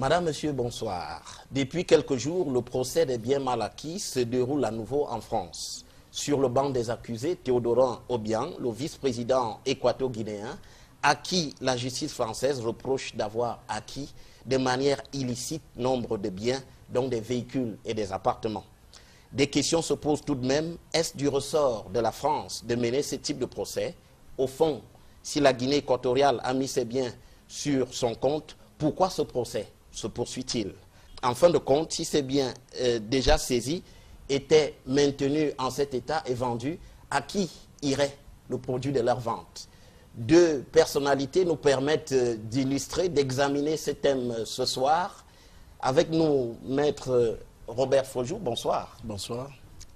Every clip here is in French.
Madame, Monsieur, bonsoir. Depuis quelques jours, le procès des biens mal acquis se déroule à nouveau en France. Sur le banc des accusés, Théodorin Obiang, le vice-président équato-guinéen, à qui la justice française reproche d'avoir acquis de manière illicite nombre de biens, dont des véhicules et des appartements. Des questions se posent tout de même. Est-ce du ressort de la France de mener ce type de procès? Au fond, si la Guinée équatoriale a mis ses biens sur son compte, pourquoi ce procès se poursuit-il? En fin de compte, si ces biens déjà saisis étaient maintenus en cet état et vendus, à qui irait le produit de leur vente? Deux personnalités nous permettent d'illustrer, d'examiner ce thème ce soir. Avec nous, Maître Robert Fojou, bonsoir. Bonsoir.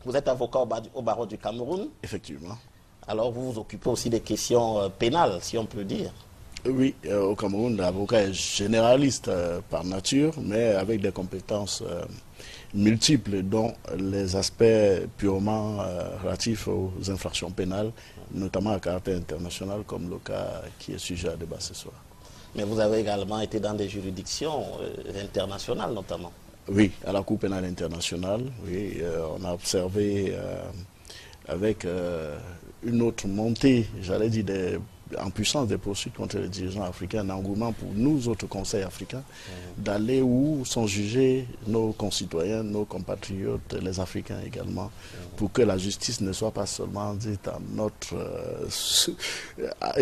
Vous êtes avocat au barreau du Cameroun. Effectivement. Alors vous vous occupez aussi des questions pénales, si on peut dire. Oui, au Cameroun, l'avocat est généraliste par nature, mais avec des compétences multiples, dont les aspects purement relatifs aux infractions pénales, notamment à caractère international, comme le cas qui est sujet à débat ce soir. Mais vous avez également été dans des juridictions internationales, notamment. Oui, à la Cour pénale internationale, oui, on a observé avec une autre montée, j'allais dire, en puissance des poursuites contre les dirigeants africains, un engouement pour nous autres conseils africains d'aller où sont jugés nos concitoyens, nos compatriotes, les Africains également, pour que la justice ne soit pas seulement dite en notre...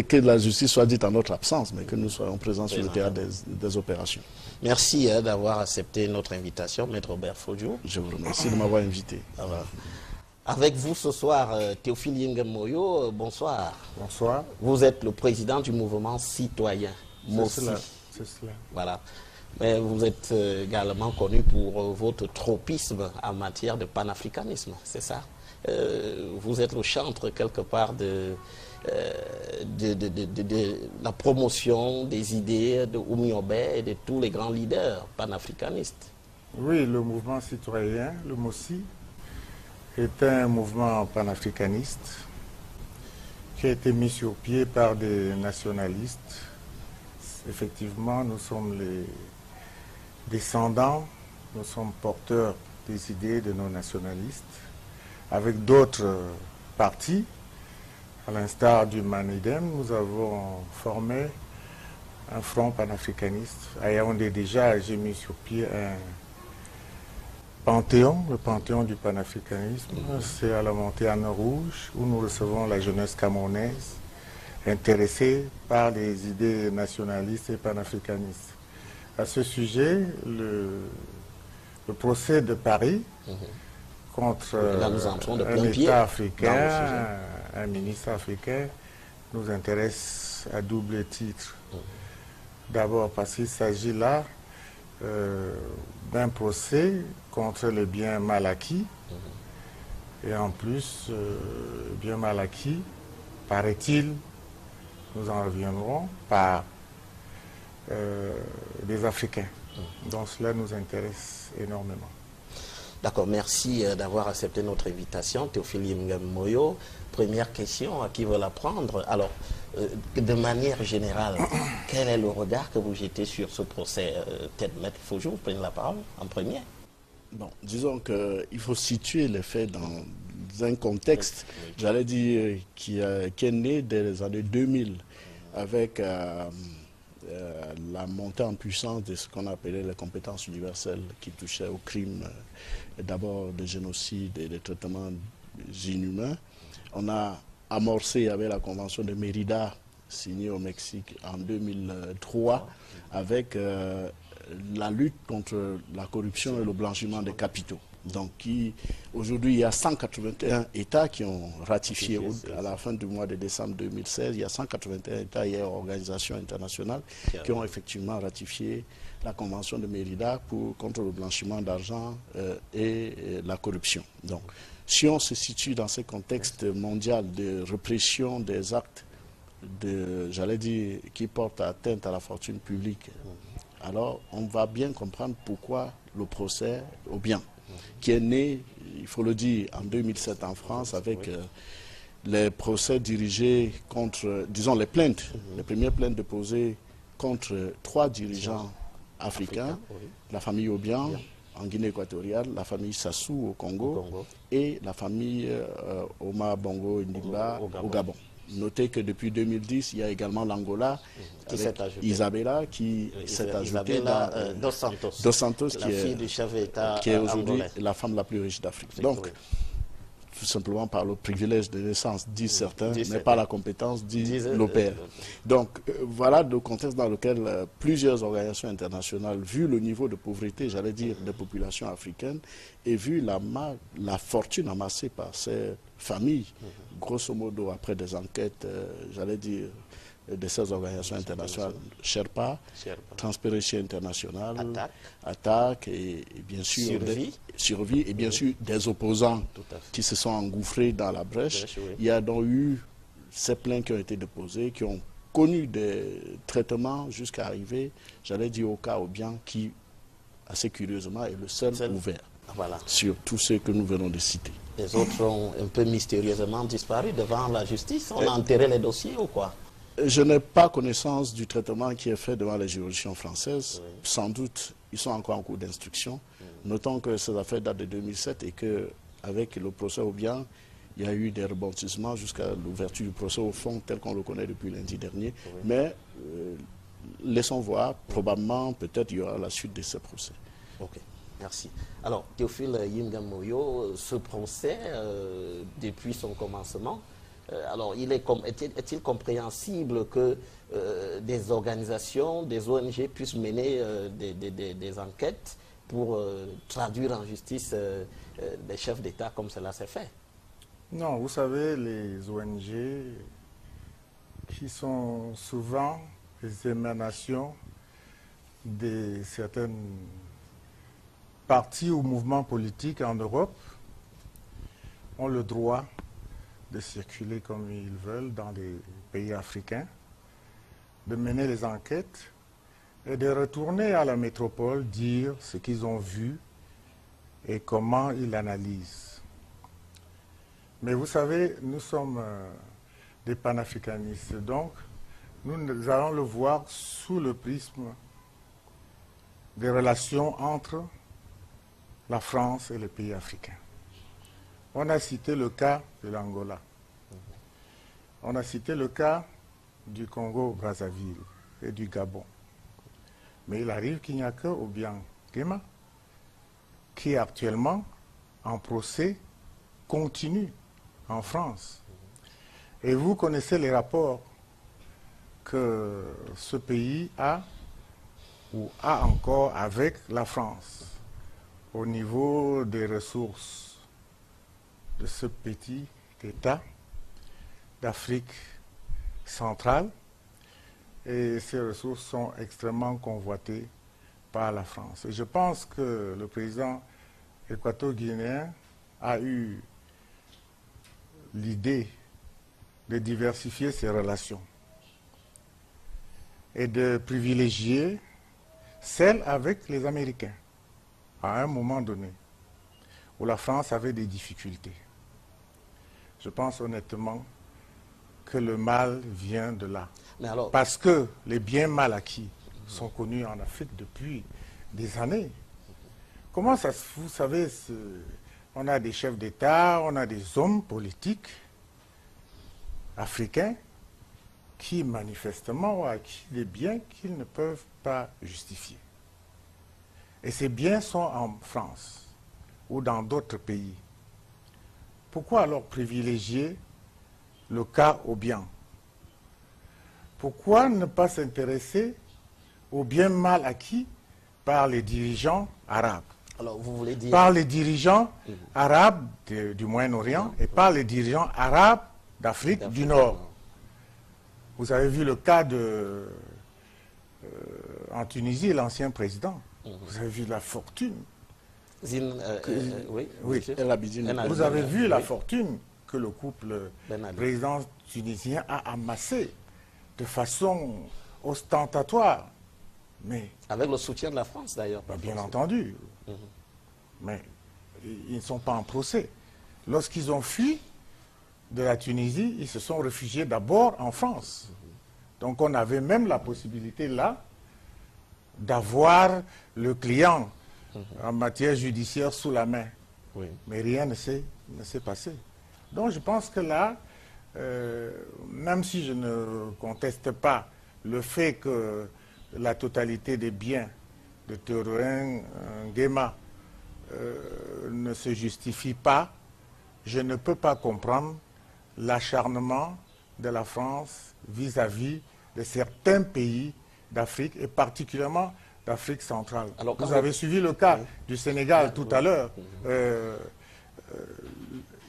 que la justice soit dite en notre absence, mais que nous soyons présents sur le théâtre des opérations. Merci d'avoir accepté notre invitation, Maître Robert Fojou. Je vous remercie de m'avoir invité. Avec vous ce soir, Théophile Yengemoyo, bonsoir. Bonsoir. Vous êtes le président du mouvement citoyen, MOSI. C'est cela. Voilà. Mais vous êtes également connu pour votre tropisme en matière de panafricanisme, c'est ça? Vous êtes le chantre quelque part de la promotion des idées de Oumi Obé et de tous les grands leaders panafricanistes. Oui, le mouvement citoyen, le MOSI, est un mouvement panafricaniste qui a été mis sur pied par des nationalistes. Effectivement, nous sommes les descendants, nous sommes porteurs des idées de nos nationalistes, avec d'autres partis. À l'instar du MANIDEM, nous avons formé un front panafricaniste. À Yaoundé déjà, j'ai mis sur pied un Panthéon, le Panthéon du panafricanisme. C'est à la Montagne Rouge où nous recevons la jeunesse camerounaise intéressée par les idées nationalistes et panafricanistes. À ce sujet, le procès de Paris contre un État africain, un ministre africain, nous intéresse à double titre. D'abord parce qu'il s'agit là d'un procès contre les biens mal acquis. Et en plus, biens mal acquis, paraît-il, nous en reviendrons, par des Africains. Donc cela nous intéresse énormément. D'accord, merci d'avoir accepté notre invitation, Théophile Yengemoyo. Première question, à qui veut la prendre? Alors, de manière générale, quel est le regard que vous jetez sur ce procès? Peut-être Maître Fojou, vous prenez la parole en premier. Bon, disons qu'il faut situer les faits dans un contexte, j'allais dire, qui est né dès les années 2000, avec la montée en puissance de ce qu'on appelait les compétences universelles qui touchaient aux crimes, d'abord de génocide et de traitements inhumains. On a amorcé avec la convention de Mérida, signée au Mexique en 2003, avec la lutte contre la corruption et le blanchiment des capitaux. Donc aujourd'hui, il y a 181 États qui ont ratifié, à la fin du mois de décembre 2016, il y a 181 États et organisations internationales qui ont effectivement ratifié la convention de Mérida contre le blanchiment d'argent et la corruption. Donc, si on se situe dans ce contexte mondial de répression des actes, j'allais dire, qui portent atteinte à la fortune publique, alors on va bien comprendre pourquoi le procès au bien, qui est né, il faut le dire, en 2007 en France, avec les procès dirigés contre, disons, les plaintes, les premières plaintes déposées contre 3 dirigeants africains, oui. la famille Obiang en Guinée équatoriale, la famille Sassou au Congo, et la famille Oma Bongo Ndimba au Gabon. Notez que depuis 2010, il y a également l'Angola, Isabella qui s'est ajoutée dans Dos Santos, la fille du chef d'État qui est aujourd'hui angolais, la femme la plus riche d'Afrique. Donc, tout simplement par le privilège de naissance, disent certains, mais pas la compétence, dit le père. Donc, voilà le contexte dans lequel plusieurs organisations internationales, vu le niveau de pauvreté, j'allais dire, des populations africaines, et vu la fortune amassée par ces familles, grosso modo, après des enquêtes, j'allais dire, de ces organisations internationales, Sherpa, Transparency International, Attaque et bien sûr Survie et bien sûr des opposants qui se sont engouffrés dans la brèche. Il y a donc eu ces plaintes qui ont été déposées, qui ont connu des traitements jusqu'à arriver, j'allais dire, au cas Obiang qui, assez curieusement, est le seul ouvert sur tous ceux que nous venons de citer. Les autres ont un peu mystérieusement disparu devant la justice. On a enterré les dossiers ou quoi? Je n'ai pas connaissance du traitement qui est fait devant les juridictions françaises. Sans doute, ils sont encore en cours d'instruction. Notons que ces affaires datent de 2007 et qu'avec le procès Obiang, il y a eu des rebondissements jusqu'à l'ouverture du procès au fond tel qu'on le connaît depuis lundi dernier. Mais laissons voir, probablement, peut-être il y aura la suite de ces procès. Ok, merci. Alors, Théophile Yingam Moyo, ce procès, depuis son commencement, alors, est-il compréhensible que des organisations, des ONG puissent mener des enquêtes pour traduire en justice des chefs d'État comme cela s'est fait? Non, vous savez, les ONG qui sont souvent les émanations de certaines partis ou mouvements politiques en Europe ont le droit de circuler comme ils veulent dans les pays africains, de mener les enquêtes et de retourner à la métropole dire ce qu'ils ont vu et comment ils l'analysent. Mais vous savez, nous sommes des panafricanistes, donc nous allons le voir sous le prisme des relations entre la France et les pays africains. On a cité le cas de l'Angola. On a cité le cas du Congo-Brazzaville et du Gabon. Mais il arrive qu'il n'y a que Obiang Nguema qui est actuellement en procès continu en France. Et vous connaissez les rapports que ce pays a ou a encore avec la France au niveau des ressources de ce petit État d'Afrique centrale, et ces ressources sont extrêmement convoitées par la France. Et je pense que le président équato-guinéen a eu l'idée de diversifier ses relations et de privilégier celles avec les Américains à un moment donné où la France avait des difficultés. Je pense honnêtement que le mal vient de là. Mais alors, parce que les biens mal acquis sont connus en Afrique depuis des années. Comment ça, vous savez, on a des chefs d'État, on a des hommes politiques africains qui manifestement ont acquis des biens qu'ils ne peuvent pas justifier. Et ces biens sont en France ou dans d'autres pays. Pourquoi alors privilégier le cas Obiang? Pourquoi ne pas s'intéresser aux biens mal acquis par les dirigeants arabes? Alors, vous voulez dire... Par les dirigeants arabes du Moyen-Orient et par les dirigeants arabes d'Afrique du Nord. Vous avez vu le cas en Tunisie, l'ancien président. Vous avez vu la fortune. Oui. Vous avez vu la fortune que le couple président tunisien a amassée de façon ostentatoire. Mais, avec le soutien de la France d'ailleurs. Bien entendu. Mais ils ne sont pas en procès. Lorsqu'ils ont fui de la Tunisie, ils se sont réfugiés d'abord en France. Donc on avait même la possibilité là d'avoir le client en matière judiciaire sous la main. Oui. Mais rien ne s'est passé. Donc je pense que là, même si je ne conteste pas le fait que la totalité des biens de Théodore Nguema ne se justifie pas, je ne peux pas comprendre l'acharnement de la France vis-à-vis de certains pays d'Afrique et particulièrement d'Afrique centrale. Alors, vous avez suivi le cas du Sénégal tout à l'heure.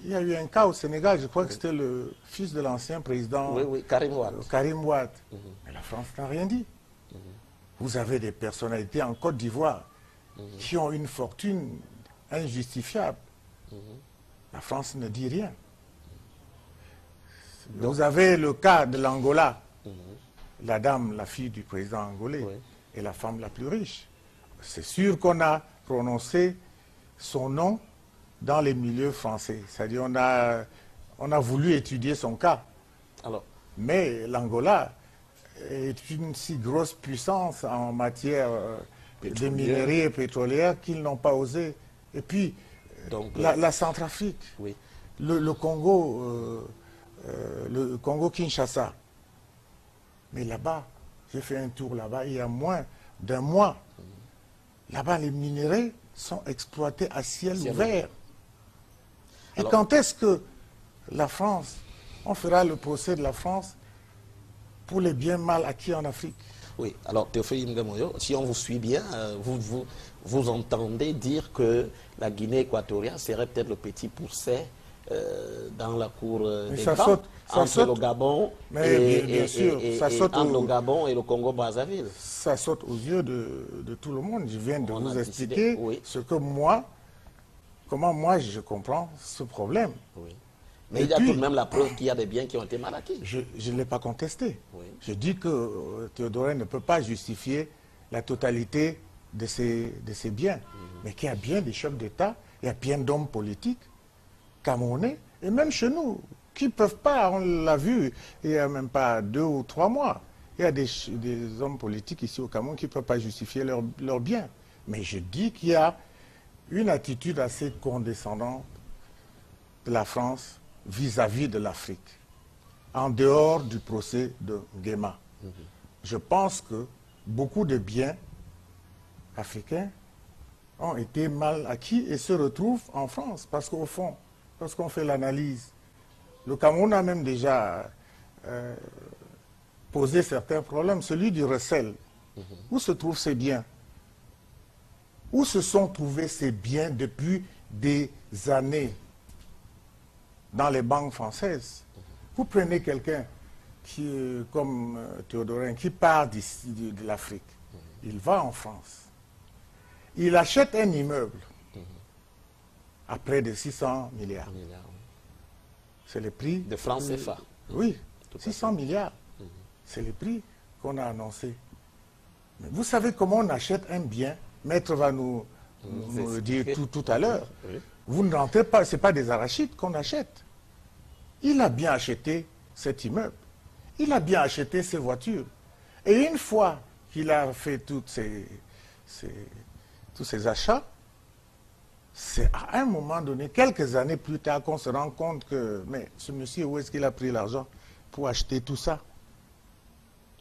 Il y a eu un cas au Sénégal, je crois que c'était le fils de l'ancien président Karim Wade. Karim Wade. Mais la France n'a rien dit. Vous avez des personnalités en Côte d'Ivoire qui ont une fortune injustifiable. La France ne dit rien. Vous avez le cas de l'Angola. La dame, la fille du président angolais, est la femme la plus riche. C'est sûr qu'on a prononcé son nom dans les milieux français. C'est-à-dire on a voulu étudier son cas. Alors, mais l'Angola est une si grosse puissance en matière de minerais et pétrolière qu'ils n'ont pas osé. Et puis, donc, la Centrafrique, le Congo, le Congo-Kinshasa. Mais là-bas, j'ai fait un tour là-bas il y a moins d'un mois. Là-bas, les minerais sont exploités à ciel ouvert. Et alors, quand est-ce que la France, on fera le procès de la France pour les biens mal acquis en Afrique? Oui, alors Théophile Ngamoyo, si on vous suit bien, vous entendez dire que la Guinée équatoriale serait peut-être le petit poucet dans la cour des grands, entre le Gabon le Gabon et le Congo-Brazzaville. Ça saute aux yeux de tout le monde. Je viens de vous expliquer ce que comment moi je comprends ce problème. Oui. Mais il y a tout de même la preuve qu'il y a des biens qui ont été mal acquis. Je ne l'ai pas contesté. Je dis que Théodore ne peut pas justifier la totalité de ses biens. Mais qu'il y a bien des chefs d'État, il y a bien d'hommes politiques camerounais, et même chez nous, qui ne peuvent pas, on l'a vu, il n'y a même pas 2 ou 3 mois, il y a des hommes politiques ici au Cameroun qui ne peuvent pas justifier leurs biens. Mais je dis qu'il y a une attitude assez condescendante de la France vis-à-vis de l'Afrique, en dehors du procès de Nguema. Je pense que beaucoup de biens africains ont été mal acquis et se retrouvent en France, parce qu'au fond, lorsqu'on fait l'analyse, le Cameroun a même déjà posé certains problèmes, celui du recel. Où se trouvent ces biens? Où se sont trouvés ces biens depuis des années dans les banques françaises? Vous prenez quelqu'un comme Théodorin qui part de l'Afrique, il va en France, il achète un immeuble à près de 600 milliards. C'est le prix de francs CFA. Oui, 600 milliards. C'est le prix qu'on a annoncé. Mais vous savez comment on achète un bien? Maître va nous le dire tout à l'heure. Vous ne rentrez pas, ce n'est pas des arachides qu'on achète. Il a bien acheté cet immeuble. Il a bien acheté ses voitures. Et une fois qu'il a fait tous ces achats, c'est à un moment donné, quelques années plus tard, qu'on se rend compte que, mais ce monsieur, où est-ce qu'il a pris l'argent pour acheter tout ça?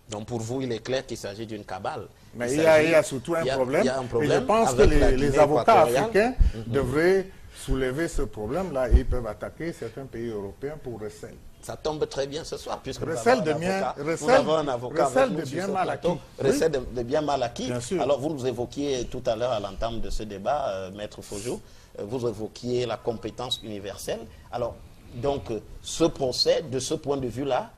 Donc pour vous, il est clair qu'il s'agit d'une cabale. Mais il y a surtout un problème. Et je pense que les avocats africains devraient soulever ce problème-là et ils peuvent attaquer certains pays européens pour recel. Ça tombe très bien ce soir, puisque recel nous avons un avocat recel de biens mal acquis. Recel de biens mal acquis. Bien sûr. Alors vous nous évoquiez tout à l'heure à l'entame de ce débat, Maître Fojou, vous évoquiez la compétence universelle. Alors, donc, ce procès, de ce point de vue-là,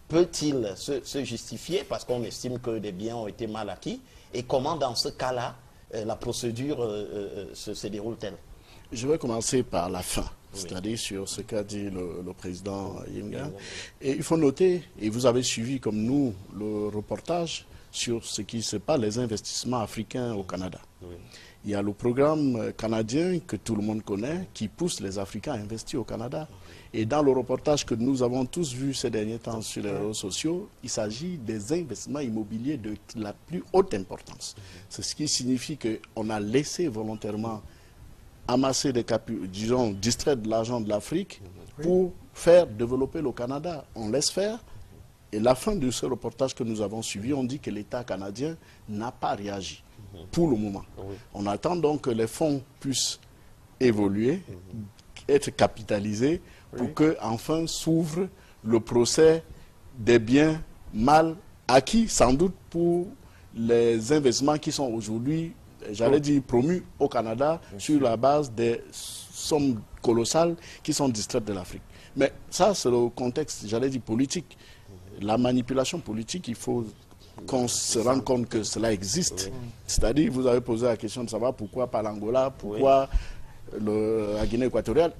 peut-il se justifier parce qu'on estime que des biens ont été mal acquis? Et comment, dans ce cas-là, la procédure se déroule-t-elle? Je vais commencer par la fin, c'est-à-dire sur ce qu'a dit le président Yinga. Et il faut noter, et vous avez suivi comme nous le reportage sur ce qui se passe, les investissements africains au Canada. Oui. Il y a le programme canadien que tout le monde connaît qui pousse les Africains à investir au Canada. Et dans le reportage que nous avons tous vu ces derniers temps sur les réseaux sociaux, il s'agit des investissements immobiliers de la plus haute importance. C'est ce qui signifie qu'on a laissé volontairement amasser des disons, distraire de l'argent de l'Afrique pour faire développer le Canada. On laisse faire. Et la fin de ce reportage que nous avons suivi, on dit que l'État canadien n'a pas réagi pour le moment. On attend donc que les fonds puissent évoluer, être capitalisés pour que enfin s'ouvre le procès des biens mal acquis, sans doute pour les investissements qui sont aujourd'hui, j'allais dire, promus au Canada sur la base des sommes colossales qui sont distraites de l'Afrique. Mais ça, c'est le contexte, j'allais dire, politique. La manipulation politique, il faut qu'on se rende compte que cela existe. C'est-à-dire, vous avez posé la question de savoir pourquoi pas l'Angola, pourquoi la Guinée équatoriale.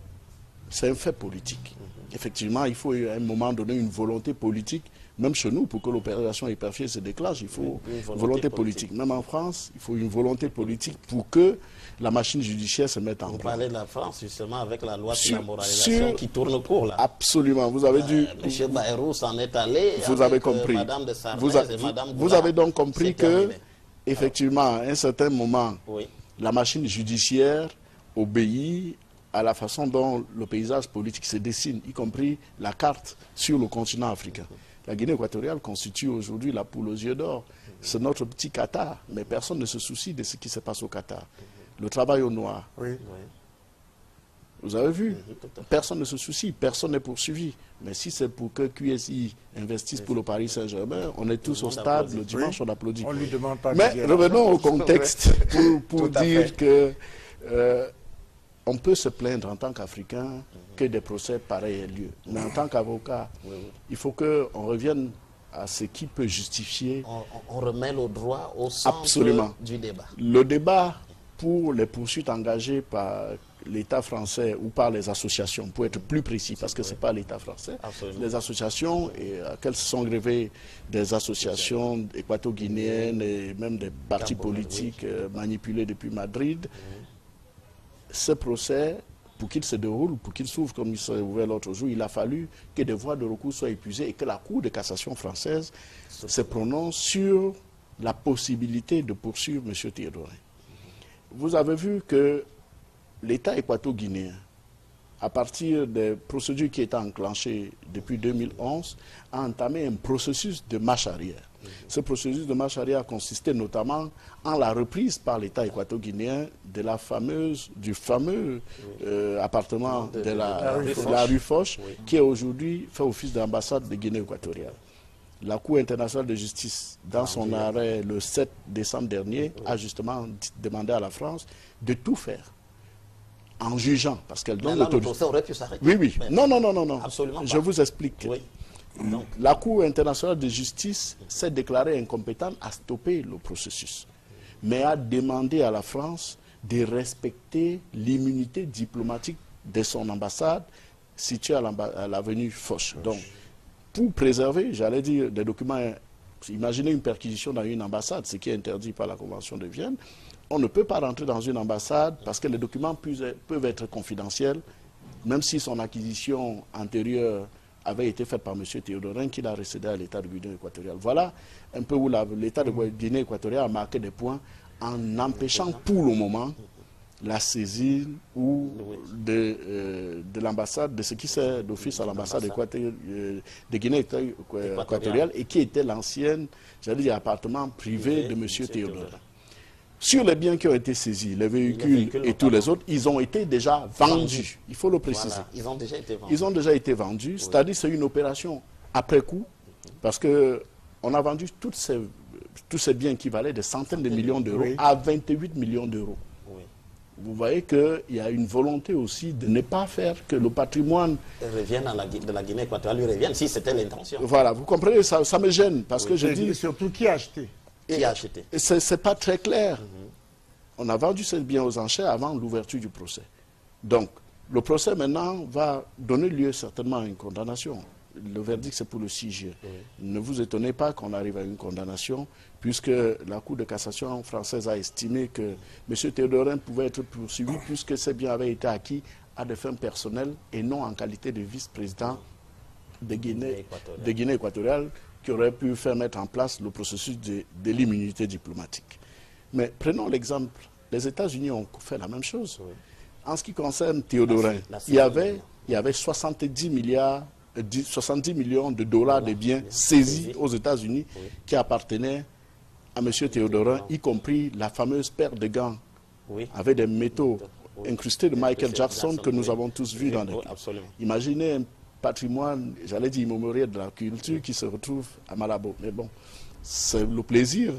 C'est un fait politique. Effectivement, il faut à un moment donné une volonté politique, même chez nous, pour que l'opération Hyperfier se déclenche, il faut une volonté politique. Même en France, il faut une volonté politique pour que la machine judiciaire se mette en place. Vous parlez de la France, justement, avec la loi sur la moralisation qui tourne court, là. Absolument. Vous avez dû... M. Bayrou s'en est allé. Vous avez compris. Madame de Sarnez et Madame vous avez donc compris que, terminé. effectivement, à un certain moment, la machine judiciaire obéit à la façon dont le paysage politique se dessine, y compris la carte sur le continent africain. La Guinée équatoriale constitue aujourd'hui la poule aux yeux d'or. C'est notre petit Qatar, mais personne ne se soucie de ce qui se passe au Qatar. Le travail au noir. Vous avez vu, personne ne se soucie, personne n'est poursuivi. Mais si c'est pour que QSI investisse pour le Paris Saint-Germain, on est tous au stade, le dimanche on applaudit. On lui demande pas. Mais revenons au contexte pour dire que on peut se plaindre en tant qu'Africain que des procès pareils aient lieu. Mais en tant qu'avocat, il faut qu'on revienne à ce qui peut justifier... On remet le droit au centre du débat. Le débat pour les poursuites engagées par l'État français ou par les associations, pour être plus précis, parce que ce n'est pas l'État français, les associations, et qu'elles se sont grevées des associations équato-guinéennes et même des partis politiques manipulés depuis Madrid, ce procès, pour qu'il se déroule, pour qu'il s'ouvre comme il s'est ouvert l'autre jour, il a fallu que des voies de recours soient épuisées et que la Cour de cassation française se prononce sur la possibilité de poursuivre M. Théodorin. Vous avez vu que l'État équato-guinéen, à partir des procédures qui étaient enclenchées depuis 2011, a entamé un processus de marche arrière. Ce processus de marche arrière consistait notamment en la reprise par l'État équato-guinéen du fameux appartement de la rue Foch, qui aujourd'hui fait office d'ambassade de Guinée équatoriale. La Cour internationale de justice, dans son arrêt le 7 décembre dernier, a justement demandé à la France de tout faire en jugeant, parce qu'elle donne l'autorisation. Le procès aurait pu s'arrêter. Oui. Non. Absolument Je vous explique. Donc, la Cour internationale de justice s'est déclarée incompétente à stopper le processus, mais a demandé à la France de respecter l'immunité diplomatique de son ambassade située à l'avenue Foch. Donc, pour préserver, j'allais dire, des documents, imaginez une perquisition dans une ambassade, ce qui est interdit par la Convention de Vienne, on ne peut pas rentrer dans une ambassade parce que les documents peuvent être confidentiels, même si son acquisition antérieure avait été faite par M. Théodorin, qui l'a récédé à l'État de Guinée équatoriale. Voilà un peu où l'État de Guinée équatoriale a marqué des points en empêchant pour le moment la saisine ou de l'ambassade, de ce qui sert d'office à l'ambassade de Guinée équatoriale et qui était l'ancienne, j'allais dire, appartement privé de M. Théodorin. Sur les biens qui ont été saisis, les véhicules et tous les autres, ils ont été déjà vendus. Il faut le préciser. Voilà, ils ont déjà été vendus. Ils ont déjà été vendus, c'est-à-dire c'est une opération après coup, parce qu'on a vendu tous ces biens qui valaient des centaines de millions d'euros à 28 millions d'euros. Vous voyez qu'il y a une volonté aussi de ne pas faire que le patrimoine... revienne de la Guinée équatoriale, lui revienne, si c'était l'intention. Voilà, vous comprenez, ça me gêne, parce que je dis... Surtout qui a acheté. Qui a acheté? Ce n'est pas très clair. On a vendu ces biens aux enchères avant l'ouverture du procès. Donc, le procès maintenant va donner lieu certainement à une condamnation. le verdict c'est pour le 6 juillet. Ne vous étonnez pas qu'on arrive à une condamnation, puisque la Cour de cassation française a estimé que M. Théodorin pouvait être poursuivi puisque ces biens avaient été acquis à des fins personnelles et non en qualité de vice-président de Guinée équatoriale, qui aurait pu faire mettre en place le processus de l'immunité diplomatique. Mais prenons l'exemple, les États-Unis ont fait la même chose. En ce qui concerne Théodorin, il y avait 70 millions de dollars de biens saisis aux États-Unis qui appartenaient à M. Théodorin, y compris la fameuse paire de gants avec des métaux incrustés de Michael Jackson que nous avons tous vus dans les films. Imaginez un patrimoine, j'allais dire immémorial de la culture qui se retrouve à Malabo. Mais bon, c'est le plaisir,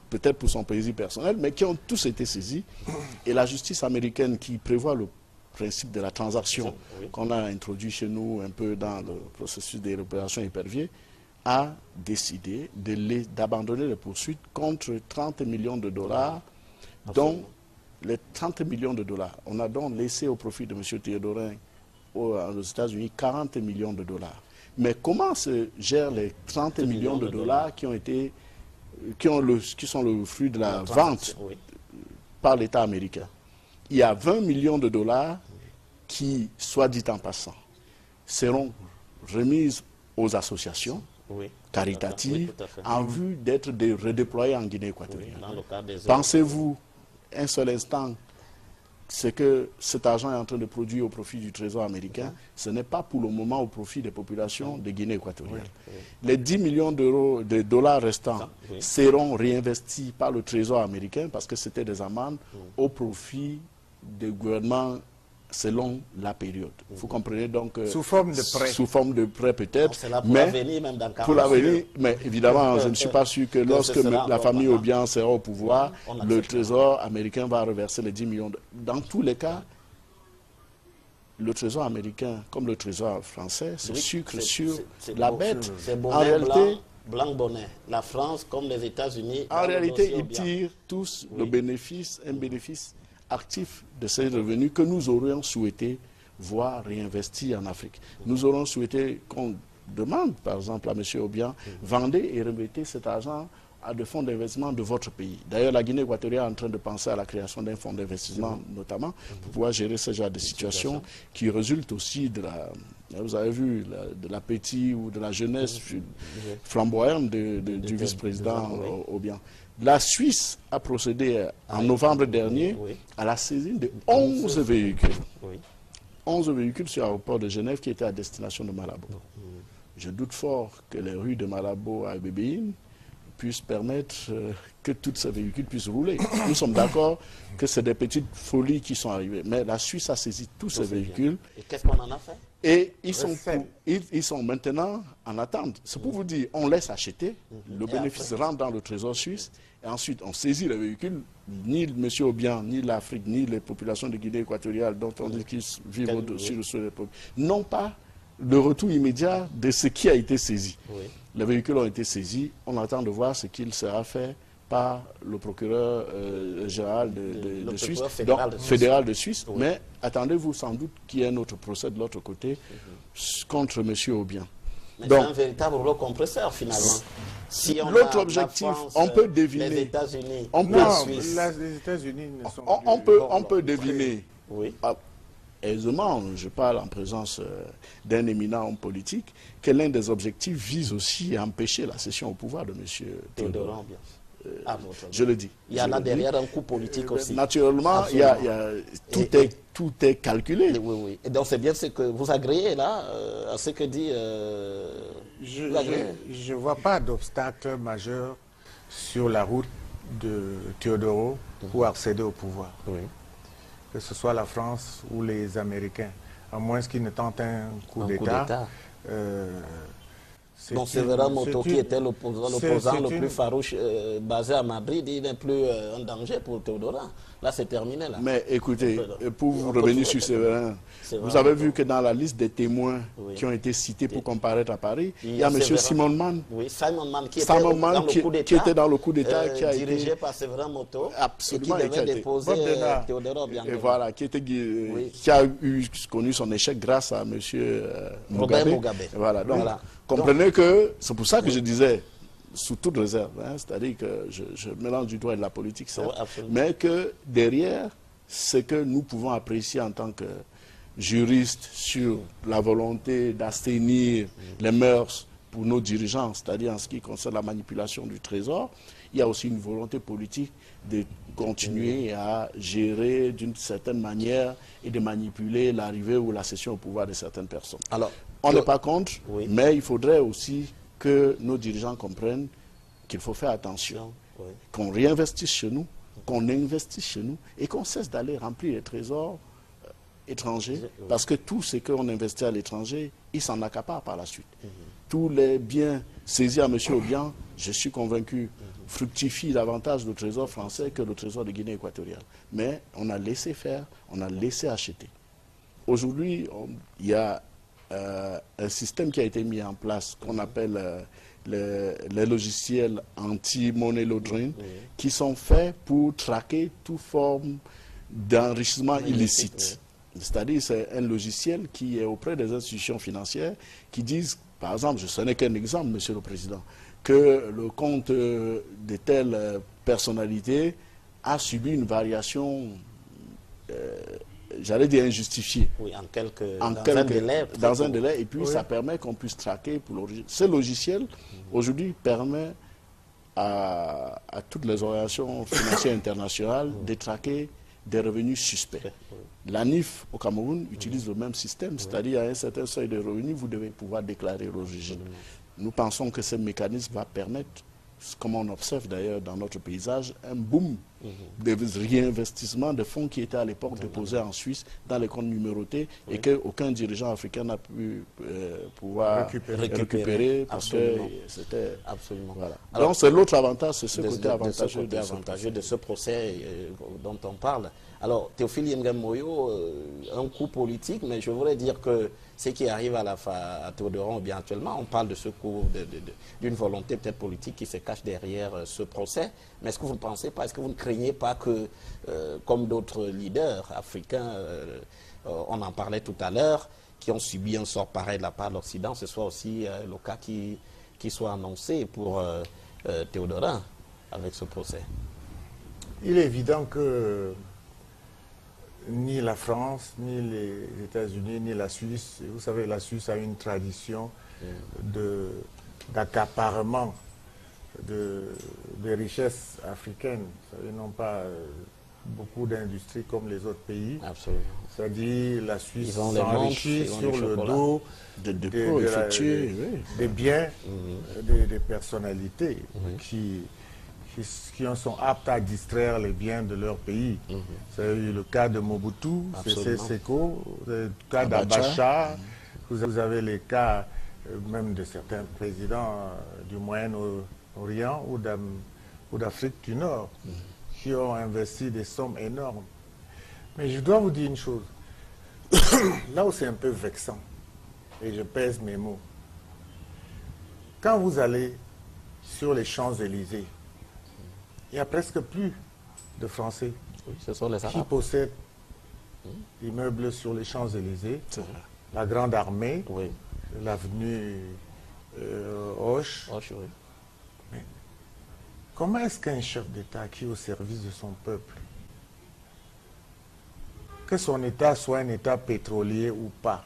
peut-être pour son plaisir personnel, mais qui ont tous été saisis. Et la justice américaine qui prévoit le principe de la transaction qu'on a introduit chez nous un peu dans le processus des reparations éperviers, a décidé d'abandonner les poursuites contre 30 millions de dollars, dont les 30 millions de dollars. On a donc laissé au profit de M. Théodorin aux États-Unis 40 millions de dollars. Mais comment se gèrent les 30 millions de dollars qui sont le fruit de la vente par l'État américain? Il y a 20 millions de dollars qui, soit dit en passant, seront remises aux associations caritatives en vue d'être redéployées en Guinée équatoriale. Pensez-vous un seul instant ce que cet argent est en train de produire au profit du Trésor américain? Ce n'est pas pour le moment au profit des populations de Guinée équatoriale. Les 10 millions de dollars restants seront réinvestis par le Trésor américain parce que c'était des amendes au profit des gouvernements selon la période. Vous comprenez donc... sous forme de prêt. Sous forme de prêt peut-être. C'est là pour l'avenir, même dans pour l'avenir, mais évidemment, je ne suis pas sûr que lorsque la famille Obiang sera au pouvoir, le Trésor américain va reverser les 10 millions. Dans tous les cas, le Trésor américain, comme le Trésor français, c'est sucre sur la bête. En réalité, blanc bonnet. La France, comme les États-Unis... En réalité, ils tirent tous le bénéfice, un bénéfice actif de ces revenus que nous aurions souhaité voir réinvestis en Afrique. Nous aurions souhaité qu'on demande, par exemple, à M. Obiang, vendez et remettez cet argent à des fonds d'investissement de votre pays. D'ailleurs, la Guinée équatoriale est en train de penser à la création d'un fonds d'investissement, notamment, pour pouvoir gérer ce genre de situation qui résulte aussi de la... Vous avez vu, de l'appétit ou de la jeunesse flamboyante du vice-président Obiang. La Suisse a procédé en novembre dernier à la saisine de 11 véhicules. 11 véhicules sur l'aéroport de Genève qui étaient à destination de Malabo. Je doute fort que les rues de Malabo à Bébéine puissent permettre que tous ces véhicules puissent rouler. Nous sommes d'accord que c'est des petites folies qui sont arrivées. Mais la Suisse a saisi tous ces véhicules. Et qu'est-ce qu'on en a fait? Et ils sont maintenant en attente. C'est pour vous dire, on laisse acheter, le bénéfice rentre dans le trésor suisse, et ensuite on saisit les véhicules. Ni M. Obiang, ni l'Afrique, ni les populations de Guinée équatoriale, dont on dit qu'ils vivent au-dessus de ce peuple, n'ont pas le retour immédiat de ce qui a été saisi. Les véhicules ont été saisis, on attend de voir ce qu'il sera fait par le procureur général de Suisse, fédéral de Suisse, mais attendez-vous sans doute qu'il y ait un autre procès de l'autre côté contre M. Obiang. Mais c'est un véritable rouleau compresseur finalement. Si l'autre objectif, on peut deviner. Les États-Unis, les États-Unis ne sont on peut deviner. Aisément, je parle en présence d'un éminent homme politique, que l'un des objectifs vise aussi à empêcher la cession au pouvoir de M. Théodorin. Je le dis. Il y a là derrière un coup politique aussi. Naturellement, tout est calculé. Oui. Et donc c'est bien ce que vous agréez là, à ce que dit... je ne vois pas d'obstacle majeur sur la route de Théodoro pour accéder au pouvoir. Que ce soit la France ou les Américains, à moins qu'ils ne tentent un coup d'État. Donc Séverin Moto, qui était l'opposant le plus farouche basé à Madrid, il n'est plus un danger pour Théodora. Là, c'est terminé. Là. Mais écoutez, pour vous revenir sur Séverin, vous avez vu que dans la liste des témoins qui ont été cités pour comparaître à Paris, il y a M. Simon Mann. Oui, Simon Mann qui était dans le coup d'État, qui a dirigé été par Séverin Moto, absolument, et qui devait déposer Théodora Obiang. Et voilà, qui a connu son échec grâce à M. Mugabe. Voilà, donc comprenez que c'est pour ça que je disais, sous toute réserve, c'est-à-dire que je mélange du doigt de la politique, mais que derrière, ce que nous pouvons apprécier en tant que juristes sur la volonté d'assainir les mœurs pour nos dirigeants, c'est-à-dire en ce qui concerne la manipulation du trésor, il y a aussi une volonté politique de continuer à gérer d'une certaine manière et de manipuler l'arrivée ou la cession au pouvoir de certaines personnes. Alors, on n'est pas contre, mais il faudrait aussi que nos dirigeants comprennent qu'il faut faire attention, qu'on réinvestisse chez nous, qu'on investisse chez nous et qu'on cesse d'aller remplir les trésors étrangers, parce que tout ce qu'on investit à l'étranger, il s'en accapare par la suite. Tous les biens saisis à M. Obiang, je suis convaincu, fructifient davantage le trésor français que le trésor de Guinée équatoriale. Mais on a laissé faire, on a laissé acheter. Aujourd'hui, il y a un système qui a été mis en place qu'on appelle les logiciels anti-money laundering, qui sont faits pour traquer toute forme d'enrichissement illicite. C'est-à-dire c'est un logiciel qui est auprès des institutions financières qui disent, par exemple, ce n'est qu'un exemple, Monsieur le Président, que le compte de telle personnalité a subi une variation, j'allais dire injustifiée. Oui, dans un délai. Et puis ça permet qu'on puisse traquer pour l'origine. Ce logiciel, aujourd'hui, permet à toutes les organisations financières internationales de traquer des revenus suspects. L'ANIF au Cameroun utilise le même système, c'est-à-dire à un certain seuil de revenus, vous devez pouvoir déclarer l'origine. Nous pensons que ce mécanisme va permettre, comme on observe d'ailleurs dans notre paysage, un boom de réinvestissement de fonds qui étaient à l'époque déposés en Suisse dans les comptes numérotés et qu'aucun dirigeant africain n'a pu pouvoir récupérer parce que c'était... Absolument. Voilà. Alors, donc c'est l'autre avantage, c'est ce côté avantageux de ce procès dont on parle. Alors, Théophile Yengem Moyo, un coup politique, mais je voudrais dire que ce qui arrive à Théodora Obiang actuellement, on parle de ce coup, d'une volonté peut-être politique qui se cache derrière ce procès. Mais est-ce que vous ne pensez pas, est-ce que vous ne craignez pas que, comme d'autres leaders africains, on en parlait tout à l'heure, qui ont subi un sort pareil de la part de l'Occident, ce soit aussi le cas qui soit annoncé pour Théodora avec ce procès? Il est évident que ni la France, ni les États-Unis, ni la Suisse, vous savez, la Suisse a une tradition d'accaparement des richesses africaines. Ils n'ont pas beaucoup d'industries comme les autres pays. Absolument. C'est-à-dire la Suisse s'enrichit sur le dos des biens, des personnalités qui en sont aptes à distraire les biens de leur pays. C'est le cas de Mobutu, c'est Seko, le cas d'Abacha, vous avez les cas même de certains présidents du Moyen-Orient ou d'Afrique du Nord qui ont investi des sommes énormes. Mais je dois vous dire une chose, là où c'est un peu vexant, et je pèse mes mots, quand vous allez sur les Champs-Élysées, il n'y a presque plus de Français qui possèdent l'immeuble sur les Champs-Élysées, la Grande Armée, l'avenue Hoche. Mais comment est-ce qu'un chef d'État qui est au service de son peuple, que son État soit un État pétrolier ou pas,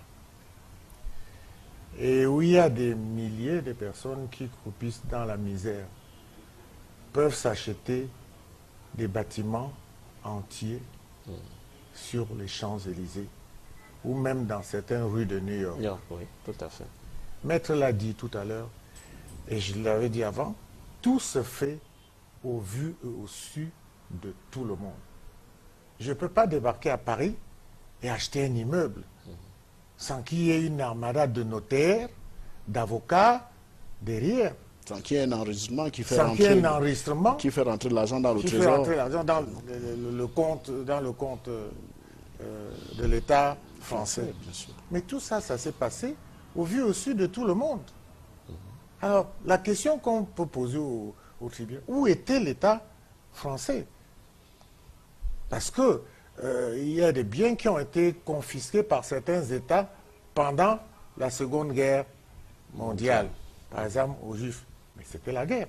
et où il y a des milliers de personnes qui croupissent dans la misère, peuvent s'acheter des bâtiments entiers sur les Champs-Élysées ou même dans certaines rues de New York. Oui, tout à fait. Maître l'a dit tout à l'heure, et je l'avais dit avant, tout se fait au vu et au su de tout le monde. Je ne peux pas débarquer à Paris et acheter un immeuble sans qu'il y ait une armada de notaires, d'avocats, derrière. Sans qu'il y ait un enregistrement qui fait Sans qu'il y ait rentrer, un enregistrement qui fait rentrer l'argent dans le qui fait trésor. rentrer l'argent dans le compte, de l'État français. Bien sûr. Mais tout ça, ça s'est passé au vu et au su de tout le monde. Alors, la question qu'on peut poser au tribunal, où était l'État français? Parce que il y a des biens qui ont été confisqués par certains États pendant la Seconde Guerre mondiale, par exemple aux Juifs. Mais c'était la guerre.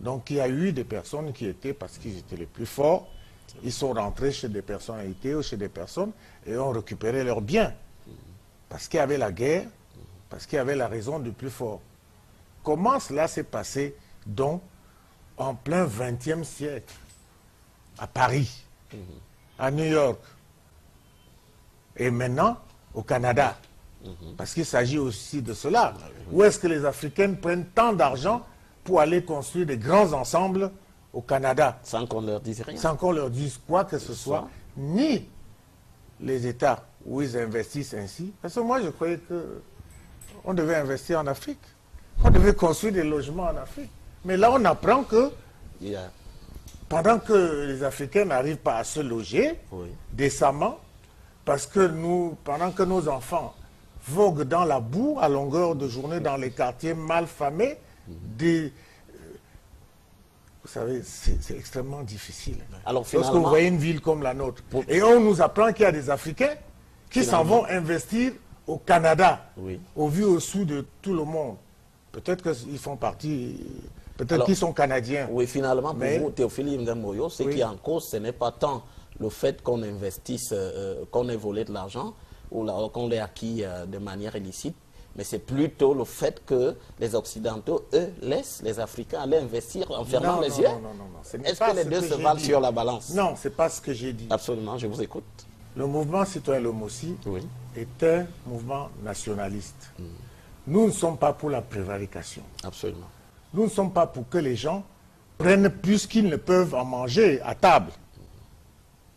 Donc il y a eu des personnes qui étaient, parce qu'ils étaient les plus forts, ils sont rentrés chez des personnalités ou chez des personnes et ont récupéré leurs biens. Parce qu'il y avait la guerre, parce qu'il y avait la raison du plus fort. Comment cela s'est passé, donc, en plein XXe siècle, à Paris, à New York, et maintenant au Canada? Parce qu'il s'agit aussi de cela. Où est-ce que les Africains prennent tant d'argent pour aller construire des grands ensembles au Canada? Sans qu'on leur dise rien. Sans qu'on leur dise quoi que ce soit, ni les États où ils investissent ainsi. Parce que moi, je croyais qu'on devait investir en Afrique. On devait construire des logements en Afrique. Mais là, on apprend que pendant que les Africains n'arrivent pas à se loger décemment, parce que pendant que nos enfants voguent dans la boue à longueur de journée dans les quartiers mal famés, vous savez, c'est extrêmement difficile. Alors, lorsque vous voyez une ville comme la nôtre, et on nous apprend qu'il y a des Africains qui s'en vont investir au Canada, au vu au su de tout le monde. Peut-être qu'ils font partie, peut-être qu'ils sont Canadiens. Oui, finalement, pour vous, Théophile Mdemoyo, ce qui est en cause, ce n'est pas tant le fait qu'on investisse, qu'on ait volé de l'argent, ou qu'on l'ait acquis de manière illicite, mais c'est plutôt le fait que les Occidentaux, eux, laissent les Africains aller investir en fermant les yeux. Non. Est-ce que les deux se valent sur la balance? Non, ce n'est pas ce que j'ai dit. Absolument, je vous écoute. Le mouvement citoyen Le Mossi est un mouvement nationaliste. Nous ne sommes pas pour la prévarication. Absolument. Nous ne sommes pas pour que les gens prennent plus qu'ils ne peuvent en manger à table.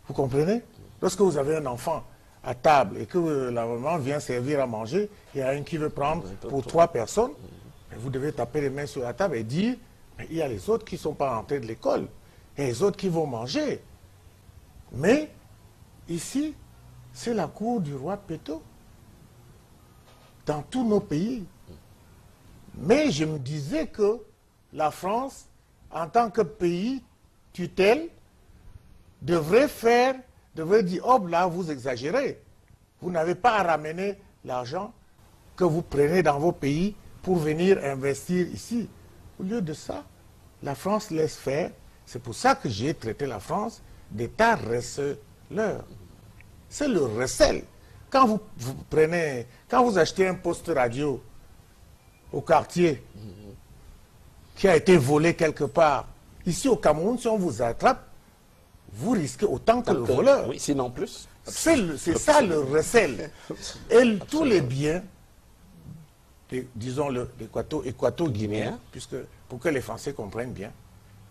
Vous comprenez? Lorsque vous avez un enfant à table et que la maman vient servir à manger, il y a un qui veut prendre pour 3 personnes, vous devez taper les mains sur la table et dire, mais il y a les autres qui ne sont pas rentrés de l'école, et les autres qui vont manger. Mais ici, c'est la cour du roi Péto, dans tous nos pays. Mais je me disais que la France, en tant que pays tutelle, devrait dire, oh là, vous exagérez. Vous n'avez pas à ramener l'argent que vous prenez dans vos pays pour venir investir ici. Au lieu de ça, la France laisse faire. C'est pour ça que j'ai traité la France d'État receleur. C'est le recel. Quand vous achetez un poste radio au quartier qui a été volé quelque part, ici au Cameroun, si on vous attrape, vous risquez autant que le voleur. Oui, sinon plus. C'est ça le recel. Et tous les biens, disons l'équato-guinéen, pour que les Français comprennent bien,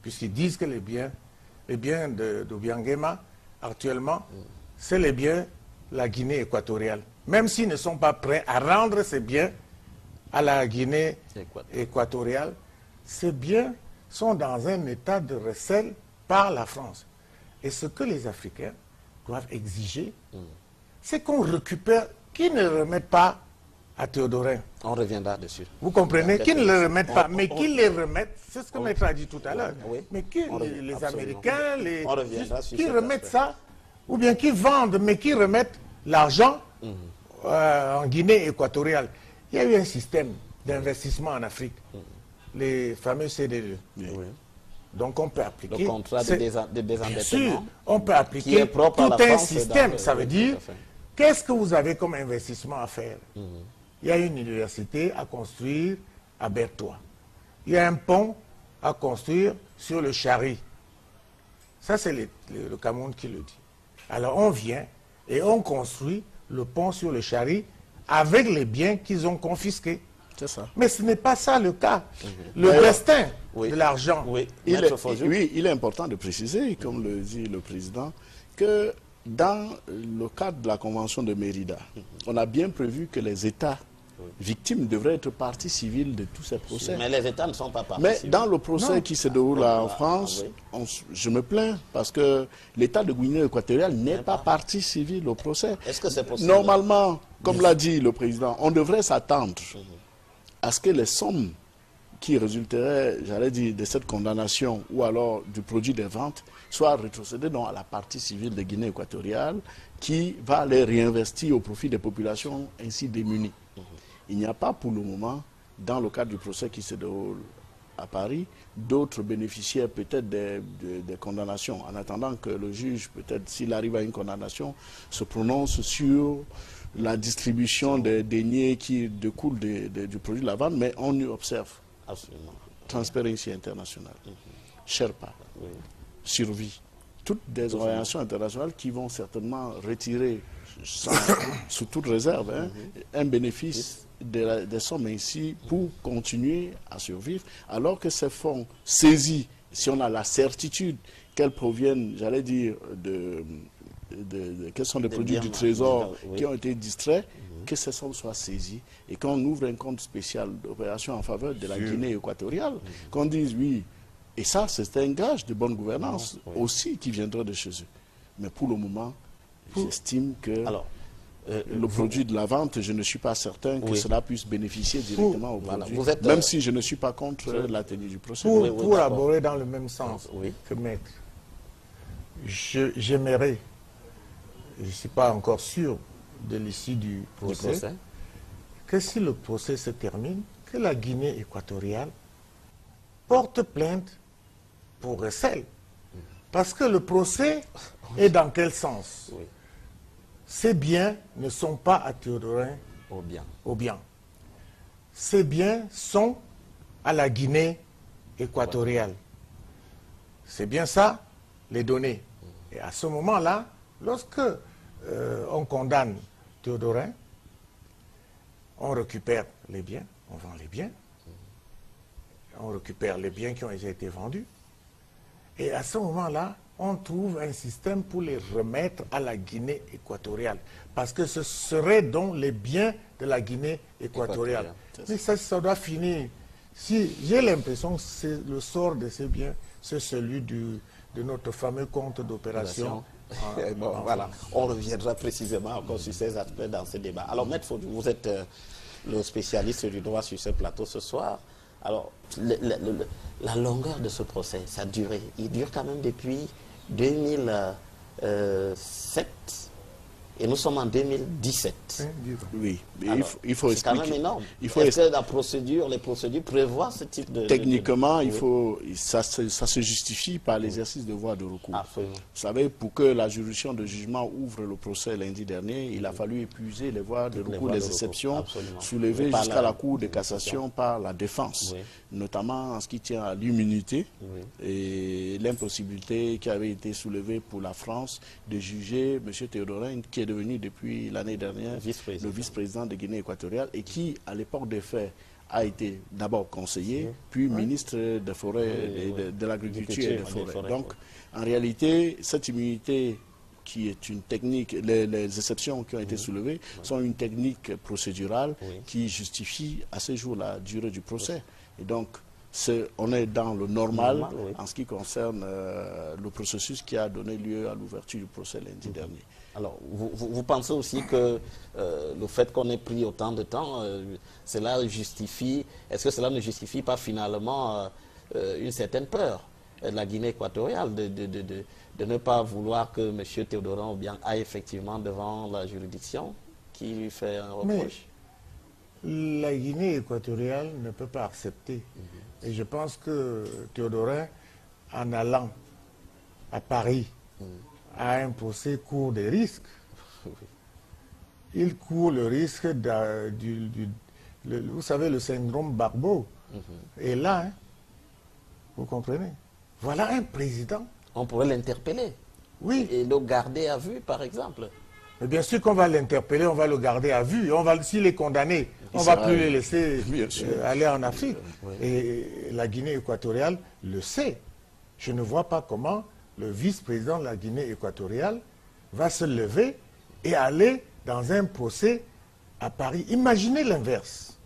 puisqu'ils disent que les biens d'Obiangema, actuellement, c'est les biens de la Guinée équatoriale. Même s'ils ne sont pas prêts à rendre ces biens à la Guinée équatoriale, ces biens sont dans un état de recel par la France. Et ce que les Africains doivent exiger, c'est qu'on récupère, qu'ils ne le remettent pas à Théodorin. On reviendra dessus. Vous comprenez? Qu'ils ne le remettent pas, mais qu'ils les remettent, c'est ce que Maître a dit tout à l'heure. Mais les Américains, qu'ils remettent ça, ou bien qu'ils vendent, mais qu'ils remettent l'argent en Guinée équatoriale. Il y a eu un système d'investissement en Afrique, les fameux CDE. Donc on peut appliquer... Le contrat de désendettement. Bien sûr, on peut appliquer tout un système. Ça veut dire, qu'est-ce que vous avez comme investissement à faire? Il y a une université à construire à Bertois. Il y a un pont à construire sur le Chari. Ça, c'est le Cameroun qui le dit. Alors on vient et on construit le pont sur le Chari avec les biens qu'ils ont confisqués. C'est ça. Mais ce n'est pas ça le cas. Le destin de l'argent. Il est important de préciser, comme le dit le président, que dans le cadre de la Convention de Mérida, on a bien prévu que les États victimes devraient être partie civile de tous ces procès. Mais les États ne sont pas partis. Mais dans le procès qui se déroule en France, oui. Je me plains parce que l'État de Guinée équatoriale n'est pas partie civile au procès. Est-ce que c'est possible? Normalement, comme l'a dit le président, on devrait s'attendre à ce que les sommes qui résulteraient, j'allais dire, de cette condamnation ou alors du produit des ventes soient rétrocédées à la partie civile de Guinée équatoriale qui va les réinvestir au profit des populations ainsi démunies. Il n'y a pas pour le moment, dans le cadre du procès qui se déroule à Paris, d'autres bénéficiaires peut-être des condamnations, en attendant que le juge, peut-être s'il arrive à une condamnation, se prononce sur la distribution des deniers qui découlent du produit de la vente, mais on y observe. Absolument. Transparency International, Sherpa, Survie, toutes des organisations internationales qui vont certainement retirer, sous toute réserve, un bénéfice des sommes ainsi pour continuer à survivre, alors que ces fonds saisis, si on a la certitude qu'elles proviennent, j'allais dire, quels sont les produits du trésor qui ont été distraits, que ces sommes soient saisies et qu'on ouvre un compte spécial d'opération en faveur de la Guinée équatoriale, qu'on dise oui, et ça c'est un gage de bonne gouvernance aussi qui viendra de chez eux. Mais pour le moment, j'estime que le produit de la vente, je ne suis pas certain que cela puisse bénéficier directement au produit, même si je ne suis pas contre la tenue du procès. Pour aborder dans le même sens que maître, j'aimerais, je ne suis pas encore sûr de l'issue du procès, que si le procès se termine, que la Guinée équatoriale porte plainte pour recel. Parce que le procès est dans quel sens? Ces biens ne sont pas à Théodorin au bien. Ces biens sont à la Guinée équatoriale. C'est bien ça, les données. Et à ce moment-là, lorsque on condamne Théodorin, on récupère les biens, on vend les biens, on récupère les biens qui ont déjà été vendus, et à ce moment-là, on trouve un système pour les remettre à la Guinée équatoriale, parce que ce seraient donc les biens de la Guinée équatoriale. Mais ça doit finir. Si j'ai l'impression que c'est le sort de ces biens, c'est celui de notre fameux compte d'opération. Bon, voilà, on reviendra précisément encore sur ces aspects dans ce débat. Alors, Maître Fodou, vous êtes le spécialiste du droit sur ce plateau ce soir. Alors, la longueur de ce procès, sa durée, il dure quand même depuis 2007 et nous sommes en 2017. Oui, mais alors, il faut expliquer. C'est quand même énorme. Est-ce que les procédures prévoient ce type de... Techniquement, ça se justifie par l'exercice de voie de recours. Absolument. Vous savez, pour que la juridiction de jugement ouvre le procès lundi dernier, il a fallu épuiser les voies de recours, les exceptions soulevées jusqu'à la Cour de cassation par la défense, notamment en ce qui tient à l'immunité et l'impossibilité qui avait été soulevée pour la France de juger M. Théodorin, qui est devenu depuis l'année dernière le vice-président de Guinée équatoriale et qui, à l'époque des faits, a été d'abord conseiller, puis ministre des forêts, de l'agriculture et des forêts. Donc, en réalité, cette immunité qui est une technique, les exceptions qui ont été soulevées sont une technique procédurale qui justifie à ce jour la durée du procès. Et donc, on est dans le normal en ce qui concerne le processus qui a donné lieu à l'ouverture du procès lundi dernier. Alors, vous pensez aussi que le fait qu'on ait pris autant de temps, cela justifie, est-ce que cela ne justifie pas finalement une certaine peur de la Guinée équatoriale de ne pas vouloir que M. Théodorin Obiang aille effectivement devant la juridiction qui lui fait un reproche? Mais la Guinée équatoriale ne peut pas accepter. Et je pense que Théodorin, en allant à Paris, a un procès court des risques. Il court le risque vous savez, le syndrome Barbeau. Et là, vous comprenez? Voilà un président. On pourrait l'interpeller. Oui. Et le garder à vue, par exemple. Mais bien sûr qu'on va l'interpeller, on va le garder à vue. S'il est condamné, on ne va plus le laisser aller en Afrique. Et la Guinée équatoriale le sait. Je ne vois pas comment le vice-président de la Guinée équatoriale va se lever et aller dans un procès à Paris. Imaginez l'inverse.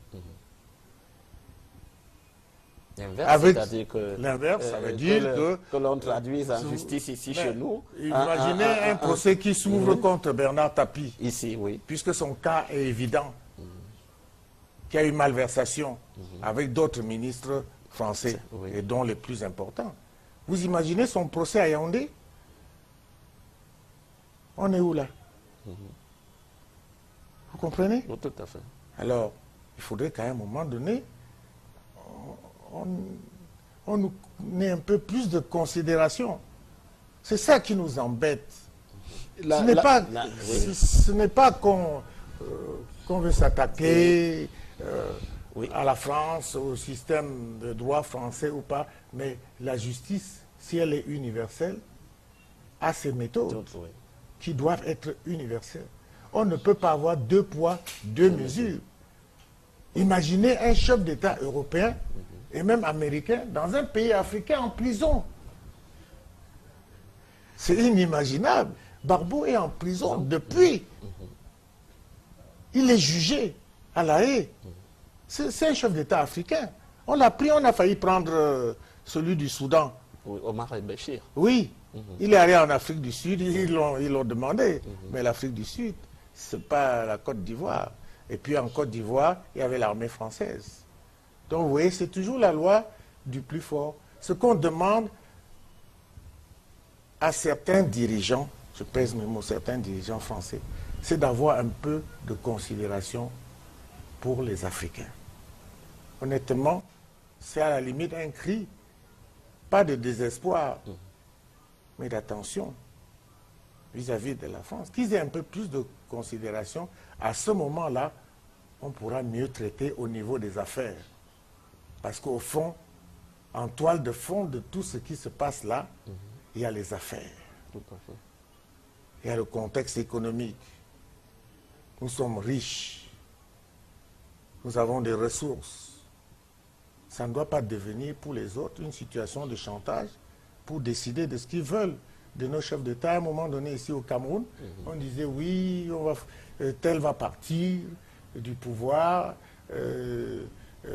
C'est-à-dire que l'inverse, ça veut dire que l'on traduise en justice ici chez nous. Imaginez un procès qui s'ouvre contre Bernard Tapie. Ici, oui. Puisque son cas est évident. Qu'il y a eu malversation avec d'autres ministres français, et dont les plus importants. Vous imaginez son procès à Yaoundé? On est où là? Vous comprenez? Oh, tout à fait. Alors, il faudrait qu'à un moment donné, on nous ait un peu plus de considération. C'est ça qui nous embête. Ce n'est pas qu'on veut s'attaquer à la France, au système de droit français ou pas, mais la justice, si elle est universelle, a ses méthodes qui doivent être universelles. On ne peut pas avoir deux poids, deux mesures. Imaginez un chef d'État européen et même américain dans un pays africain en prison. C'est inimaginable. Gbagbo est en prison depuis. Il est jugé à La Haye. C'est un chef d'État africain. On l'a pris, on a failli prendre celui du Soudan. Oui, Omar el-Béchir. Oui, il est allé en Afrique du Sud, ils l'ont demandé. Mais l'Afrique du Sud, ce n'est pas la Côte d'Ivoire. Et puis en Côte d'Ivoire, il y avait l'armée française. Donc vous voyez, c'est toujours la loi du plus fort. Ce qu'on demande à certains dirigeants, je pèse mes mots, certains dirigeants français, c'est d'avoir un peu de considération pour les Africains. Honnêtement, c'est à la limite un cri, pas de désespoir, mais d'attention vis-à-vis de la France. Qu'ils aient un peu plus de considération. À ce moment-là, on pourra mieux traiter au niveau des affaires. Parce qu'au fond, en toile de fond de tout ce qui se passe là, il y a les affaires. Tout à fait. Il y a le contexte économique. Nous sommes riches. Nous avons des ressources. Ça ne doit pas devenir pour les autres une situation de chantage pour décider de ce qu'ils veulent de nos chefs d'État. À un moment donné, ici au Cameroun, on disait oui, tel va partir du pouvoir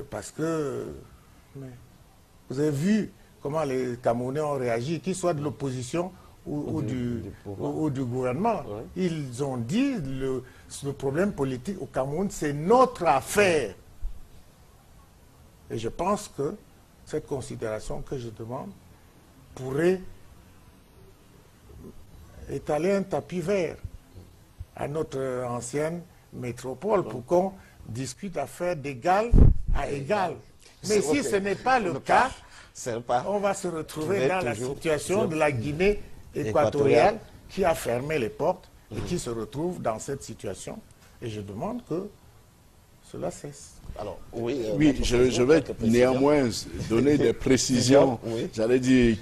parce que... Mais vous avez vu comment les Camerounais ont réagi, qu'ils soient de l'opposition ou du gouvernement. Oui. Ils ont dit le problème politique au Cameroun, c'est notre affaire. Et je pense que cette considération que je demande pourrait étaler un tapis vert à notre ancienne métropole pour qu'on discute affaires d'égal à égal. Mais si ce n'est pas le cas, on va se retrouver dans la situation de la Guinée équatoriale qui a fermé les portes et qui se retrouve dans cette situation. Et je demande que cela cesse. Alors, oui, je vais néanmoins donner des précisions, j'allais dire,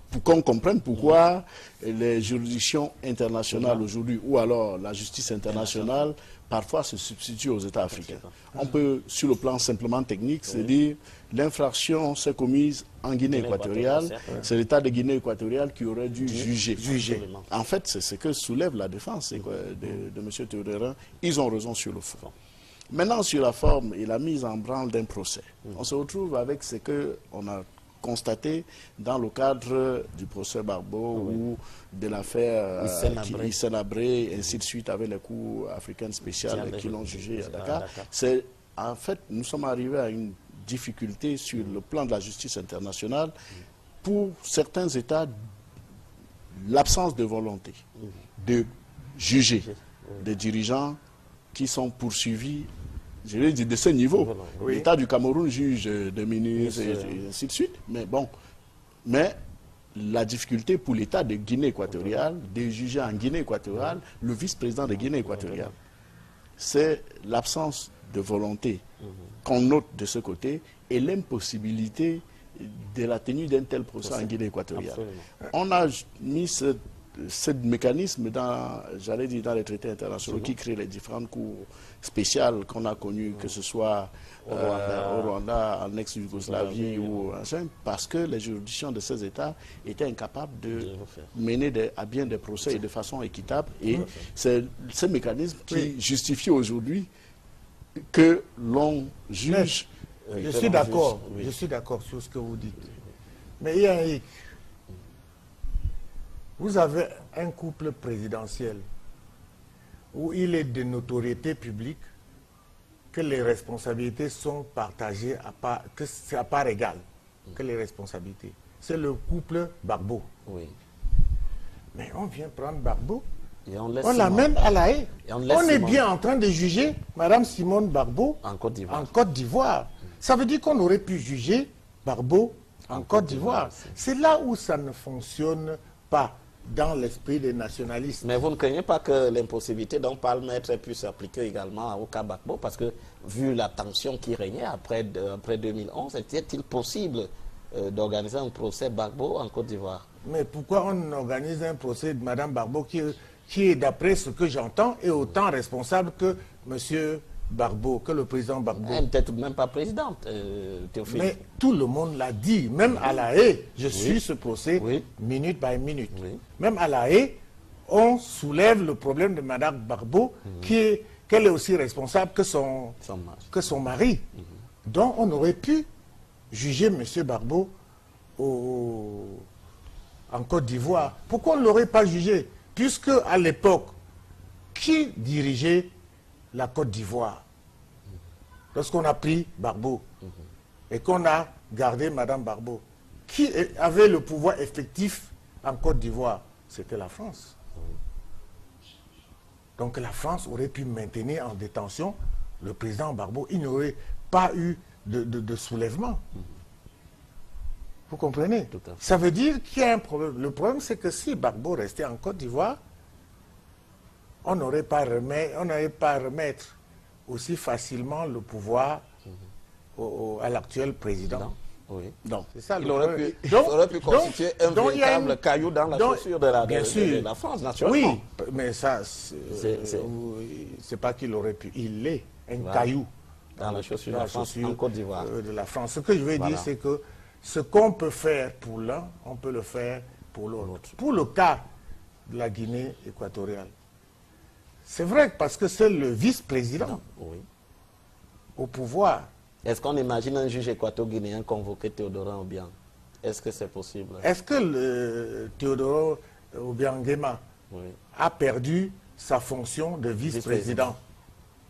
pour qu'on comprenne pourquoi les juridictions internationales aujourd'hui, ou alors la justice internationale, parfois se substituent aux États africains. On peut, sur le plan simplement technique, se dire l'infraction s'est commise en Guinée équatoriale, c'est l'État de Guinée équatoriale qui aurait dû juger. En fait, c'est ce que soulève la défense de M. Théodorin. Ils ont raison sur le fond. Maintenant, sur la forme et la mise en branle d'un procès, on se retrouve avec ce qu'on a constaté dans le cadre du procès Gbagbo ou de l'affaire Hissène Habré, et ainsi de suite, avec les cours africaines spéciales qui l'ont jugé à Dakar. En fait, nous sommes arrivés à une difficulté sur le plan de la justice internationale. Pour certains États, l'absence de volonté de juger des dirigeants qui sont poursuivis, je vais dire de ce niveau. L'État du Cameroun juge des ministres et ainsi de suite. Mais bon, la difficulté pour l'État de Guinée équatoriale, de juger en Guinée équatoriale le vice-président de Guinée équatoriale, c'est l'absence de volonté qu'on note de ce côté et l'impossibilité de la tenue d'un tel procès en Guinée équatoriale. On a mis ce ce mécanisme j'allais dire, dans les traités internationaux qui créent les différentes cours spéciales qu'on a connues, que ce soit au Rwanda, en ex-Yougoslavie ou parce que les juridictions de ces États étaient incapables de mener à bien des procès de façon équitable. Et c'est ce mécanisme qui justifie aujourd'hui que l'on juge. Je suis d'accord, je suis d'accord sur ce que vous dites. Mais Yannick, vous avez un couple présidentiel où il est de notoriété publique que les responsabilités sont partagées que c'est à part égale que les responsabilités. C'est le couple Gbagbo. Oui. Mais on vient prendre Gbagbo, on l'amène à La Haye. On est bien en train de juger Mme Simone Gbagbo en Côte d'Ivoire. Ça veut dire qu'on aurait pu juger Gbagbo en Côte d'Ivoire. C'est là où ça ne fonctionne pas dans l'esprit des nationalistes. Mais vous ne craignez pas que l'impossibilité dont parle Maître puisse s'appliquer également au cas Gbagbo? Parce que vu la tension qui régnait après 2011, était-il possible d'organiser un procès Gbagbo en Côte d'Ivoire? Mais pourquoi on organise un procès de Mme Gbagbo qui est, d'après ce que j'entends, est autant responsable que M. Gbagbo, que le président Gbagbo? Elle n'était tout de même pas présidente, Théophile. Mais tout le monde l'a dit, même à La Haye, je suis ce procès minute by minute. Même à La Haye, on soulève le problème de Mme Gbagbo, qu'elle est aussi responsable que son mari. Donc on aurait pu juger M. Gbagbo en Côte d'Ivoire. Pourquoi on ne l'aurait pas jugé? Puisque à l'époque, qui dirigeait la Côte d'Ivoire lorsqu'on a pris Gbagbo et qu'on a gardé Mme Gbagbo? Qui avait le pouvoir effectif en Côte d'Ivoire? C'était la France. Donc la France aurait pu maintenir en détention le président Gbagbo. Il n'y aurait pas eu de soulèvement. Vous comprenez? Ça veut dire qu'il y a un problème. Le problème, c'est que si Gbagbo restait en Côte d'Ivoire, on n'aurait pas à remettre aussi facilement le pouvoir à l'actuel président. Oui. Donc, c'est ça, il aurait pu constituer un véritable caillou dans la chaussure de la France, naturellement. Oui, mais ça, c'est pas qu'il aurait pu. Il est un caillou dans la chaussure de la France, en Côte d'Ivoire. De la France. Ce que je veux dire, c'est que ce qu'on peut faire pour l'un, on peut le faire pour l'autre. Pour le cas de la Guinée équatoriale, c'est vrai parce que c'est le vice-président au pouvoir. Est-ce qu'on imagine un juge équato-guinéen convoquer Théodore Obiang? Est-ce que c'est possible? Est-ce que Théodore Obiang Nguema a perdu sa fonction de vice-président?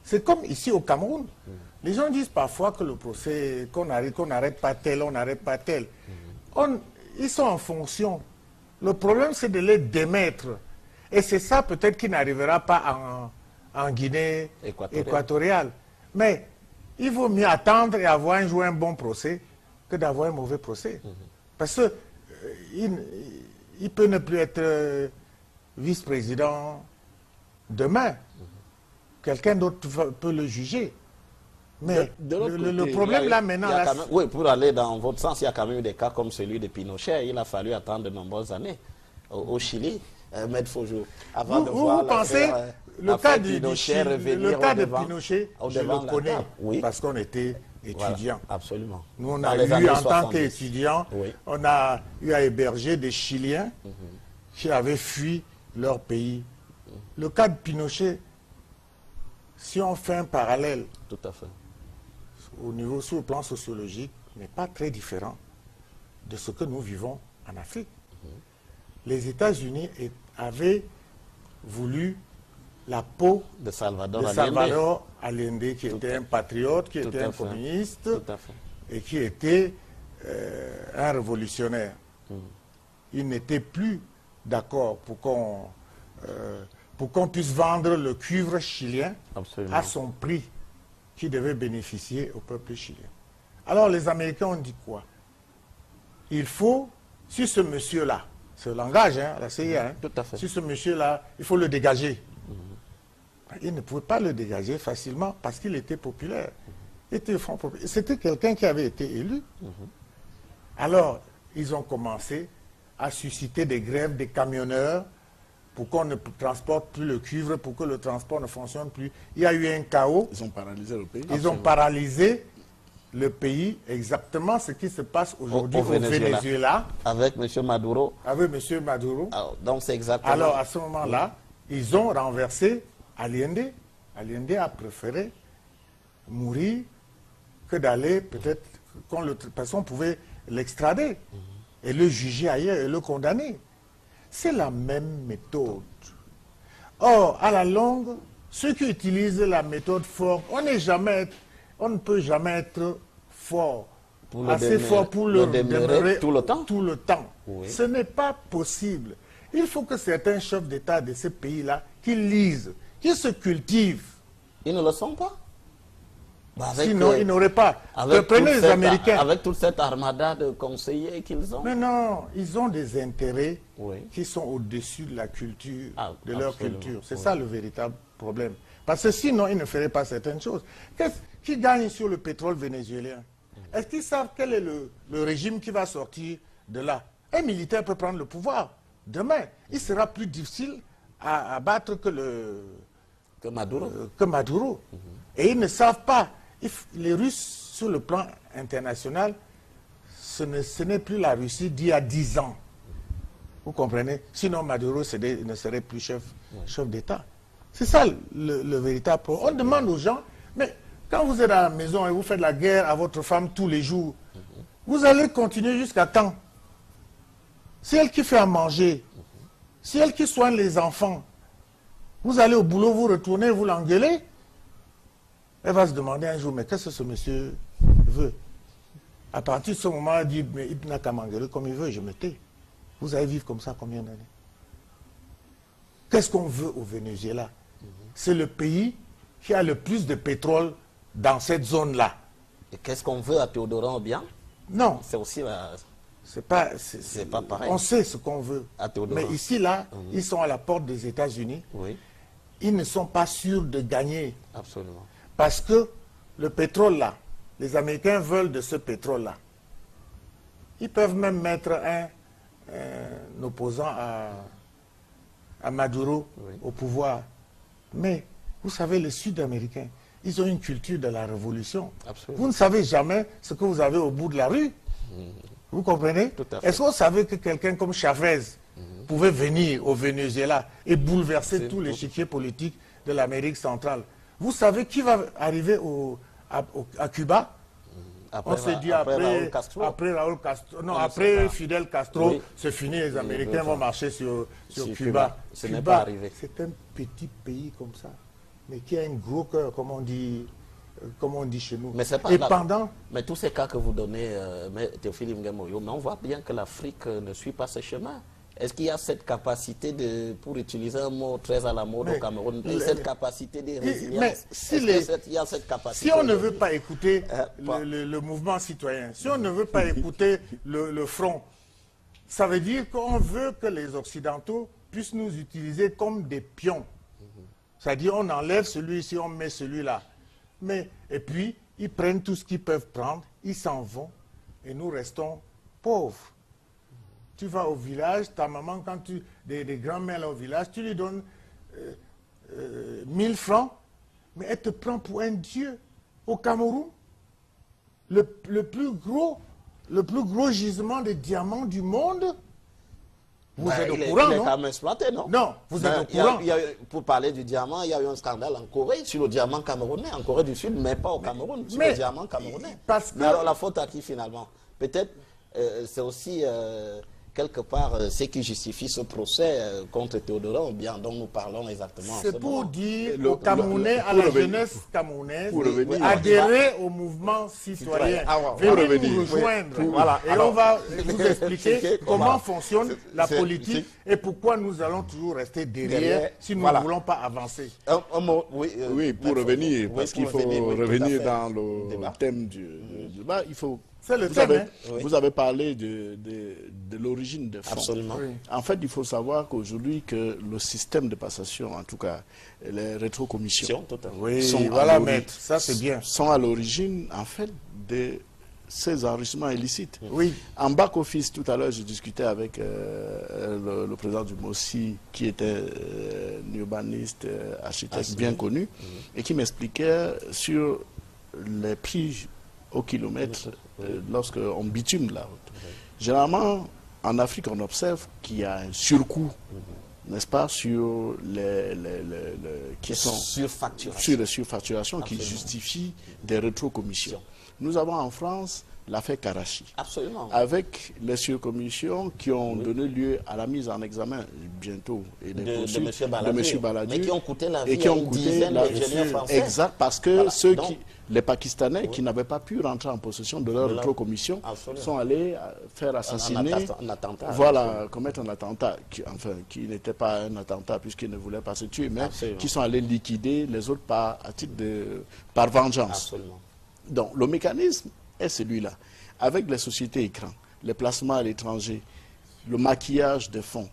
C'est comme ici au Cameroun. Les gens disent parfois que le procès, qu'on n'arrête pas tel, on n'arrête pas tel. Ils sont en fonction. Le problème, c'est de les démettre. Et c'est ça peut-être qui n'arrivera pas en Guinée équatoriale. Mais il vaut mieux attendre et jouer un bon procès que d'avoir un mauvais procès. Parce que il peut ne plus être vice-président demain. Quelqu'un d'autre peut le juger. Mais le problème là maintenant... Oui, pour aller dans votre sens, il y a quand même eu des cas comme celui de Pinochet. Il a fallu attendre de nombreuses années au Chili. Maître Faujour, avant de voir... Vous pensez, le cas de Pinochet, je le connais, parce qu'on était étudiants. Voilà, absolument. Nous, on a eu, en tant qu'étudiants, on a eu à héberger des Chiliens qui avaient fui leur pays. Le cas de Pinochet, si on fait un parallèle, tout à fait, sur le plan sociologique, n'est pas très différent de ce que nous vivons en Afrique. Les États-Unis avaient voulu la peau de Salvador Allende, qui était un patriote, qui était un communiste, et qui était un révolutionnaire. Il n'était plus d'accord pour qu'on puisse vendre le cuivre chilien à son prix qui devait bénéficier au peuple chilien. Alors les Américains ont dit quoi? Il faut, si ce monsieur-là, ce langage, la CIA, si ce monsieur-là, il faut le dégager. Il ne pouvait pas le dégager facilement parce qu'il était populaire. C'était quelqu'un qui avait été élu. Alors, ils ont commencé à susciter des grèves des camionneurs pour qu'on ne transporte plus le cuivre, pour que le transport ne fonctionne plus. Il y a eu un chaos. Ils ont paralysé le pays. Ils ont paralysé le pays, exactement ce qui se passe aujourd'hui au Venezuela. Avec M. Maduro. Avec M. Maduro. Alors, donc c'est exactement... Alors à ce moment-là, ils ont renversé Allende. Allende a préféré mourir que d'aller peut-être... Parce qu'on pouvait l'extrader et le juger ailleurs et le condamner. C'est la même méthode. Or, à la longue, ceux qui utilisent la méthode forte, on ne peut jamais être fort, assez fort pour le demeurer tout le temps. Tout le temps. Oui. Ce n'est pas possible. Il faut que certains chefs d'État de ces pays-là, qui lisent, qui se cultivent. Ils ne le sont pas. Sinon, ils n'auraient pas. Prenez les Américains. Avec toute cette armada de conseillers qu'ils ont. Mais non, ils ont des intérêts oui. qui sont au-dessus de la culture, de leur absolument. culture. C'est oui. ça le véritable problème. Parce que sinon, ils ne feraient pas certaines choses. Qui gagne sur le pétrole vénézuélien? Est-ce qu'ils savent quel est le régime qui va sortir de là? Un militaire peut prendre le pouvoir. Demain, il sera plus difficile à battre que Maduro. Et ils ne savent pas. Les Russes, sur le plan international, ce n'est plus la Russie d'il y a 10 ans. Vous comprenez? Sinon, Maduro ne serait plus chef d'État. C'est ça le véritable problème. On demande aux gens, mais quand vous êtes à la maison et vous faites la guerre à votre femme tous les jours, vous allez continuer jusqu'à quand? C'est elle qui fait à manger. C'est elle qui soigne les enfants. Vous allez au boulot, vous retournez, vous l'engueulez. Elle va se demander un jour, mais qu'est-ce que ce monsieur veut? À partir de ce moment, elle dit, mais il n'a qu'à m'engueuler comme il veut, je me tais. Vous allez vivre comme ça combien d'années? Qu'est-ce qu'on veut au Venezuela? C'est le pays qui a le plus de pétrole dans cette zone-là. Et qu'est-ce qu'on veut à Théodorin Obiang? Non. C'est aussi la... C'est pas pareil. On sait ce qu'on veut. Mais ici, là, ils sont à la porte des États-Unis. Oui. Ils ne sont pas sûrs de gagner. Absolument. Parce que le pétrole là, les Américains veulent de ce pétrole là. Ils peuvent même mettre un opposant à Maduro au pouvoir. Mais vous savez, les Sud-Américains, ils ont une culture de la révolution. Absolument. Vous ne savez jamais ce que vous avez au bout de la rue. Vous comprenez? Est-ce que vous savez que quelqu'un comme Chavez pouvait venir au Venezuela et bouleverser tout l'échiquier politique de l'Amérique centrale? Vous savez qui va arriver à Cuba? On s'est dit après Raúl Castro, non, après Fidel Castro, oui. C'est fini, les Américains vont marcher sur Cuba. Ce n'est pas arrivé. C'est un petit pays comme ça, mais qui a un gros cœur, comme on dit chez nous. Mais, mais tous ces cas que vous donnez, Théophile Nguema-Oyo, mais on voit bien que l'Afrique ne suit pas ce chemin. Est-ce qu'il y a cette capacité pour utiliser un mot très à la mode au Cameroun, cette capacité de résilience? Si on ne veut pas écouter le mouvement citoyen, si on ne veut pas écouter le front, ça veut dire qu'on veut que les Occidentaux puissent nous utiliser comme des pions. C'est-à-dire on enlève celui-ci, on met celui-là. Et puis, ils prennent tout ce qu'ils peuvent prendre, ils s'en vont, et nous restons pauvres. Tu vas au village, ta maman, quand des grands-mères au village, tu lui donnes 1000 francs, mais elle te prend pour un dieu. Au Cameroun, le plus gros gisement de diamants du monde, vous êtes au courant, non? Il est quand même exploité, non? Non, vous êtes au courant. Pour parler du diamant, il y a eu un scandale en Corée sur le diamant camerounais, en Corée du Sud, mais pas au Cameroun, sur le diamant camerounais. Mais alors la faute à qui finalement? Peut-être c'est aussi quelque part ce qui justifie ce procès contre Théodorin Obiang dont nous parlons exactement. C'est pour dire aux Camerounais, à la jeunesse camerounaise, adhérer au mouvement citoyen. Venez nous rejoindre. Et on va vous expliquer comment fonctionne la politique et pourquoi nous allons toujours rester derrière si nous ne voulons pas avancer. Oui, pour revenir, parce qu'il faut revenir dans le thème du débat, il faut... C'est le thème. Vous avez parlé de l'origine des fonds. Absolument. Oui. En fait, il faut savoir qu'aujourd'hui, que le système de passation, en tout cas, les rétrocommissions, ça c'est bien. Sont à l'origine, en fait, de ces enrichissements illicites. Oui. En back-office, tout à l'heure, je discutais avec le président du MOSI, qui était un urbaniste, architecte bien connu, et qui m'expliquait sur les prix au kilomètre lorsqu'on bitume la route. Généralement, en Afrique, on observe qu'il y a un surcoût, n'est-ce pas, sur qui sont sur les surfacturations qui justifient des rétrocommissions. Nous avons en France l'affaire Karachi. Absolument. Avec les surcommissions qui ont donné lieu à la mise en examen bientôt et des de poursuites M. Balladur. Mais qui ont coûté la vie et qui à ont une coûté dizaine la d'ingénieurs français. Exact, parce que Voilà. les Pakistanais qui n'avaient pas pu rentrer en possession de leur rétrocommission sont allés faire assassiner, un attentat, voilà, commettre un attentat, qui n'était pas un attentat puisqu'ils ne voulaient pas se tuer, mais qui sont allés liquider les autres par vengeance. Absolument. Donc le mécanisme est celui-là. Avec les sociétés écrans, les placements à l'étranger, le maquillage des fonds.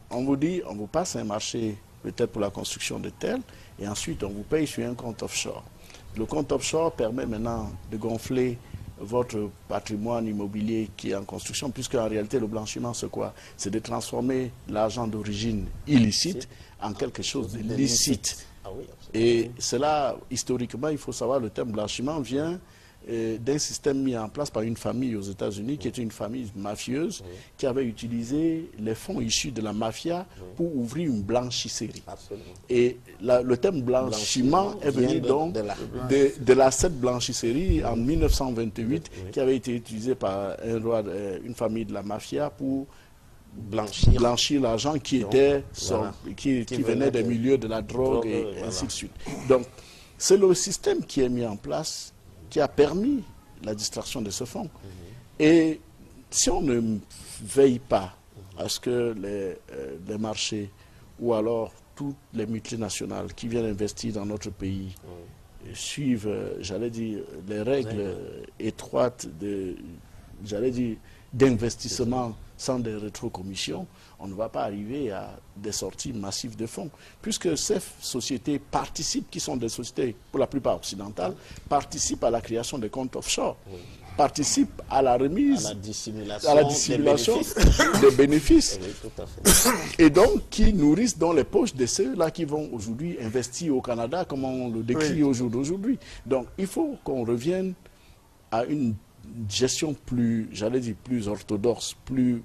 On vous dit, on vous passe un marché peut-être pour la construction de tel, et ensuite on vous paye sur un compte offshore. Le compte offshore permet maintenant de gonfler votre patrimoine immobilier qui est en construction, puisque en réalité le blanchiment c'est quoi? C'est de transformer l'argent d'origine illicite en quelque chose de licite. Ah oui, et cela, historiquement, il faut savoir, le terme blanchiment vient d'un système mis en place par une famille aux États-Unis, qui était une famille mafieuse, qui avait utilisé les fonds issus de la mafia pour ouvrir une blanchisserie. Absolument. Et le terme blanchiment est venu donc de cette blanchisserie en 1928, qui avait été utilisée par une famille de la mafia pour blanchir l'argent qui était qui venait des milieux de la drogue et ainsi de suite. Donc, c'est le système qui est mis en place qui a permis la distraction de ce fonds. Et si on ne veille pas à ce que les marchés ou alors toutes les multinationales qui viennent investir dans notre pays suivent, j'allais dire, les règles étroites d'investissement sans des rétrocommissions, on ne va pas arriver à des sorties massives de fonds. Puisque ces sociétés participent, qui sont des sociétés pour la plupart occidentales, participent à la création des comptes offshore, participent à la remise, à la dissimulation des bénéfices. Oui, tout à fait. Et donc qui nourrissent dans les poches de ceux-là qui vont aujourd'hui investir au Canada, comme on le décrit au jour d'aujourd'hui. Donc il faut qu'on revienne à une gestion plus, plus orthodoxe, plus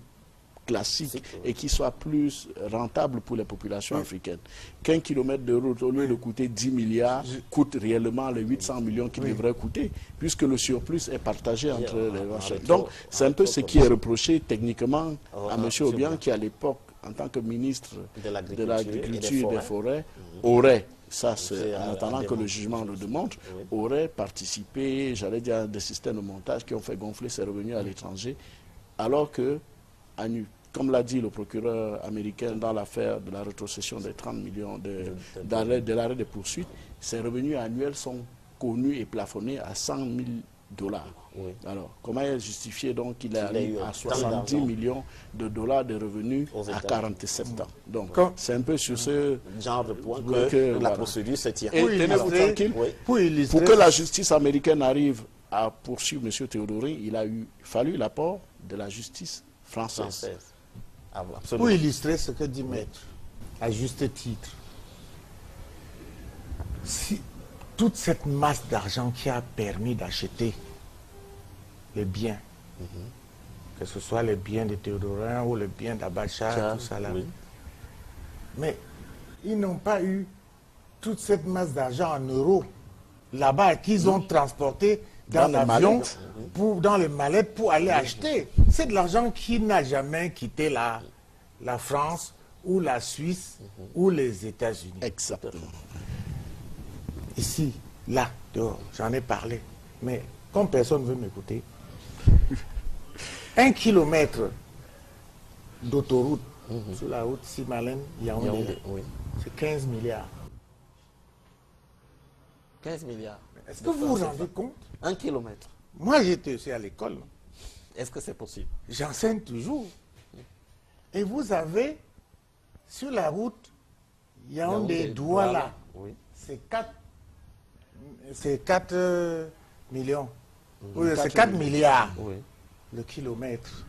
classique et qui soit plus rentable pour les populations africaines. Qu'un kilomètre de route, au lieu de coûter 10 milliards, coûte réellement les 800 millions qu'il devrait coûter, puisque le surplus est partagé entre les marchés. Donc, c'est un peu ce qui est reproché techniquement à M. Obiang, qui à l'époque, en tant que ministre de l'Agriculture et des Forêts, aurait, ça c'est en attendant que le jugement le démontre, aurait participé, à des systèmes de montage qui ont fait gonfler ses revenus à l'étranger, alors que, comme l'a dit le procureur américain dans l'affaire de la rétrocession des 30 millions de l'arrêt des poursuites, ses revenus annuels sont connus et plafonnés à 100 000 $. Oui. Alors, comment justifier donc qu'il a eu à 70 millions de dollars de revenus à 47 ans? Donc, c'est un peu sur ce genre de point que la procédure se tient. Et tenez-vous tranquille, pour que la justice américaine arrive à poursuivre M. Théodorin, il a fallu l'apport de la justice française. Ah, pour illustrer ce que dit Maître, à juste titre, si toute cette masse d'argent qui a permis d'acheter les biens, que ce soit les biens de Théodorin ou les biens d'Abacha, tout ça là, mais ils n'ont pas eu toute cette masse d'argent en euros là-bas qu'ils ont transporté dans l'avion, dans les mallettes pour aller acheter. C'est de l'argent qui n'a jamais quitté la France ou la Suisse ou les États-Unis. Exactement. Ici, là, dehors, j'en ai parlé. Mais comme personne ne veut m'écouter, 1 kilomètre d'autoroute sur la route Simalène-Yaoundé, c'est 15 milliards. 15 milliards. Est-ce que vous vous rendez compte? 1 kilomètre. Moi, j'étais aussi à l'école. Est-ce que c'est possible? J'enseigne toujours. Et vous avez, sur la route Yaoundé-Douala, c'est 4 millions. Oui, c'est 4 milliards Oui. le kilomètre.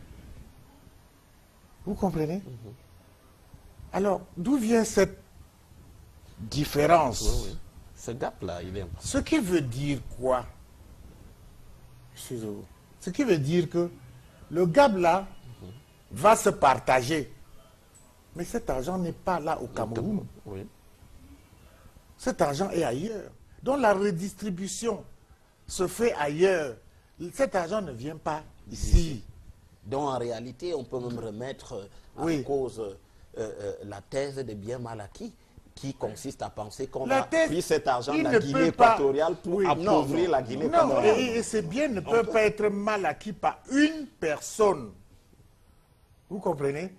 Vous comprenez? Alors, d'où vient cette différence? Oui, oui. Ce gap-là, il est important. Ce qui veut dire quoi? Excusez-vous. Ce qui veut dire que le gap là va se partager. Mais cet argent n'est pas là au Cameroun. Oui. Cet argent est ailleurs. Donc la redistribution se fait ailleurs. Cet argent ne vient pas ici. Donc en réalité, on peut même remettre en Oui. cause la thèse de bien mal acquis, qui consiste à penser qu'on La a thèse, pris cet argent de il la ne Guinée peut pas- équatoriale pour Oui, appauvrir la Guinée Non, équatoriale. et ces biens ne peuvent pas être mal acquis par une personne. Vous comprenez?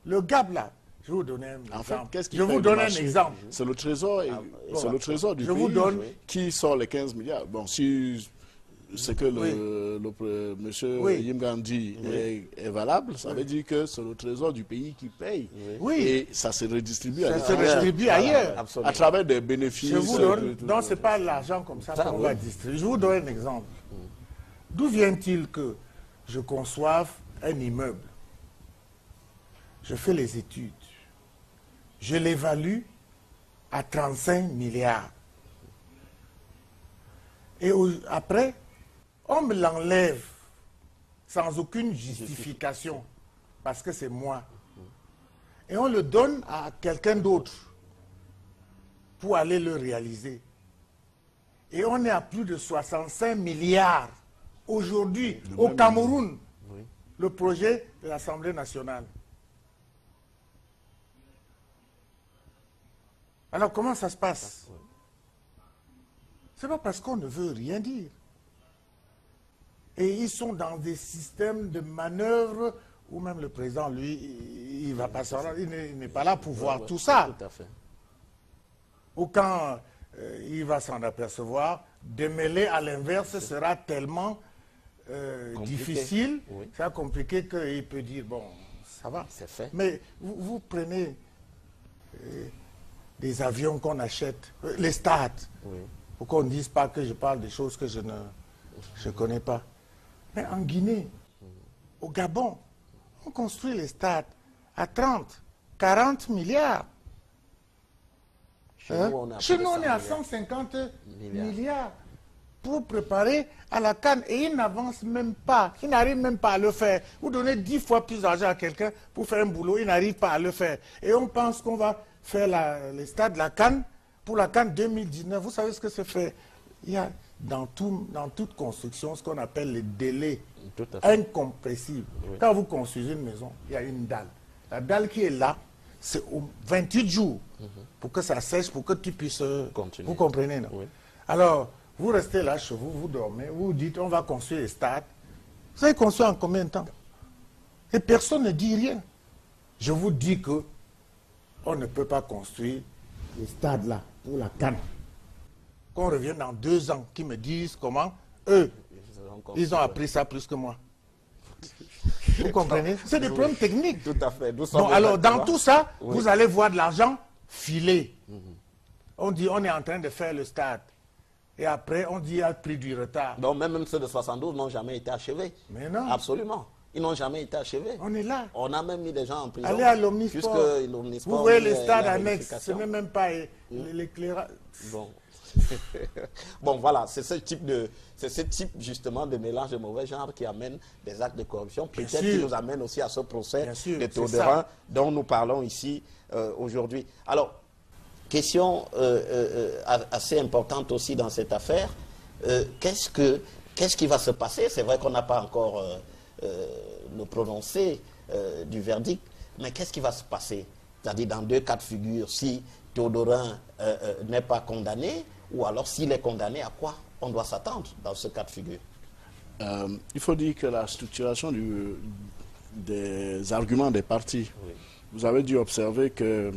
Le gap là, je vais vous donner un exemple. En fait, qu'est-ce qui je paye vous le donne un marché? exemple. C'est le trésor, c'est le trésor du Je pays vous donne- qui sort les 15 milliards. Bon, si ce que monsieur Oui. Yimgan dit est valable, ça veut dire que c'est le trésor du pays qui paye. Oui. Et ça se redistribue Ça à se l'extérieur. redistribue ailleurs. Absolument. À travers des bénéfices. Je vous donne, donc c'est pas l'argent comme ça qu'on va distribuer. Je vous donne un exemple. D'où vient-il que je conçoive un immeuble? Je fais les études. Je l'évalue à 35 milliards. Et après, on me l'enlève sans aucune justification, parce que c'est moi. Et on le donne à quelqu'un d'autre pour aller le réaliser. Et on est à plus de 65 milliards aujourd'hui au Cameroun, le projet de l'Assemblée nationale. Alors comment ça se passe? C'est pas parce qu'on ne veut rien dire. Et ils sont dans des systèmes de manœuvre où même le président, lui, il va pas s'en rendre, il n'est pas là pour voir tout ça. Tout à fait. Ou quand il va s'en apercevoir, démêler à l'inverse sera tellement difficile, Oui. ça compliqué qu'il peut dire, bon, ça va. C'est fait. Mais vous prenez des avions qu'on achète, les stades, Oui. pour qu'on ne dise pas que je parle des choses que je ne connais pas. Mais en Guinée, au Gabon, on construit les stades à 30, 40 milliards. Chez nous, on est à Chez plus de nous, on 100 est à milliards. 150 Milliards. milliards pour préparer à la CAN. Et ils n'avancent même pas. Ils n'arrivent même pas à le faire. Vous donnez 10 fois plus d'argent à quelqu'un pour faire un boulot, il n'arrive pas à le faire. Et on pense qu'on va faire les stades de la CAN pour la CAN 2019. Vous savez ce que c'est fait? Il y a dans toute construction ce qu'on appelle les délais Tout à fait. incompressibles. Quand vous construisez une maison, il y a une dalle. La dalle qui est là, c'est 28 jours pour que ça sèche, pour que tu puisses Continuer. Vous comprenez, non? Oui. Alors, vous restez là chez vous, vous dormez, vous dites on va construire les stades. Vous avez construit en combien de temps? Et personne ne dit rien. Je vous dis que on ne peut pas construire les stades là pour la CAN. Qu'on revienne dans 2 ans, qu'ils me disent comment eux, ils ont appris ça plus que moi. Vous comprenez? C'est des problèmes techniques. Tout à fait. Nous Bon, sommes alors, dans exactement- tout ça, Oui. vous allez voir de l'argent filer. On dit, on est en train de faire le stade. Et après, on dit, il a pris du retard. Donc même ceux de 72 n'ont jamais été achevés. Mais non. Absolument. Ils n'ont jamais été achevés. On est là. On a même mis des gens en prison. Allez à l'Omnisport. Puisque l'Omnisport Vous voyez dit, les stades la annexes, ce vérification. n'est même pas l'éclairage. Bon. Bon, voilà, c'est ce type justement de mélange de mauvais genre qui amène des actes de corruption, peut-être sûr. qui nous amène aussi à ce procès Bien sûr, de c'est Théodorin ça. dont nous parlons ici aujourd'hui. Alors, question assez importante aussi dans cette affaire, qu'est-ce qui va se passer? C'est vrai qu'on n'a pas encore le prononcé du verdict, mais qu'est-ce qui va se passer? C'est-à-dire dans 2 cas de figure, si Théodorin n'est pas condamné, ou alors s'il est condamné, à quoi on doit s'attendre dans ce cas de figure? Il faut dire que la structuration des arguments des partis, vous avez dû observer que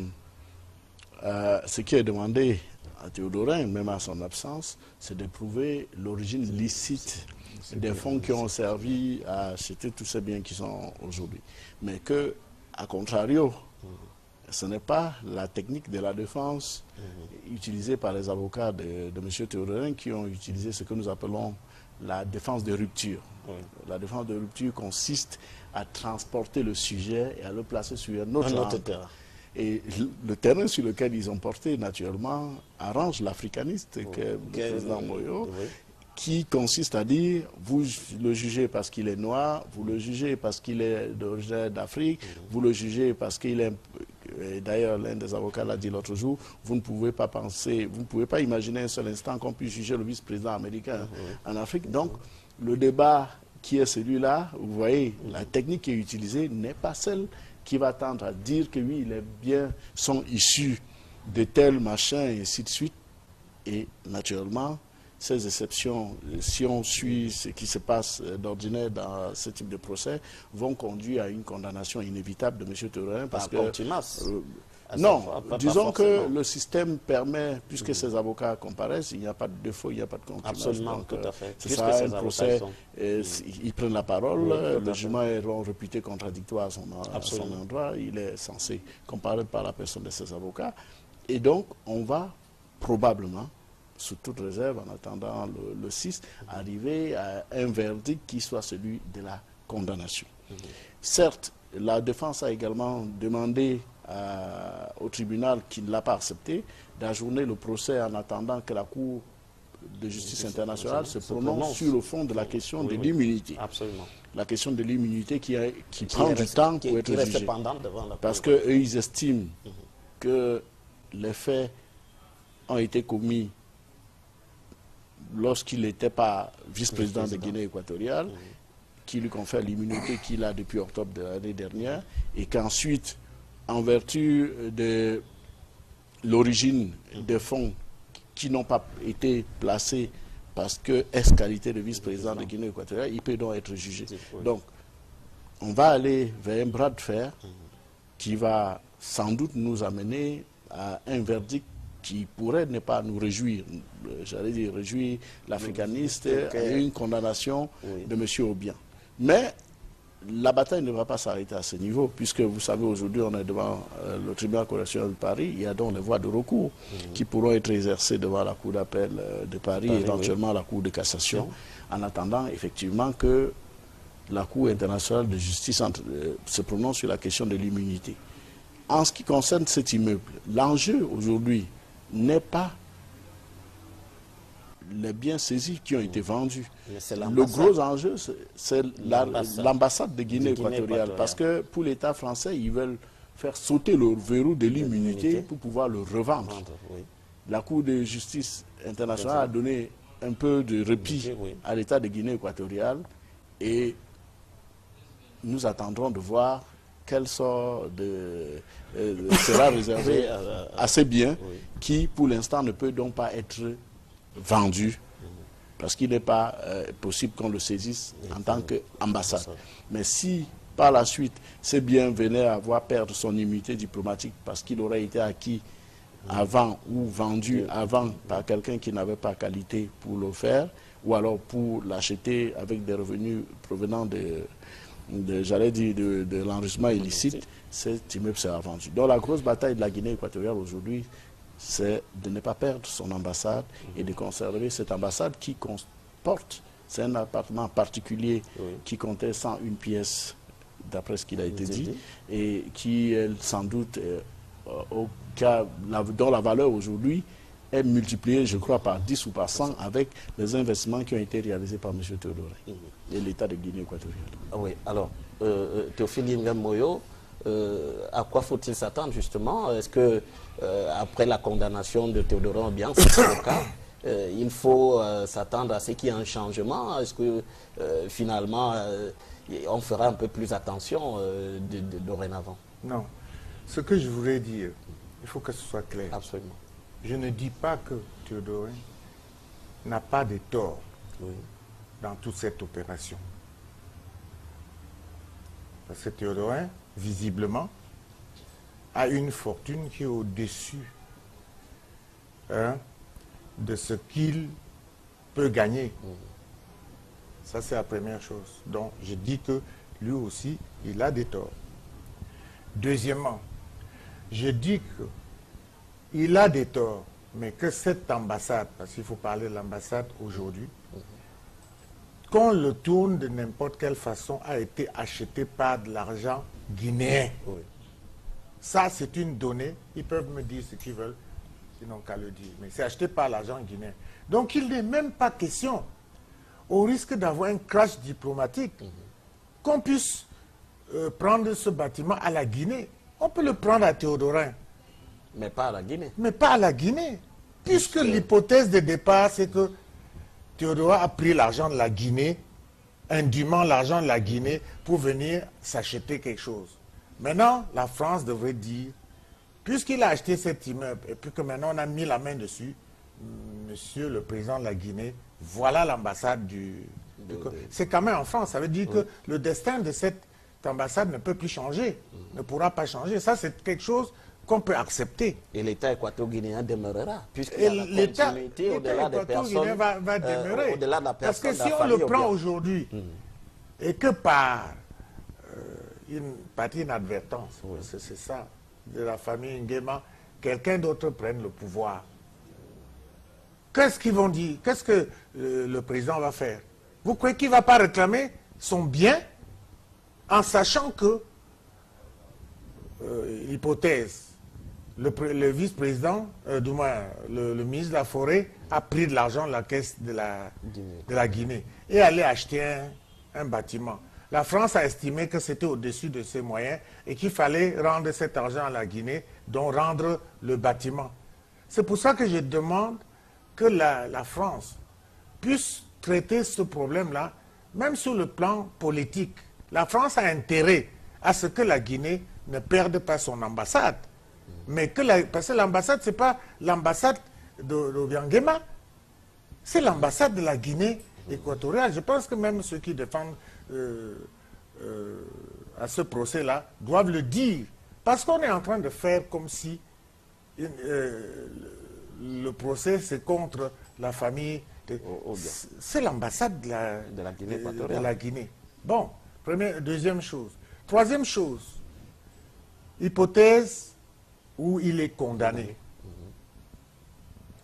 ce qui est demandé à Théodorin, même à son absence, c'est de prouver l'origine licite des fonds qui ont servi à acheter tous ces biens qui sont aujourd'hui. Mais que, à contrario, ce n'est pas la technique de la défense utilisée par les avocats de M. Théodorin qui ont utilisé ce que nous appelons la défense de rupture. Oui. La défense de rupture consiste à transporter le sujet et à le placer sur un autre terrain. Et le terrain sur lequel ils ont porté, naturellement, arrange l'africaniste, que le président Moyo, qui consiste à dire, vous le jugez parce qu'il est noir, vous le jugez parce qu'il est d'origine d'Afrique, vous le jugez parce qu'il est... D'ailleurs, l'un des avocats l'a dit l'autre jour, vous ne pouvez pas penser, vous ne pouvez pas imaginer un seul instant qu'on puisse juger le vice-président américain en Afrique. Donc, le débat qui est celui-là, vous voyez, la technique qui est utilisée n'est pas celle qui va tendre à dire que oui, les biens sont issus de tel machin et ainsi de suite. Et naturellement, ces exceptions, si on suit ce qui se passe d'ordinaire dans ce type de procès, vont conduire à une condamnation inévitable de M. Théodorin. Parce que non, disons que le système permet, puisque ces avocats comparaissent, il n'y a pas de défaut, il n'y a pas de contumace. Absolument, tout à fait. C'est ça, un procès, ils prennent la parole, le jugement est réputé contradictoire à son endroit, il est censé comparer par la personne de ces avocats. Et donc, on va probablement, sous toute réserve, en attendant le 6, arriver à un verdict qui soit celui de la condamnation. Certes, la défense a également demandé au tribunal, qui ne l'a pas accepté, d'ajourner le procès en attendant que la Cour de justice internationale se prononce sur le fond de la question de l'immunité. Absolument. La question de l'immunité qui prend du temps pour être jugée. Parce qu'eux, ils estiment que les faits ont été commis lorsqu'il n'était pas vice-président de Guinée équatoriale, qui lui confère l'immunité qu'il a depuis octobre de l'année dernière, et qu'ensuite, en vertu de l'origine des fonds qui n'ont pas été placés parce que qualité de vice-président de Guinée équatoriale, il peut donc être jugé. Donc, on va aller vers un bras de fer qui va sans doute nous amener à un verdict qui pourrait ne pas nous réjouir, j'allais dire réjouir l'africaniste à une condamnation de M. Obiang. Mais la bataille ne va pas s'arrêter à ce niveau, puisque vous savez, aujourd'hui, on est devant le tribunal correctionnel de Paris, il y a donc les voies de recours qui pourront être exercées devant la Cour d'appel de Paris, éventuellement la Cour de cassation, en attendant effectivement que la Cour internationale de justice se prononce sur la question de l'immunité. En ce qui concerne cet immeuble, l'enjeu aujourd'hui n'est pas les biens saisis qui ont été vendus. Le gros enjeu, c'est l'ambassade de Guinée équatoriale. Parce que pour l'État français, ils veulent faire sauter le verrou de l'immunité pour pouvoir le revendre. La Cour de justice internationale a donné un peu de répit à l'État de Guinée équatoriale et nous attendrons de voir quel sort sera réservé à ces biens qui, pour l'instant, ne peut donc pas être vendu parce qu'il n'est pas possible qu'on le saisisse en tant qu'ambassade. Mais si, par la suite, ces biens venaient à voir perdre son immunité diplomatique parce qu'il aurait été acquis avant ou vendu avant par quelqu'un qui n'avait pas qualité pour le faire, ou alors pour l'acheter avec des revenus provenant j'allais dire, de l'enrichissement illicite, cet immeuble sera vendu. Donc la grosse bataille de la Guinée équatoriale aujourd'hui, c'est de ne pas perdre son ambassade et de conserver cette ambassade qui comporte, c'est un appartement particulier qui comptait 101 pièces, d'après ce qu'il a été dit, et qui est sans doute, dont la valeur aujourd'hui est multipliée, je crois, par 10 ou par 100 avec les investissements qui ont été réalisés par M. Théodorin et l'État de Guinée équatoriale. Oui, alors, Théophile Moyo, à quoi faut-il s'attendre justement? Est-ce que après la condamnation de Théodorin Obiang, c'est le cas, il faut s'attendre à ce qu'il y ait un changement? Est-ce que finalement on fera un peu plus attention dorénavant? Non. Ce que je voulais dire, il faut que ce soit clair. Absolument. Je ne dis pas que Théodorin n'a pas de tort dans toute cette opération. Parce que Théodorin, visiblement, a une fortune qui est au-dessus de ce qu'il peut gagner. Ça, c'est la première chose. Donc, je dis que lui aussi, il a des torts. Deuxièmement, je dis qu'il a des torts, mais que cette ambassade, parce qu'il faut parler de l'ambassade aujourd'hui, qu'on le tourne de n'importe quelle façon, a été acheté par de l'argent guinéen. Oui. Ça, c'est une donnée. Ils peuvent me dire ce qu'ils veulent, ils n'ont qu'à le dire. Mais c'est acheté par l'argent guinéen. Donc, il n'est même pas question, au risque d'avoir un crash diplomatique, qu'on puisse prendre ce bâtiment à la Guinée. On peut le prendre à Théodorin. Mais pas à la Guinée. Mais pas à la Guinée. Puisque l'hypothèse de départ, c'est que Théodora a pris l'argent de la Guinée, indûment l'argent de la Guinée, pour venir s'acheter quelque chose. Maintenant, la France devrait dire, puisqu'il a acheté cet immeuble, et puis que maintenant on a mis la main dessus, monsieur le président de la Guinée, voilà l'ambassade c'est quand même en France. Ça veut dire que le destin de cette ambassade ne peut plus changer, ne pourra pas changer. Ça, c'est quelque chose qu'on peut accepter. Et l'État équato-guinéen demeurera, puisqu'il l'État au-delà des personnes, va demeurer. au-delà de la Parce personne, que si on le prend aujourd'hui, et que par une partie inadvertance, c'est ça, de la famille Nguema, quelqu'un d'autre prenne le pouvoir, qu'est-ce qu'ils vont dire? Qu'est-ce que le président va faire? Vous croyez qu'il ne va pas réclamer son bien en sachant que, hypothèse, le vice-président, du moins le ministre de la Forêt, a pris de l'argent de la caisse de la Guinée et allait acheter un bâtiment. La France a estimé que c'était au-dessus de ses moyens et qu'il fallait rendre cet argent à la Guinée, donc rendre le bâtiment. C'est pour ça que je demande que la France puisse traiter ce problème-là, même sur le plan politique. La France a intérêt à ce que la Guinée ne perde pas son ambassade. Mais parce que l'ambassade, ce n'est pas l'ambassade d'Obiang Nguema, c'est l'ambassade de la Guinée équatoriale. Je pense que même ceux qui défendent à ce procès-là doivent le dire. Parce qu'on est en train de faire comme si le procès, c'est contre la famille. C'est l'ambassade de la Guinée équatoriale. De la Guinée. Bon, deuxième chose. Troisième chose, hypothèse où il est condamné.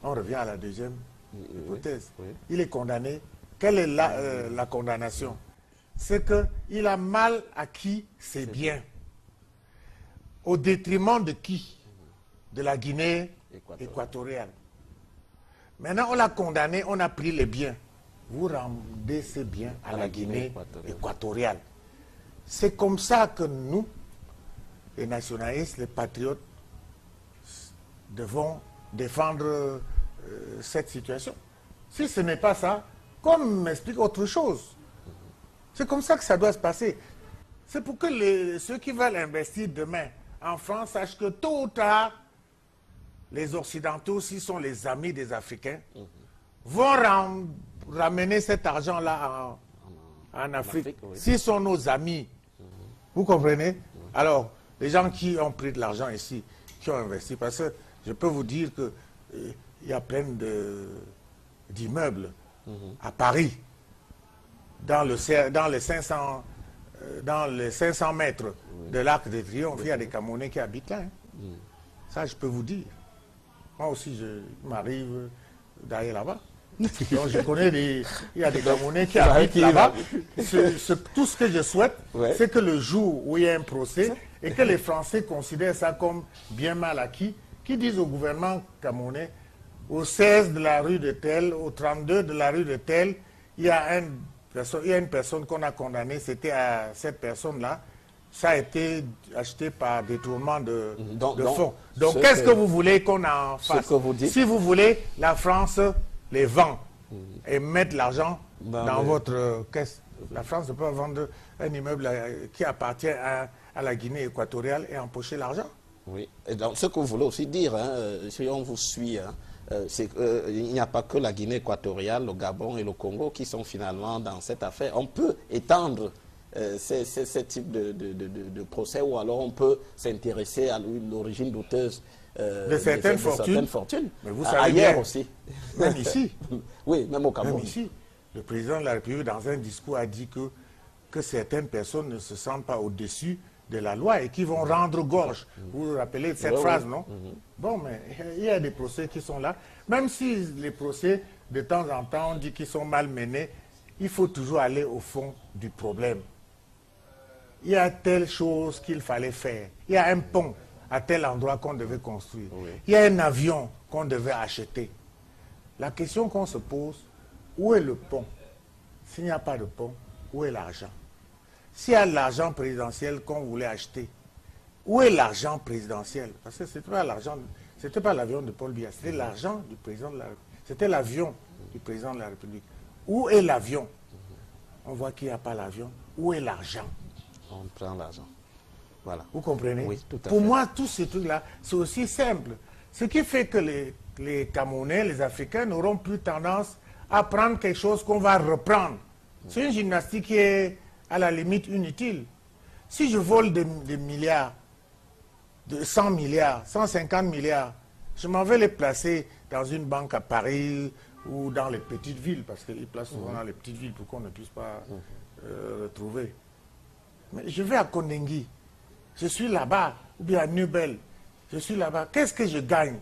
On revient à la deuxième hypothèse. Oui. Il est condamné. Quelle est la condamnation? C'est qu'il a mal acquis ses biens. Au détriment de qui? De la Guinée équatoriale. Maintenant, on l'a condamné, on a pris les biens. Vous rendez ces biens à la Guinée équatoriale. C'est comme ça que nous, les nationalistes, les patriotes, devons défendre cette situation. Si ce n'est pas ça, qu'on m'explique autre chose. C'est comme ça que ça doit se passer. C'est pour que ceux qui veulent investir demain en France sachent que tôt ou tard, les Occidentaux, s'ils sont les amis des Africains, vont ramener cet argent-là en Afrique. Oui. S'ils sont nos amis, vous comprenez? Alors, les gens qui ont pris de l'argent ici, qui ont investi, parce que je peux vous dire qu'il y a plein d'immeubles à Paris, dans les 500 mètres de l'Arc de Triomphe, il y a des Camerounais qui habitent là. Ça, je peux vous dire. Moi aussi, je m'arrive d'aller là-bas. Donc, je connais il y a des Camerounais qui habitent là-bas. Tout ce que je souhaite, c'est que le jour où il y a un procès, et que les Français considèrent ça comme bien mal acquis, qui disent au gouvernement camerounais, au 16 de la rue de Tel, au 32 de la rue de Tel, il y a une personne qu'on a condamnée, c'était à cette personne-là, ça a été acheté par détournement de fonds. Donc, qu'est-ce que vous voulez qu'on en fasse? Si vous voulez, la France les vend et met l'argent dans votre caisse. La France ne peut pas vendre un immeuble qui appartient à la Guinée équatoriale et empocher l'argent. Oui, et donc ce que vous voulez aussi dire, si on vous suit, c'est qu'il n'y a pas que la Guinée équatoriale, le Gabon et le Congo qui sont finalement dans cette affaire. On peut étendre ce type de procès, ou alors on peut s'intéresser à l'origine douteuse de certaines fortunes. Mais vous savez ailleurs bien, aussi. Même ici. Oui, même au Cameroun. Même ici. Le président de la République, dans un discours, a dit que certaines personnes ne se sentent pas au-dessus de la loi et qui vont rendre gorge. Vous vous rappelez de cette phrase, non? Bon, mais il y a des procès qui sont là. Même si les procès, de temps en temps, on dit qu'ils sont mal menés, il faut toujours aller au fond du problème. Il y a telle chose qu'il fallait faire. Il y a un pont à tel endroit qu'on devait construire. Oui. Il y a un avion qu'on devait acheter. La question qu'on se pose, où est le pont? S'il n'y a pas de pont, où est l'argent? S'il y a l'argent présidentiel qu'on voulait acheter, où est l'argent présidentiel? Parce que ce n'était pas l'avion de Paul Biya, c'était l'argent du président de la République. C'était l'avion du président de la République. Où est l'avion? On voit qu'il n'y a pas l'avion. Où est l'argent? On prend l'argent. Voilà. Vous comprenez? Oui, tout à fait. Pour moi, tous ces trucs-là, c'est aussi simple. Ce qui fait que les Camerounais, les Africains n'auront plus tendance à prendre quelque chose qu'on va reprendre. C'est une gymnastique qui est à la limite inutile. Si je vole des milliards, de 100 milliards, 150 milliards, je m'en vais les placer dans une banque à Paris ou dans les petites villes, parce qu'ils placent souvent dans les petites villes pour qu'on ne puisse pas retrouver. Mais je vais à Kondengui, je suis là-bas, ou bien à Nubel, je suis là-bas. Qu'est-ce que je gagne?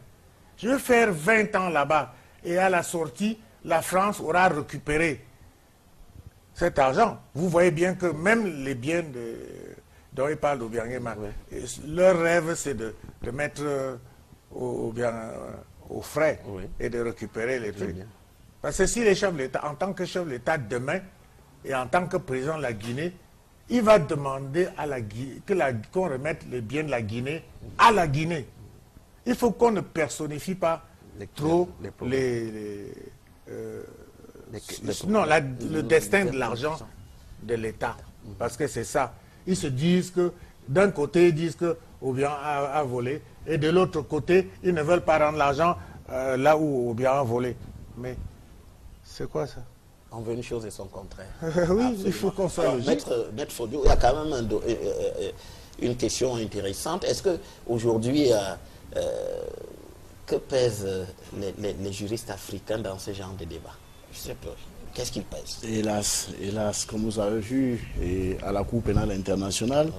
Je vais faire 20 ans là-bas, et à la sortie, la France aura récupéré cet argent. Vous voyez bien que même les biens dont il parle d'Obiangema, leur rêve, c'est de mettre aux frais et de récupérer les trucs. Parce que si les chefs de l'État, en tant que chef de l'État demain, et en tant que président de la Guinée, il va demander à la Guinée qu'on remette les biens de la Guinée à la Guinée. Il faut qu'on ne personnifie pas trop le destin de l'argent de l'État. Parce que c'est ça. Ils se disent que, d'un côté, ils disent que Obiang a volé, et de l'autre côté, ils ne veulent pas rendre l'argent là où Obiang a volé. Mais c'est quoi ça? On veut une chose et son contraire. Oui, Absolument. il faut qu'on soit logique. Maître Fodio, il y a quand même une question intéressante. Est-ce qu'aujourd'hui, que pèsent les juristes africains dans ce genre de débat? Je sais pas. Qu'est-ce qu'ils pèsent? Hélas, comme vous avez vu, et à la Cour pénale internationale,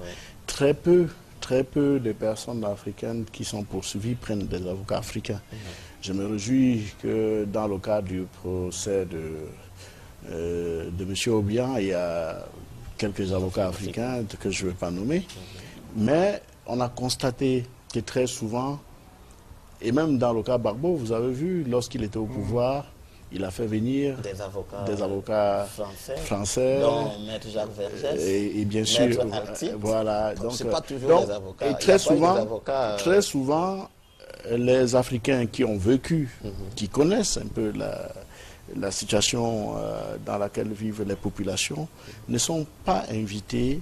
très peu de personnes africaines qui sont poursuivies prennent des avocats africains. Je me réjouis que dans le cadre du procès de M. Obiang, il y a quelques avocats africains que je ne vais pas nommer, mais on a constaté que très souvent, et même dans le cas Gbagbo, vous avez vu, lorsqu'il était au pouvoir, il a fait venir des avocats français, dont Maître Jacques Vergès, et bien sûr, voilà. Donc c'est pas toujours des avocats. Et très souvent, les Africains qui ont vécu, qui connaissent un peu la situation dans laquelle vivent les populations, ne sont pas invités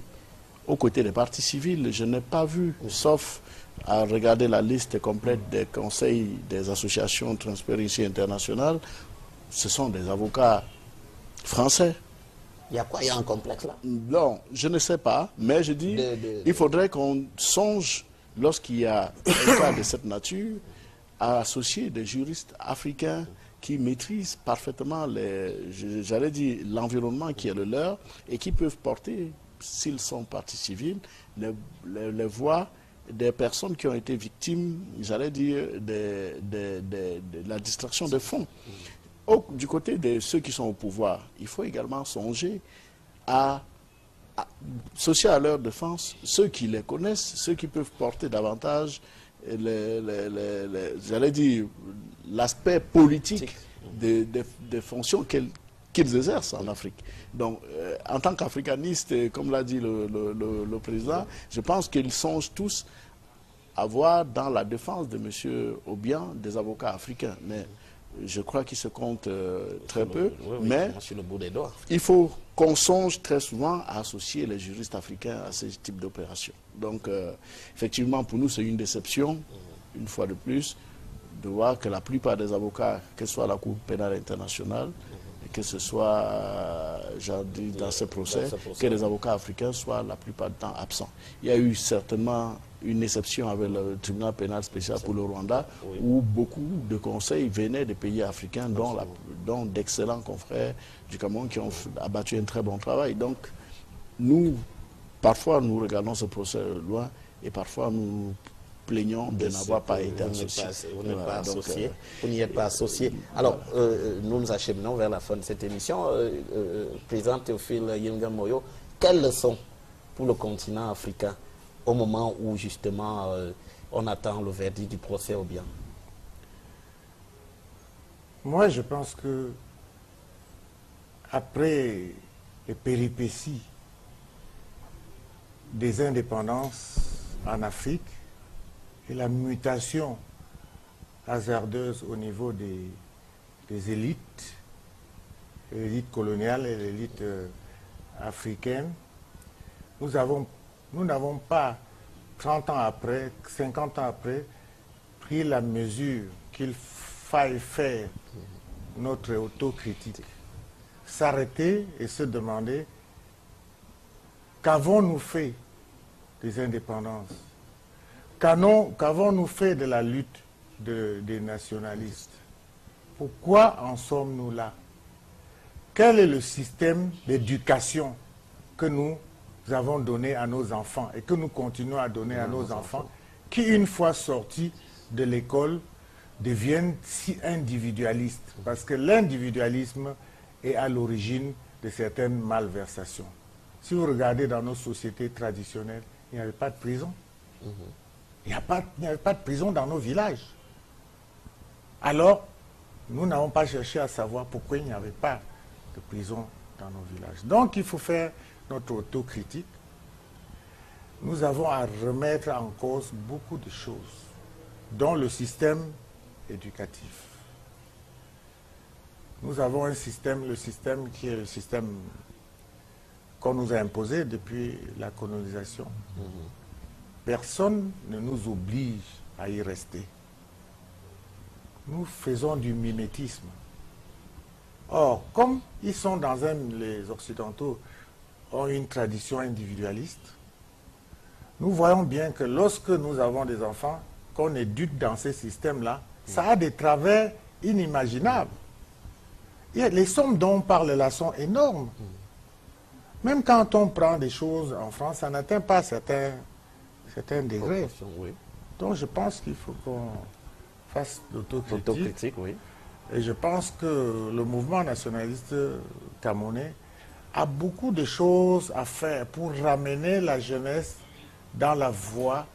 aux côtés des partis civils. Je n'ai pas vu, sauf à regarder la liste complète des conseils des associations Transparency International, ce sont des avocats français. Il y a quoi? Il y a un complexe là? Non, je ne sais pas, mais je dis, il faudrait qu'on songe, lorsqu'il y a un cas de cette nature, à associer des juristes africains qui maîtrisent parfaitement j'allais dire, l'environnement qui est le leur et qui peuvent porter, s'ils sont partie civile, les voix des personnes qui ont été victimes, j'allais dire, de la distraction de fonds. Du côté de ceux qui sont au pouvoir, il faut également songer à associer à leur défense ceux qui les connaissent, ceux qui peuvent porter davantage, j'allais dire, l'aspect politique des fonctions qu'ils exercent en Afrique. Donc, en tant qu'africaniste, comme l'a dit le président, je pense qu'ils songent tous à voir dans la défense de M. Obiang des avocats africains. Mais je crois qu'ils se comptent très peu. Mais sur le bout des doigts. Il faut qu'on songe très souvent à associer les juristes africains à ce type d'opération. Donc, effectivement, pour nous, c'est une déception, une fois de plus, de voir que la plupart des avocats, que ce soit la Cour pénale internationale, que ce soit, dans ce procès, que les avocats africains soient la plupart du temps absents. Il y a eu certainement une exception avec le tribunal pénal spécial pour le Rwanda, où beaucoup de conseils venaient des pays africains, dont d'excellents confrères du Cameroun qui ont abattu un très bon travail. Donc, parfois, nous regardons ce procès loin et parfois, nous plaignons de n'avoir pas été associés. Vous n'êtes pas associé. Vous n'y êtes pas associé. Alors, nous nous acheminons vers la fin de cette émission. Président Théophile Yenga Moyo, quelles leçons pour le continent africain au moment où justement on attend le verdict du procès Obiang? Moi, je pense que après les péripéties des indépendances en Afrique et la mutation hasardeuse au niveau des élites, l'élite coloniale et l'élite africaine, nous n'avons pas, 30 ans après, 50 ans après, pris la mesure qu'il faille faire notre autocritique. S'arrêter et se demander qu'avons-nous fait des indépendances? Qu'avons-nous fait de la lutte des nationalistes? Pourquoi en sommes-nous là? Quel est le système d'éducation que nous avons donné à nos enfants et que nous continuons à donner à nos enfants qui, une fois sortis de l'école, deviennent si individualistes? Parce que l'individualisme est à l'origine de certaines malversations. Si vous regardez dans nos sociétés traditionnelles, il n'y avait pas de prison. Il n'y avait pas de prison dans nos villages. Alors, nous n'avons pas cherché à savoir pourquoi il n'y avait pas de prison dans nos villages. Donc, il faut faire notre autocritique. Nous avons à remettre en cause beaucoup de choses, dont le système éducatif. Nous avons un système, le système qui est le système qu'on nous a imposé depuis la colonisation. Personne ne nous oblige à y rester. Nous faisons du mimétisme. Or, comme ils sont les Occidentaux ont une tradition individualiste, nous voyons bien que lorsque nous avons des enfants, qu'on éduque dans ces systèmes-là, ça a des travers inimaginables. Les sommes dont on parle là sont énormes. Même quand on prend des choses en France, ça n'atteint pas certains degrés. Donc je pense qu'il faut qu'on fasse l'autocritique. Et je pense que le mouvement nationaliste camerounais a beaucoup de choses à faire pour ramener la jeunesse dans la voie,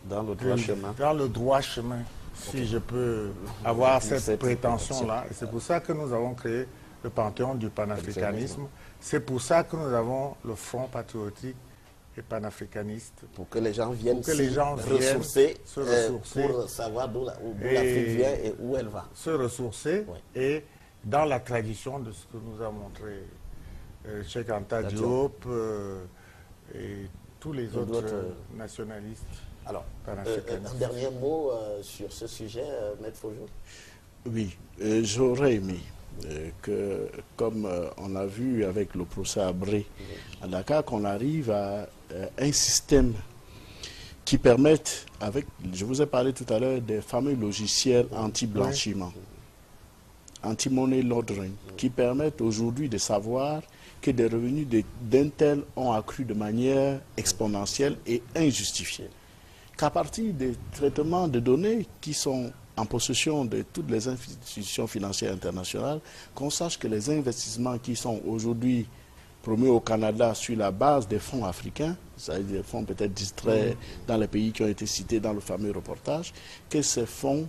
dans le droit chemin. Dans le droit chemin, si je peux avoir cette prétention-là. Et c'est pour ça que nous avons créé le Panthéon du panafricanisme. C'est pour ça que nous avons le Front patriotique et panafricaniste. Pour que les gens viennent ressourcer, pour savoir d'où l'Afrique vient et où elle va. Se ressourcer et dans la tradition de ce que nous a montré Cheikh Anta Diop et tous les autres nationalistes. Alors, un dernier mot sur ce sujet, Maître Fojou? Oui, j'aurais aimé que, comme on a vu avec le procès Abré à Dakar, qu'on arrive à un système qui permette, je vous ai parlé tout à l'heure des fameux logiciels anti-blanchiment, anti-money laundering, qui permettent aujourd'hui de savoir que des revenus d'un tel ont accru de manière exponentielle et injustifiée. Qu'à partir des traitements de données qui sont en possession de toutes les institutions financières internationales, qu'on sache que les investissements qui sont aujourd'hui promus au Canada sur la base des fonds africains, c'est-à-dire des fonds peut-être distraits dans les pays qui ont été cités dans le fameux reportage, que ces fonds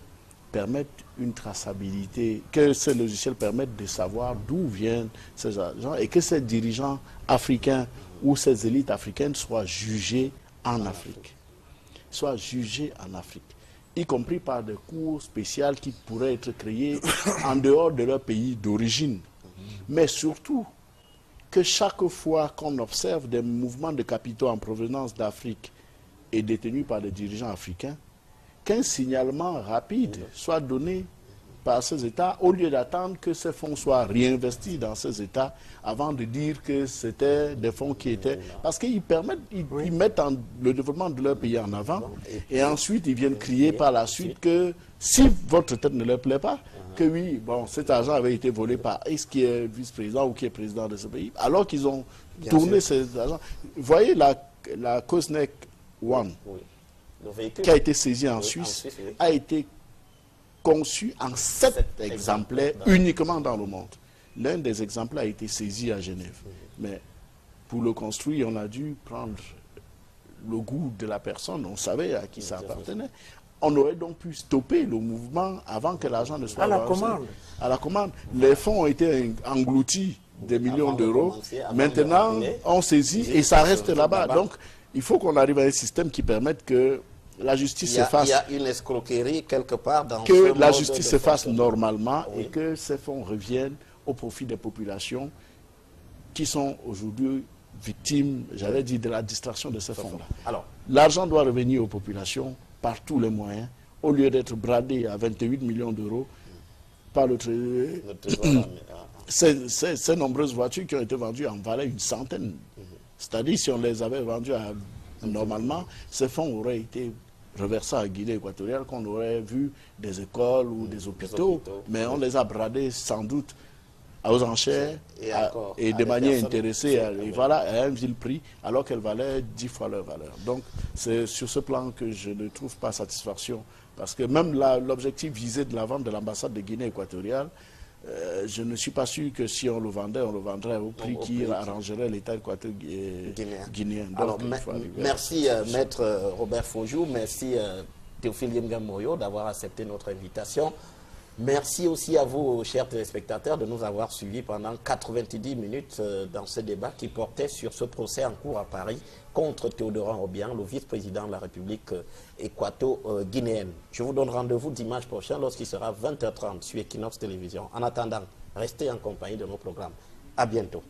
permettent une traçabilité, que ces logiciels permettent de savoir d'où viennent ces agents et que ces dirigeants africains ou ces élites africaines soient jugés en Afrique. Soient jugés en Afrique, y compris par des cours spéciales qui pourraient être créés en dehors de leur pays d'origine. Mais surtout, que chaque fois qu'on observe des mouvements de capitaux en provenance d'Afrique et détenus par des dirigeants africains, qu'un signalement rapide soit donné par ces États, au lieu d'attendre que ces fonds soient réinvestis dans ces États avant de dire que c'était des fonds qui étaient... Parce qu'ils mettent le développement de leur pays en avant et ensuite ils viennent crier par la suite que si votre tête ne leur plaît pas, que oui, bon, cet argent avait été volé par X qui est vice-président ou qui est président de ce pays, alors qu'ils ont tourné cet argent. Vous voyez la COSNEC One, Le véhicule qui a été saisi en oui, Suisse, oui. a été conçu en 7 exemplaires uniquement dans le monde. L'un des exemplaires a été saisi à Genève. Mais pour le construire, on a dû prendre le goût de la personne, on savait à qui ça appartenait. On aurait donc pu stopper le mouvement avant que l'argent ne soit à la avancé. commande. À la commande. Les fonds ont été engloutis des millions d'euros. Maintenant, on saisit et ça reste là-bas. Donc, il faut qu'on arrive à un système qui permette que la justice se fasse. Il y a une escroquerie quelque part dans que ce la mode justice de se fasse fonctionnement. normalement Oui. et que ces fonds reviennent au profit des populations qui sont aujourd'hui victimes, j'allais dire, de la distraction de ces fonds-là. Alors, L'argent doit revenir aux populations par tous les moyens, au lieu d'être bradé à 28 millions d'euros par le Trésor. Ces nombreuses voitures qui ont été vendues en valaient une centaine. C'est-à-dire, si on les avait vendues normalement, ces fonds auraient été reversés à Guinée équatoriale, qu'on aurait vu des écoles ou des hôpitaux, mais on les a bradés sans doute aux enchères et de manière intéressée et voilà, à un vil prix, alors qu'elles valaient 10 fois leur valeur. Donc, c'est sur ce plan que je ne trouve pas satisfaction, parce que même l'objectif visé de la vente de l'ambassade de Guinée équatoriale, je ne suis pas sûr que si on le vendrait au prix qui arrangerait l'État guinéen. Donc, alors merci Maître Robert Fojou, merci Théophile Yemgamoyo d'avoir accepté notre invitation. Merci aussi à vous, chers téléspectateurs, de nous avoir suivis pendant 90 minutes dans ce débat qui portait sur ce procès en cours à Paris contre Théodorin Obiang, le vice-président de la République équato-guinéenne. Je vous donne rendez-vous dimanche prochain lorsqu'il sera 20h30 sur Equinox Télévision. En attendant, restez en compagnie de nos programmes. À bientôt.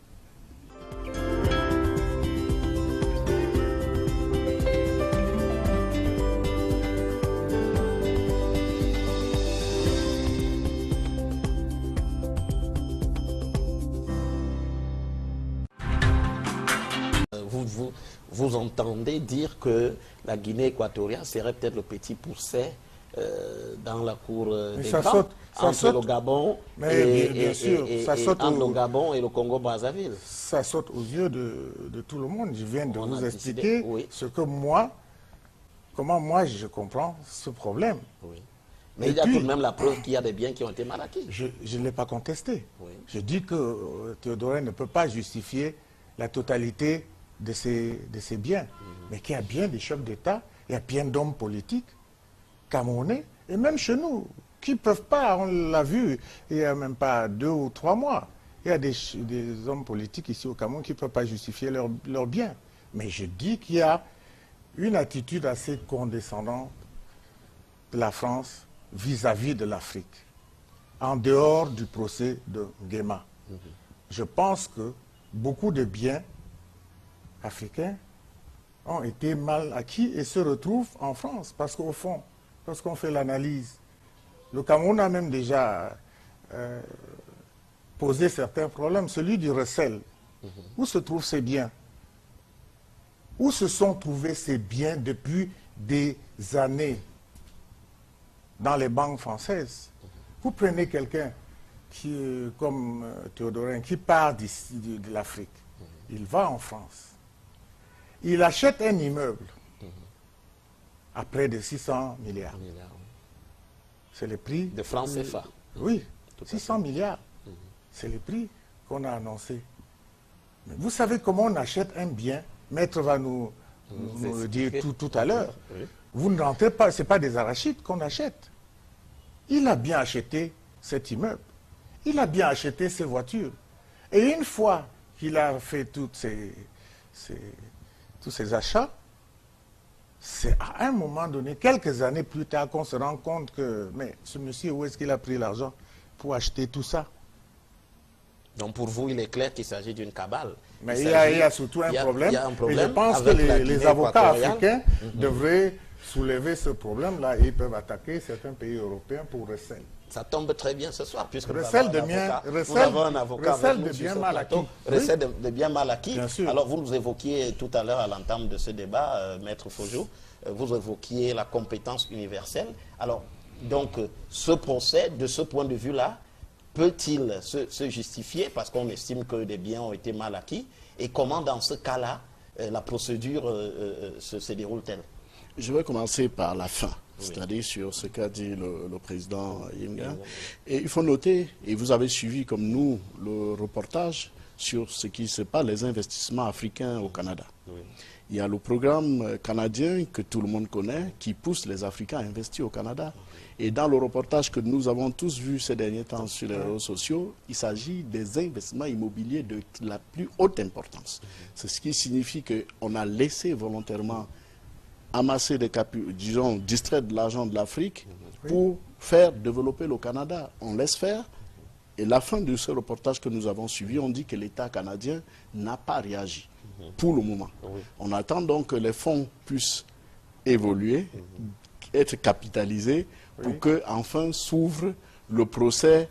Vous entendez dire que la Guinée équatoriale serait peut-être le petit pousset dans la cour des grands, entre le Gabon entre le Gabon et le Congo-Brazzaville. Ça saute aux yeux de tout le monde. Je viens de vous expliquer ce que comment moi je comprends ce problème. Oui. Mais il y a tout de même la preuve qu'il y a des biens qui ont été mal acquis. Je ne l'ai pas contesté. Oui. Je dis que Théodorin ne peut pas justifier la totalité de ses biens, mais qu'il y a bien des chefs d'État, il y a bien d'hommes politiques, camerounais, et même chez nous, qui ne peuvent pas, on l'a vu, il n'y a même pas 2 ou 3 mois, il y a des hommes politiques ici au Cameroun qui ne peuvent pas justifier leurs biens. Mais je dis qu'il y a une attitude assez condescendante de la France vis-à-vis de l'Afrique, en dehors du procès de Nguema. Je pense que beaucoup de biens africains ont été mal acquis et se retrouvent en France. Parce qu'au fond, lorsqu'on fait l'analyse, le Cameroun a même déjà posé certains problèmes. Celui du recel. Où se trouvent ces biens? Où se sont trouvés ces biens depuis des années dans les banques françaises? Vous prenez quelqu'un comme Théodorin qui part de l'Afrique. Il va en France. Il achète un immeuble à près de 600 milliards. C'est le prix... De francs CFA. Oui, 600 milliards. C'est le prix qu'on a annoncé. Mais vous savez comment on achète un bien? Maître va nous le dire tout à l'heure. Oui. Vous ne rentrez pas, ce n'est pas des arachides qu'on achète. Il a bien acheté cet immeuble. Il a bien acheté ses voitures. Et une fois qu'il a fait tous ces achats, c'est à un moment donné, quelques années plus tard, qu'on se rend compte que, mais ce monsieur, où est-ce qu'il a pris l'argent pour acheter tout ça? Donc pour vous, il est clair qu'il s'agit d'une cabale. Mais il y a surtout un problème. Et je pense que les avocats africains devraient soulever ce problème-là et ils peuvent attaquer certains pays européens pour recel. Ça tombe très bien ce soir, puisque recel nous de avons un avocat recel de biens mal acquis. Recel de biens mal acquis. Bien sûr. Alors vous nous évoquiez tout à l'heure à l'entame de ce débat, Maître Fojou, vous évoquiez la compétence universelle. Alors, donc, ce procès, de ce point de vue-là, peut-il se justifier parce qu'on estime que des biens ont été mal acquis? Et comment, dans ce cas-là, la procédure se déroule-t-elle? Je vais commencer par la fin, c'est-à-dire sur ce qu'a dit le président Yinga. Et il faut noter, et vous avez suivi comme nous le reportage sur ce qui se passe, les investissements africains au Canada. Il y a le programme canadien que tout le monde connaît qui pousse les Africains à investir au Canada. Et dans le reportage que nous avons tous vu ces derniers temps sur les réseaux sociaux, il s'agit des investissements immobiliers de la plus haute importance. C'est ce qui signifie qu'on a laissé volontairement amasser des capitaux, disons, distraire de l'argent de l'Afrique pour faire développer le Canada. On laisse faire. Et la fin de ce reportage que nous avons suivi, on dit que l'État canadien n'a pas réagi pour le moment. On attend donc que les fonds puissent évoluer, être capitalisés pour que enfin s'ouvre le procès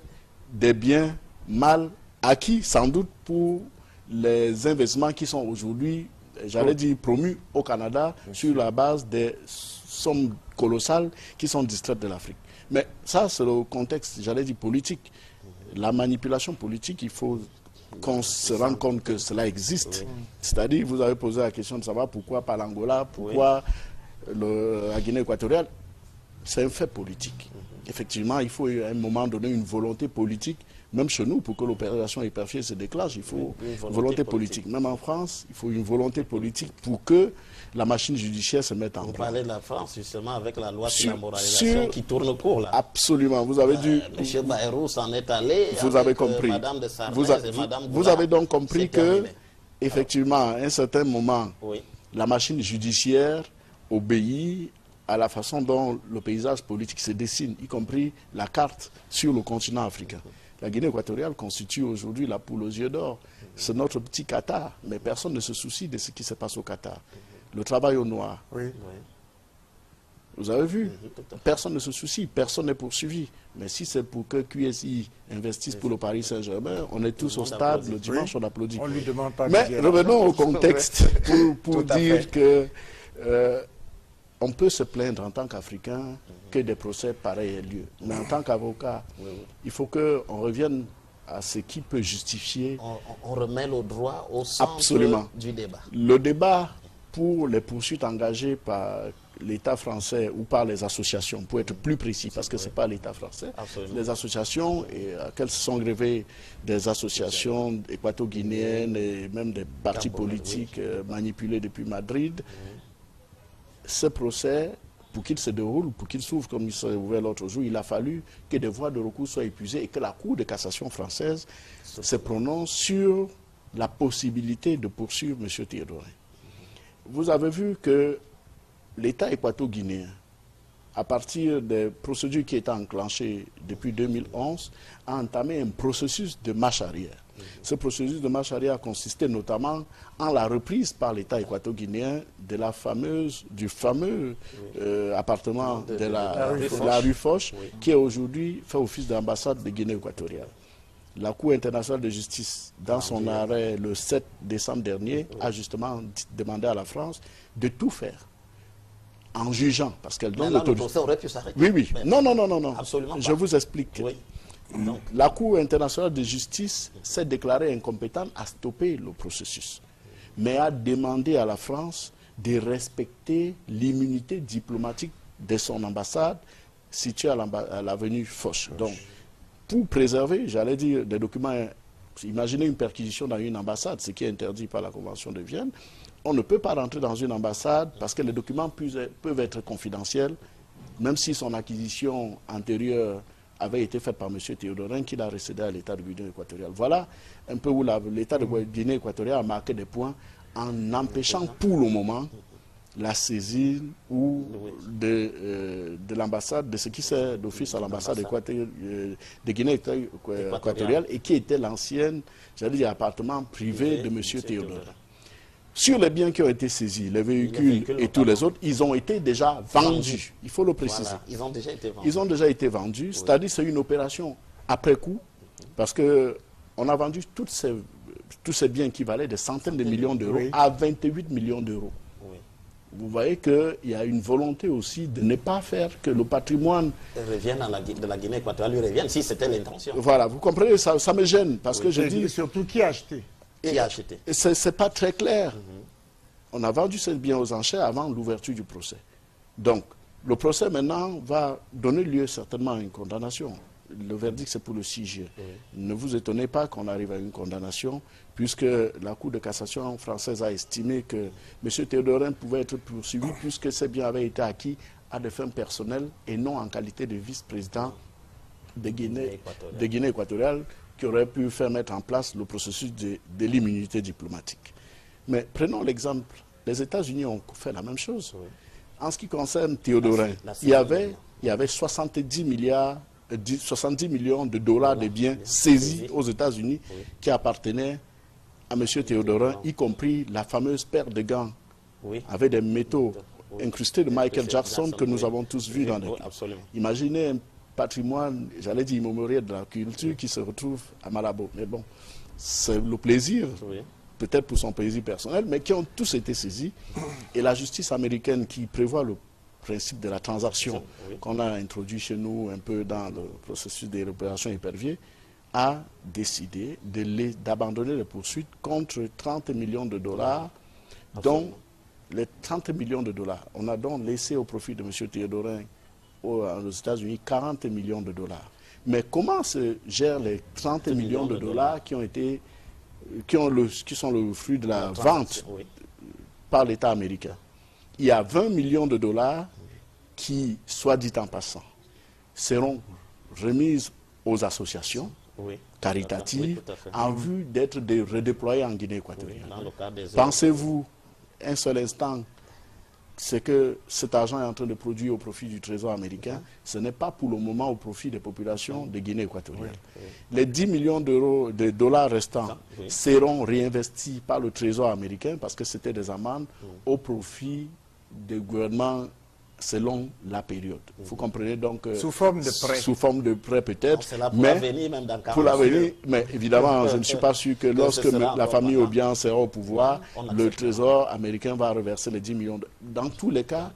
des biens mal acquis, sans doute pour les investissements qui sont aujourd'hui, j'allais dire, promus au Canada sur la base des sommes colossales qui sont distraites de l'Afrique. Mais ça, c'est le contexte, j'allais dire, politique. La manipulation politique, il faut qu'on se rende compte que cela existe. C'est-à-dire, vous avez posé la question de savoir pourquoi pas l'Angola, pourquoi la Guinée équatoriale. C'est un fait politique. Effectivement, il faut à un moment donné une volonté politique, même chez nous, pour que l'opération hyperfiée se déclenche, il faut une volonté politique. Même en France, il faut une volonté politique pour que la machine judiciaire se mette en place. On parlait de la France, justement, avec la loi sur la moralisation qui tourne court, là. Absolument. Vous avez dû... M. Bayrou s'en est allé. Vous avez compris. Madame de Sarnez et Madame vous avez donc compris que, effectivement, à un certain moment, la machine judiciaire obéit à la façon dont le paysage politique se dessine, y compris la carte sur le continent africain. La Guinée équatoriale constitue aujourd'hui la poule aux yeux d'or. C'est notre petit Qatar, mais personne ne se soucie de ce qui se passe au Qatar. Le travail au noir. Vous avez vu, personne ne se soucie, personne n'est poursuivi. Mais si c'est pour que QSI investisse pour le Paris Saint-Germain, on est tous au stade, le dimanche on applaudit. On lui demande pas. Mais revenons au contexte pour dire que on peut se plaindre en tant qu'Africain que des procès pareils aient lieu. Mais en tant qu'avocat, il faut qu'on revienne à ce qui peut justifier... On remet le droit au centre du débat. Le débat pour les poursuites engagées par l'État français ou par les associations, pour être plus précis, parce que ce n'est pas l'État français, les associations, et qu'elles se sont grevées des associations équato-guinéennes et même des partis politiques manipulés depuis Madrid, ce procès, pour qu'il se déroule, pour qu'il s'ouvre comme il s'est ouvert l'autre jour, il a fallu que des voies de recours soient épuisées et que la Cour de cassation française se prononce sur la possibilité de poursuivre M. Théodore. Vous avez vu que l'État équato-guinéen, à partir des procédures qui étaient enclenchées depuis 2011, a entamé un processus de marche arrière. Ce processus de marche arrière consistait notamment en la reprise par l'État équato-guinéen du fameux appartement de la rue Foch, qui est aujourd'hui fait office d'ambassade de Guinée équatoriale. La Cour internationale de justice, dans son arrêt le 7 décembre dernier, a justement demandé à la France de tout faire en jugeant, parce qu'elle donne l'autorisation. Le procès aurait pu s'arrêter. Oui. Non. Absolument pas. Je vous explique. La Cour internationale de justice s'est déclarée incompétente à stopper le processus, mais a demandé à la France de respecter l'immunité diplomatique de son ambassade située à l'avenue Foch. Donc, pour préserver, j'allais dire, des documents, imaginez une perquisition dans une ambassade, ce qui est interdit par la Convention de Vienne, on ne peut pas rentrer dans une ambassade parce que les documents peuvent être confidentiels, même si son acquisition antérieure avait été faite par M. Théodorin, qui l'a récédé à l'État de Guinée équatoriale. Voilà un peu où l'État de Guinée équatoriale a marqué des points en empêchant pour le moment la saisine ou de l'ambassade, de ce qui sert d'office à l'ambassade de Guinée équatoriale et qui était l'ancienne, j'allais dire, appartement privé de M. Théodorin. Sur les biens qui ont été saisis, les véhicules et tous les autres, ils ont été déjà vendus. Il faut le préciser. Voilà, ils ont déjà été vendus. Ils ont déjà été vendus, c'est-à-dire c'est une opération après coup, parce qu'on a vendu tous ces biens qui valaient des centaines de millions d'euros à 28 millions d'euros. Vous voyez qu'il y a une volonté aussi de ne pas faire que le patrimoine... revienne de la Guinée équatoriale, lui revienne, si c'était l'intention. Voilà, vous comprenez, ça me gêne, parce que je dis... Surtout qui a acheté? Qui a acheté? C'est pas très clair. On a vendu ces biens aux enchères avant l'ouverture du procès. Donc, le procès maintenant va donner lieu certainement à une condamnation. Le verdict, c'est pour le 6 juillet. Oui. Ne vous étonnez pas qu'on arrive à une condamnation, puisque la Cour de cassation française a estimé que M. Théodorin pouvait être poursuivi, puisque ces biens avaient été acquis à des fins personnelles et non en qualité de vice-président de Guinée équatoriale, qui aurait pu faire mettre en place le processus de l'immunité diplomatique. Mais prenons l'exemple, les États-Unis ont fait la même chose. Oui. En ce qui concerne Théodorin, il y avait 70 millions de dollars de biens saisis aux États-Unis qui appartenaient à M. Théodorin, y compris la fameuse paire de gants avec des métaux incrustés de Michael Jackson que nous avons tous vus dans les films. Imaginez un patrimoine, j'allais dire immémorial de la culture qui se retrouve à Malabo. Mais bon, c'est le plaisir, peut-être pour son plaisir personnel, mais qui ont tous été saisis. Et la justice américaine qui prévoit le principe de la transaction qu'on a introduit chez nous un peu dans le processus des opérations éperviers, a décidé d'abandonner les poursuites contre 30 millions de dollars, dont les 30 millions de dollars. On a donc laissé au profit de M. Théodorin aux États-Unis 40 millions de dollars. Mais comment se gèrent les 30 millions de dollars qui sont le fruit de la vente par l'État américain? Il y a 20 millions de dollars qui, soit dit en passant, seront remises aux associations caritatives en vue d'être redéployées en Guinée équatoriale. Pensez-vous un seul instant ce que cet argent est en train de produire au profit du Trésor américain? Ce n'est pas pour le moment au profit des populations de Guinée équatoriale. Les 10 millions de dollars restants seront réinvestis par le Trésor américain parce que c'était des amendes au profit des gouvernements selon la période. Vous comprenez donc... sous forme de prêt. Sous forme de prêt peut-être. C'est là pour l'avenir, même dans pour l'avenir, mais évidemment, je ne suis pas sûr que lorsque la famille Obiang sera au pouvoir, le Trésor américain va reverser les 10 millions. Dans tous les cas,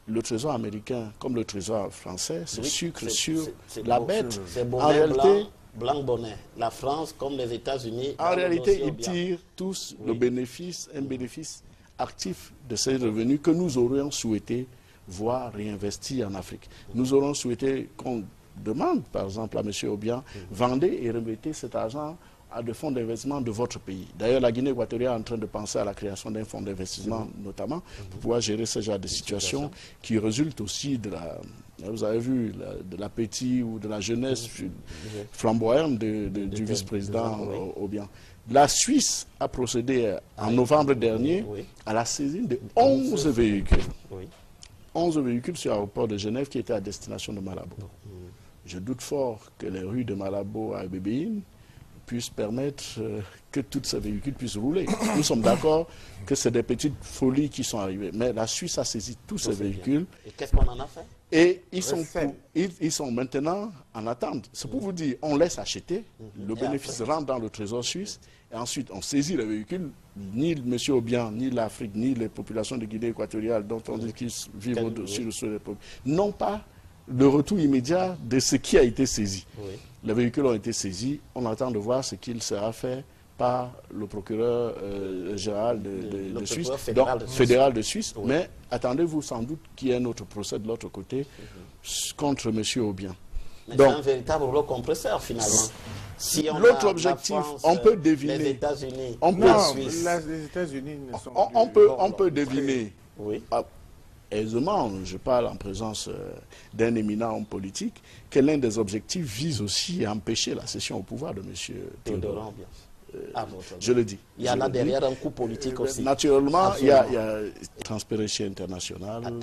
le Trésor américain, comme le Trésor français, c'est sucre sur la bête. En réalité, blanc bonnet. La France, comme les États-Unis... En réalité, ils tirent tous le bénéfice, un bénéfice actif de ces revenus que nous aurions souhaité voir réinvestis en Afrique. Nous aurions souhaité qu'on demande, par exemple, à M. Obiang, vendez et remettez cet argent à des fonds d'investissement de votre pays. D'ailleurs, la Guinée équatoriale est en train de penser à la création d'un fonds d'investissement, notamment, pour pouvoir gérer ce genre de situation qui résulte aussi de la... Vous avez vu, de l'appétit ou de la jeunesse flamboyante du vice-président Obiang. La Suisse a procédé en novembre dernier à la saisine de 11 véhicules. 11 véhicules sur l'aéroport de Genève qui étaient à destination de Malabo. Je doute fort que les rues de Malabo à Bébéine puissent permettre que tous ces véhicules puissent rouler. Nous sommes d'accord que c'est des petites folies qui sont arrivées. Mais la Suisse a saisi tous ces véhicules. Et qu'est-ce qu'on en a fait? Et ils sont maintenant en attente. C'est pour vous dire, on laisse acheter, le bénéfice rentre dans le trésor suisse, et ensuite on saisit les véhicules. Ni M. Obiang, ni l'Afrique, ni les populations de Guinée équatoriale, dont on dit qu'ils vivent au-dessus de ce peuple, n'ont pas le retour immédiat de ce qui a été saisi. Les véhicules ont été saisis, on attend de voir ce qu'il sera fait par le procureur général de Suisse, fédéral de Suisse, mais attendez-vous sans doute qu'il y ait un autre procès de l'autre côté contre M. Obiang. Mais c'est un véritable rouleau compresseur finalement. Si l'autre objectif, on peut deviner. Les États-Unis, les États-Unis ne sont on peut deviner. Aisément, je parle en présence d'un éminent homme politique, que l'un des objectifs vise aussi à empêcher la cession au pouvoir de M. Théodorin. Je le dis. Il y a là derrière un coup politique aussi. Naturellement, il y a Transparency International,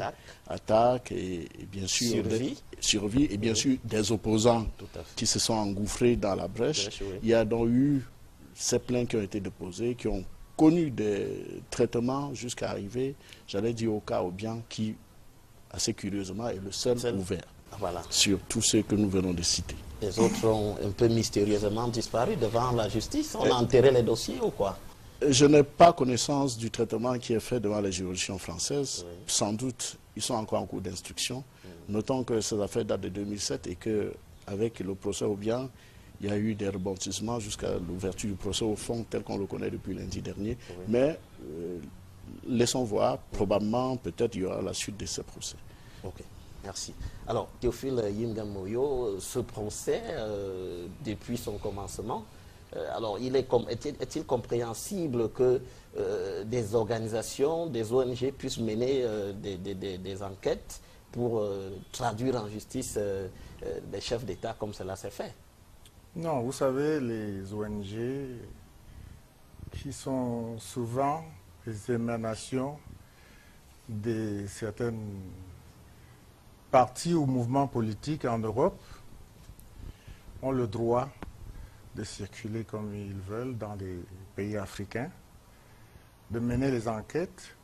attaque et bien sûr survie et bien sûr des opposants qui se sont engouffrés dans la brèche. Il y a donc eu ces plaintes qui ont été déposées, qui ont connu des traitements jusqu'à arriver, j'allais dire au cas Obiang, qui, assez curieusement, est le seul ouvert sur tous ceux que nous venons de citer. Les autres ont un peu mystérieusement disparu devant la justice. On a enterré les dossiers ou quoi? Je n'ai pas connaissance du traitement qui est fait devant les juridictions françaises. Sans doute, ils sont encore en cours d'instruction. Notons que ces affaires datent de 2007 et qu'avec le procès Obiang, il y a eu des rebondissements jusqu'à l'ouverture du procès au fond tel qu'on le connaît depuis lundi dernier. Mais laissons voir, probablement, peut-être, il y aura la suite de ce procès. Ok, merci. Alors, Théophile Yimgam Moyo, ce procès, depuis son commencement, alors, est-il compréhensible que des organisations, des ONG puissent mener des enquêtes pour traduire en justice des chefs d'État comme cela s'est fait? Non, vous savez, les ONG qui sont souvent les émanations de certaines partis ou mouvements politiques en Europe ont le droit de circuler comme ils veulent dans les pays africains, de mener les enquêtes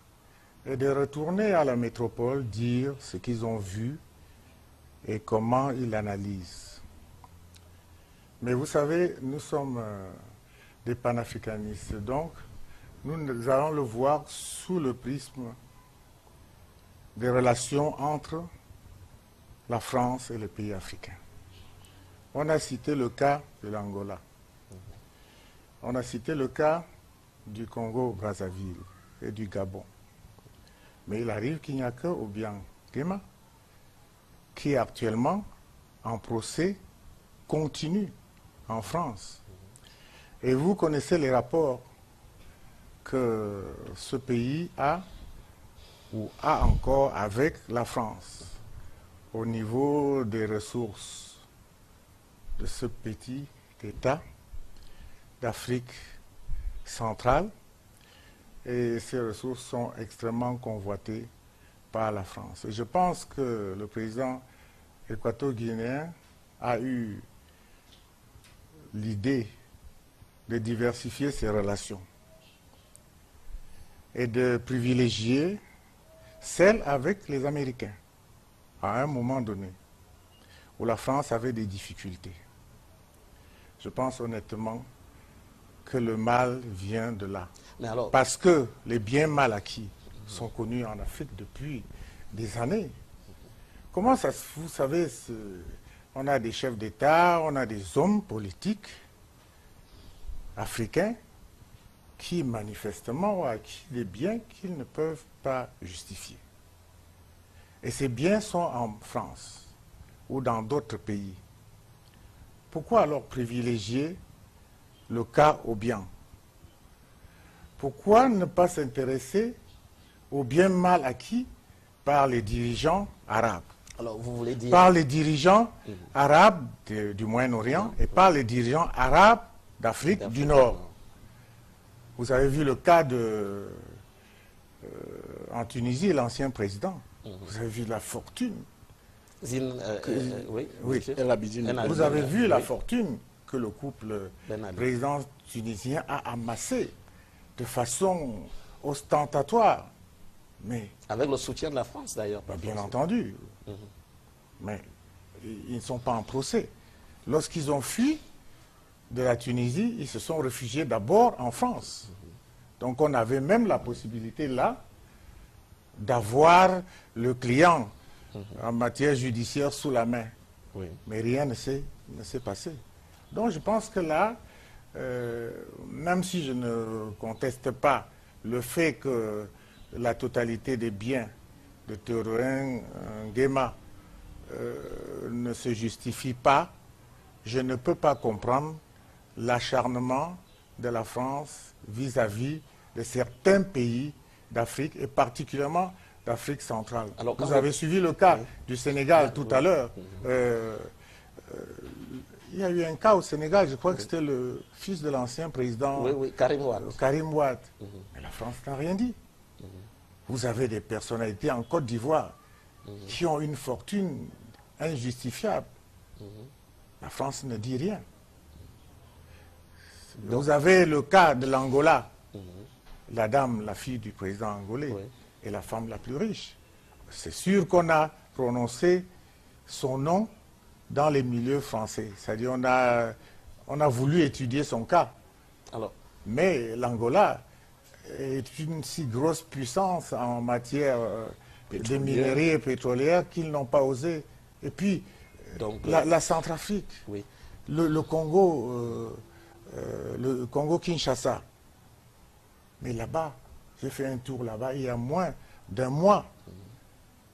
et de retourner à la métropole dire ce qu'ils ont vu et comment ils l'analysent. Mais vous savez, nous sommes des panafricanistes, donc nous allons le voir sous le prisme des relations entre la France et les pays africains. On a cité le cas de l'Angola. On a cité le cas du Congo-Brazzaville et du Gabon. Mais il arrive qu'il n'y a que Obiang Nguema qui est actuellement en procès continu en France. Et vous connaissez les rapports que ce pays a ou a encore avec la France au niveau des ressources de ce petit État d'Afrique centrale. Et ces ressources sont extrêmement convoitées par la France. Et je pense que le président équato-guinéen a eu l'idée de diversifier ses relations et de privilégier celles avec les Américains à un moment donné où la France avait des difficultés. Je pense honnêtement que le mal vient de là. Mais alors, parce que les biens mal acquis sont connus en Afrique depuis des années. Comment ça, vous savez, on a des chefs d'État, on a des hommes politiques africains qui manifestement ont acquis des biens qu'ils ne peuvent pas justifier. Et ces biens sont en France ou dans d'autres pays. Pourquoi alors privilégier le cas Obiang? Pourquoi ne pas s'intéresser aux biens mal acquis par les dirigeants arabes? Alors, vous voulez dire... Par les dirigeants arabes du Moyen-Orient et par les dirigeants arabes d'Afrique du Nord. Vous avez vu le cas en Tunisie, l'ancien président. Vous avez vu la fortune. oui, Vous avez vu la fortune que le couple président tunisien a amassée de façon ostentatoire. Mais, avec le soutien de la France d'ailleurs. Bien entendu. Mais ils ne sont pas en procès. Lorsqu'ils ont fui de la Tunisie, ils se sont réfugiés d'abord en France. Donc on avait même la possibilité là d'avoir le client en matière judiciaire sous la main. Oui. Mais rien ne s'est passé. Donc je pense que là, même si je ne conteste pas le fait que la totalité des biens de Théodore Nguema ne se justifie pas, je ne peux pas comprendre l'acharnement de la France vis-à-vis de certains pays d'Afrique et particulièrement d'Afrique centrale. Alors, vous avez suivi le cas du Sénégal tout à l'heure. Il y a eu un cas au Sénégal, je crois que c'était le fils de l'ancien président Karim Wade. Karim Wade. Mais la France n'a rien dit. Vous avez des personnalités en Côte d'Ivoire qui ont une fortune injustifiable. La France ne dit rien. Vous avez le cas de l'Angola. La dame, la fille du président angolais, est la femme la plus riche. C'est sûr qu'on a prononcé son nom dans les milieux français. C'est-à-dire on a voulu étudier son cas. Alors, mais l'Angola est une si grosse puissance en matière de minerais et pétrolière qu'ils n'ont pas osé. Et puis, donc, la Centrafrique, le Congo, le Congo-Kinshasa. Mais là-bas, J'ai fait un tour là-bas il y a moins d'un mois.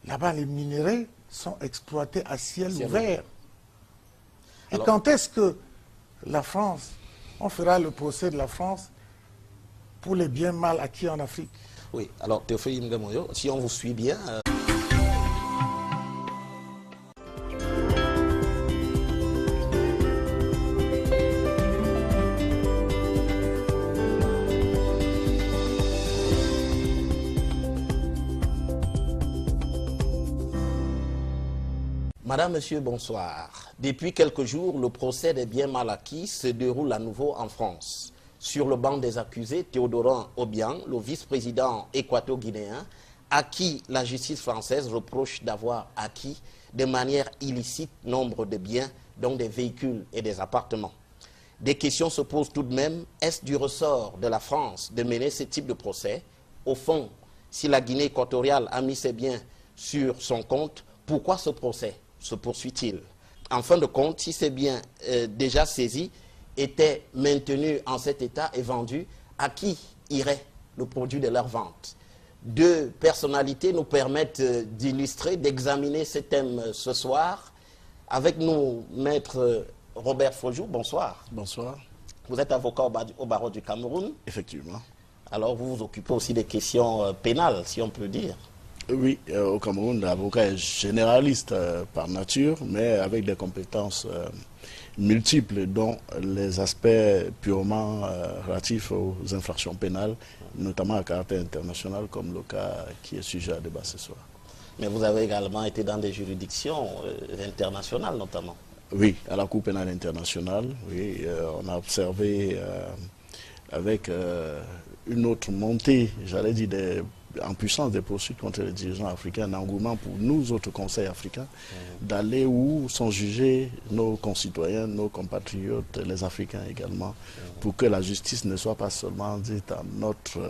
Là-bas, les minéraux sont exploités à ciel ouvert. Et Alors, quand est-ce que la France, on fera le procès de la France pour les biens mal acquis en Afrique? oui, alors Théophile Ngamoyo, si on vous suit bien... Madame, Monsieur, bonsoir. Depuis quelques jours, le procès des biens mal acquis se déroule à nouveau en France. Sur le banc des accusés, Théodorin Obiang, le vice-président équato-guinéen, à qui la justice française reproche d'avoir acquis de manière illicite nombre de biens, dont des véhicules et des appartements. Des questions se posent tout de même. Est-ce du ressort de la France de mener ce type de procès? Au fond, si la Guinée équatoriale a mis ses biens sur son compte, pourquoi ce procès se poursuit-il? En fin de compte, si ces biens déjà saisis étaient maintenus en cet état et vendus, à qui irait le produit de leur vente? Deux personnalités nous permettent d'illustrer, d'examiner ce thème ce soir. Avec nous, Maître Robert Fojou, bonsoir. Bonsoir. Vous êtes avocat au barreau du Cameroun. Effectivement. Alors vous vous occupez aussi des questions pénales, si on peut dire. Oui, au Cameroun, l'avocat est généraliste par nature, mais avec des compétences multiples, dont les aspects purement relatifs aux infractions pénales, notamment à caractère international, comme le cas qui est sujet à débat ce soir. Mais vous avez également été dans des juridictions internationales, notamment. Oui, à la Cour pénale internationale, oui, on a observé avec une autre montée, j'allais dire, en puissance des poursuites contre les dirigeants africains, un engouement pour nous autres conseils africains d'aller où sont jugés nos concitoyens, nos compatriotes, les Africains également, pour que la justice ne soit pas seulement dite à notre...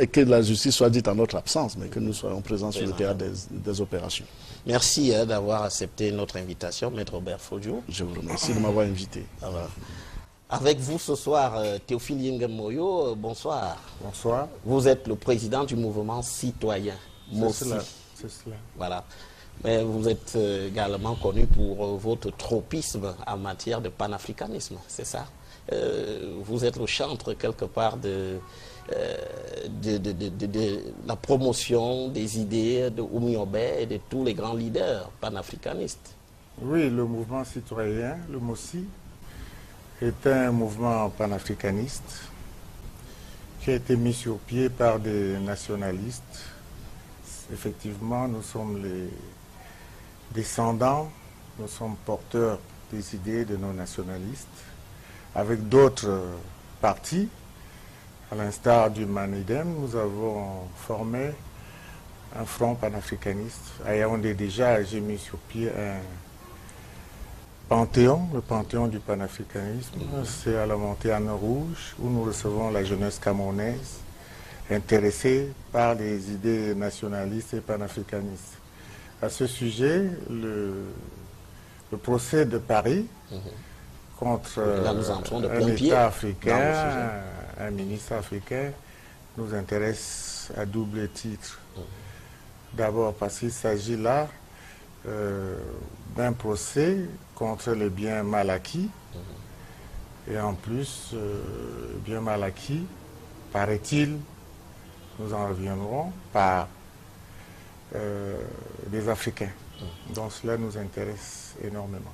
que la justice soit dite en notre absence, mais que nous soyons présents sur le théâtre des opérations. Merci d'avoir accepté notre invitation, Maître Robert Fojou. Je vous remercie de m'avoir invité. Alors, avec vous ce soir, Théophile Yengemoyo, bonsoir. Bonsoir. Vous êtes le président du mouvement citoyen, MOSI. C'est cela. Voilà. Mais vous êtes également connu pour votre tropisme en matière de panafricanisme, c'est ça? Vous êtes le chantre quelque part de la promotion des idées de Oumi Obé et de tous les grands leaders panafricanistes. Oui, le mouvement citoyen, le MOSI, est un mouvement panafricaniste qui a été mis sur pied par des nationalistes. Effectivement, nous sommes les descendants, nous sommes porteurs des idées de nos nationalistes, avec d'autres partis. À l'instar du MANIDEM, nous avons formé un front panafricaniste. À Yaoundé déjà, j'ai mis sur pied un Panthéon, le Panthéon du panafricanisme. C'est à la Montagne Rouge où nous recevons la jeunesse camerounaise intéressée par les idées nationalistes et panafricanistes. À ce sujet, le procès de Paris contre un État africain, un ministre africain, nous intéresse à double titre. D'abord parce qu'il s'agit là d'un procès contre les biens mal acquis. Et en plus, biens mal acquis, paraît-il, nous en reviendrons, par des Africains. Donc cela nous intéresse énormément.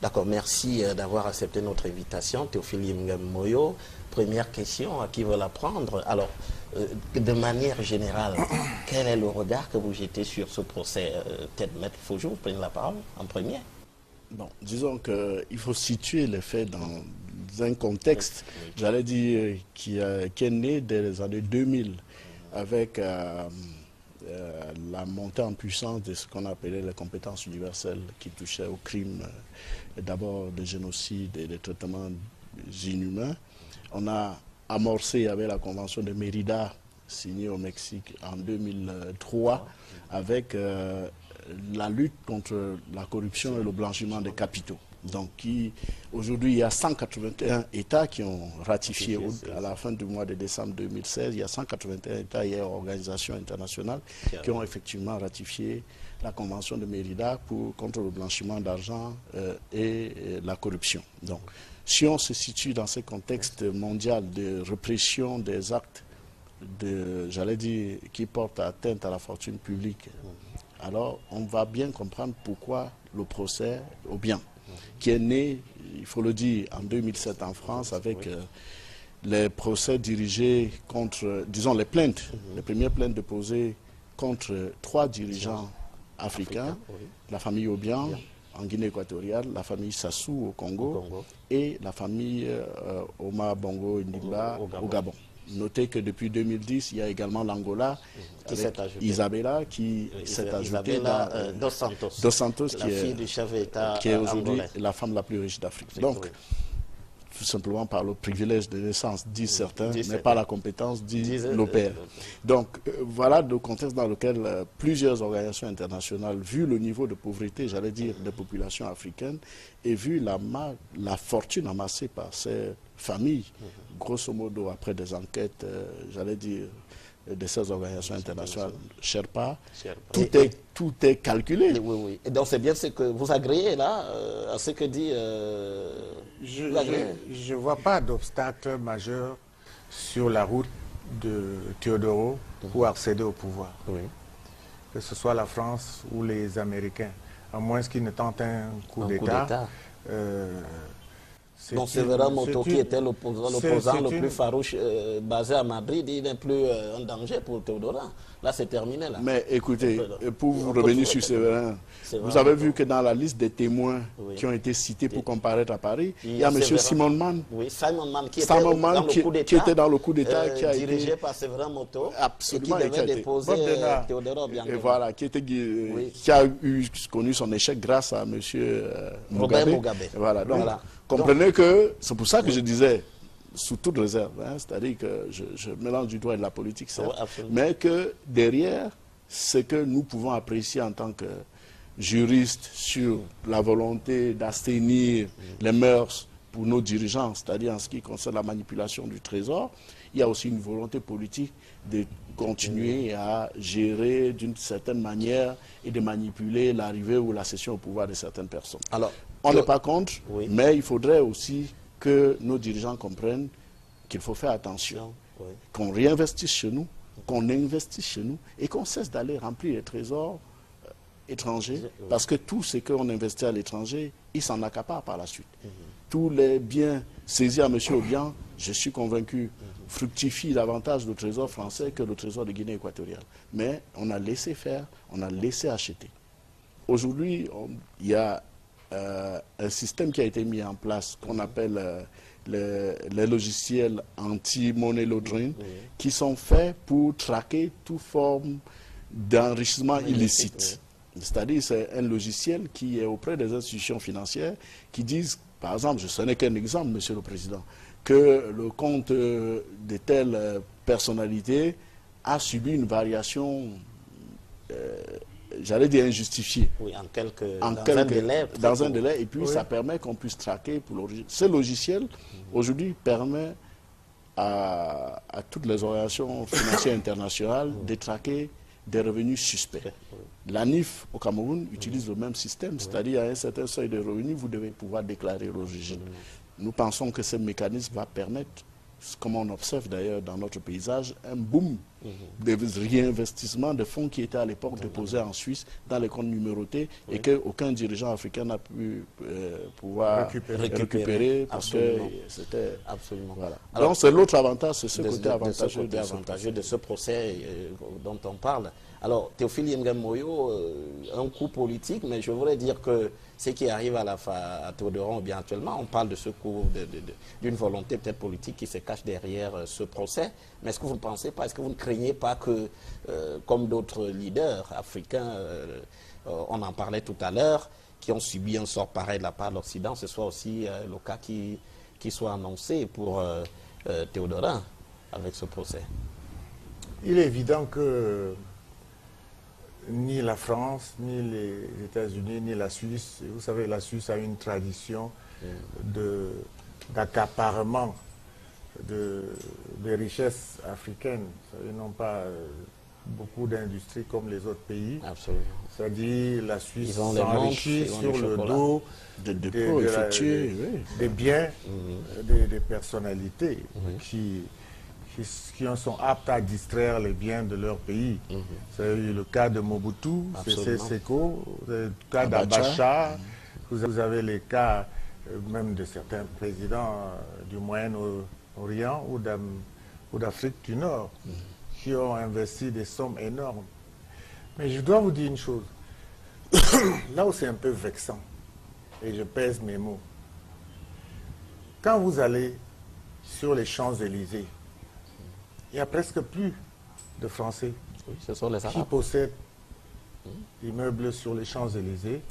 D'accord, merci d'avoir accepté notre invitation, Théophile Ngamoyo. Première question, à qui veut la prendre? Alors, de manière générale, quel est le regard que vous jetez sur ce procès? Peut-être Maître Fojou, vous prenez la parole en premier. Bon, disons qu'il faut situer les faits dans un contexte, j'allais dire, qui est né dès les années 2000, avec la montée en puissance de ce qu'on appelait les compétences universelles qui touchaient au crime, d'abord de génocide et de traitements inhumains. On a amorcé avec la convention de Mérida, signée au Mexique en 2003, avec la lutte contre la corruption et le blanchiment des capitaux. Donc, aujourd'hui, il y a 181 États qui ont ratifié à la fin du mois de décembre 2016. Il y a 181 États et organisations internationales qui ont effectivement ratifié la Convention de Mérida contre le blanchiment d'argent et la corruption. Donc, si on se situe dans ce contexte mondial de répression des actes j'allais dire, qui portent atteinte à la fortune publique, alors on va bien comprendre pourquoi le procès au bien, qui est né, il faut le dire, en 2007 en France avec les procès dirigés contre, disons les plaintes, les premières plaintes déposées contre 3 dirigeants africains, la famille Obiang en Guinée équatoriale, la famille Sassou au Congo, et la famille Omar Bongo Ndimba au Gabon. Notez que depuis 2010, il y a également l'Angola, Isabella qui s'est ajoutée dans Dos Santos la fille du chef d'État qui est aujourd'hui la femme la plus riche d'Afrique. Donc, tout simplement par le privilège de naissance, disent certains, mais par la compétence, dit le père. Donc, voilà le contexte dans lequel plusieurs organisations internationales, vu le niveau de pauvreté, j'allais dire, des populations africaines, et vu la fortune amassée par ces familles, grosso modo, après des enquêtes, j'allais dire, de ces organisations internationales, Sherpa, tout est calculé. Oui. Et donc c'est bien ce que vous agréez là, à ce que dit... Je ne vois pas d'obstacle majeur sur la route de Teodoro pour accéder au pouvoir. Que ce soit la France ou les Américains, à moins qu'ils ne tentent un coup d'État. Donc c'est vraiment Moto qui était l'opposant le plus farouche basé à Madrid, il n'est plus un danger pour Théodorin. Là c'est terminé. Là. Mais écoutez, pour vous revenir sur Séverin, vous avez vu que dans la liste des témoins qui ont été cités pour comparaître à Paris, il y a M. Simon Mann. Oui, Simon Mann qui était dans le coup d'État, qui a dirigé été par Séverin Moto, absolument, et qui devait déposer Théodore Obiang. Et voilà, qui a connu son échec grâce à M. Mugabe. Voilà, donc comprenez que c'est pour ça que je disais, sous toute réserve, c'est-à-dire que je mélange du doigt de la politique, mais que derrière, ce que nous pouvons apprécier en tant que juristes sur la volonté d'assainir les mœurs pour nos dirigeants, c'est-à-dire en ce qui concerne la manipulation du trésor, il y a aussi une volonté politique de continuer à gérer d'une certaine manière et de manipuler l'arrivée ou la cession au pouvoir de certaines personnes. Alors, on n'est pas contre, mais il faudrait aussi que nos dirigeants comprennent qu'il faut faire attention, qu'on réinvestisse chez nous, qu'on investisse chez nous et qu'on cesse d'aller remplir les trésors étrangers, parce que tout ce qu'on investit à l'étranger, il s'en accapare par la suite. Tous les biens saisis à M. Obiang, je suis convaincu, fructifient davantage le trésor français que le trésor de Guinée équatoriale. Mais on a laissé faire, on a laissé acheter. Aujourd'hui, il y a un système qui a été mis en place qu'on appelle les logiciels anti-money laundering qui sont faits pour traquer toute forme d'enrichissement illicite. C'est-à-dire c'est un logiciel qui est auprès des institutions financières qui disent, par exemple, ce n'est qu'un exemple, Monsieur le Président, que le compte de telle personnalité a subi une variation j'allais dire injustifié. Oui, dans un délai, et puis ça permet qu'on puisse traquer pour l'origine. Ce logiciel, aujourd'hui, permet à toutes les organisations financières internationales de traquer des revenus suspects. L'ANIF au Cameroun utilise le même système, c'est-à-dire à un certain seuil de revenus, vous devez pouvoir déclarer l'origine. Nous pensons que ce mécanisme va permettre, comme on observe d'ailleurs dans notre paysage, un boom de réinvestissement de fonds qui étaient à l'époque déposés en Suisse dans les comptes numérotés et qu'aucun dirigeant africain n'a pu pouvoir récupérer parce que c'était... Voilà. Alors, donc c'est l'autre avantage, c'est ce côté avantageux de ce procès dont on parle. Alors, Théophile Yengen Moyo, un coup politique, mais je voudrais dire que ce qui arrive à Théodorin Obiang actuellement, on parle de ce coup, d'une volonté peut-être politique qui se cache derrière ce procès. Mais est-ce que vous ne pensez pas, est-ce que vous ne craignez pas que, comme d'autres leaders africains, on en parlait tout à l'heure, qui ont subi un sort pareil de la part de l'Occident, ce soit aussi le cas qui soit annoncé pour Théodorin avec ce procès? Il est évident que ni la France, ni les États-Unis, ni la Suisse. Et vous savez, la Suisse a une tradition d'accaparement des richesses africaines. Ils n'ont pas beaucoup d'industries comme les autres pays. Absolument. C'est-à-dire la Suisse Ils ont les s'enrichit montres, sur le chocolat. dos des biens, des personnalités qui sont aptes à distraire les biens de leur pays. C'est le cas de Mobutu, c'est Seko, le cas d'Abacha. Vous avez les cas même de certains présidents du Moyen-Orient ou d'Afrique du Nord qui ont investi des sommes énormes. Mais je dois vous dire une chose. Là où c'est un peu vexant, et je pèse mes mots, quand vous allez sur les Champs-Élysées, il n'y a presque plus de Français Ce sont les qui Arabes. possèdent immeubles sur les Champs-Élysées,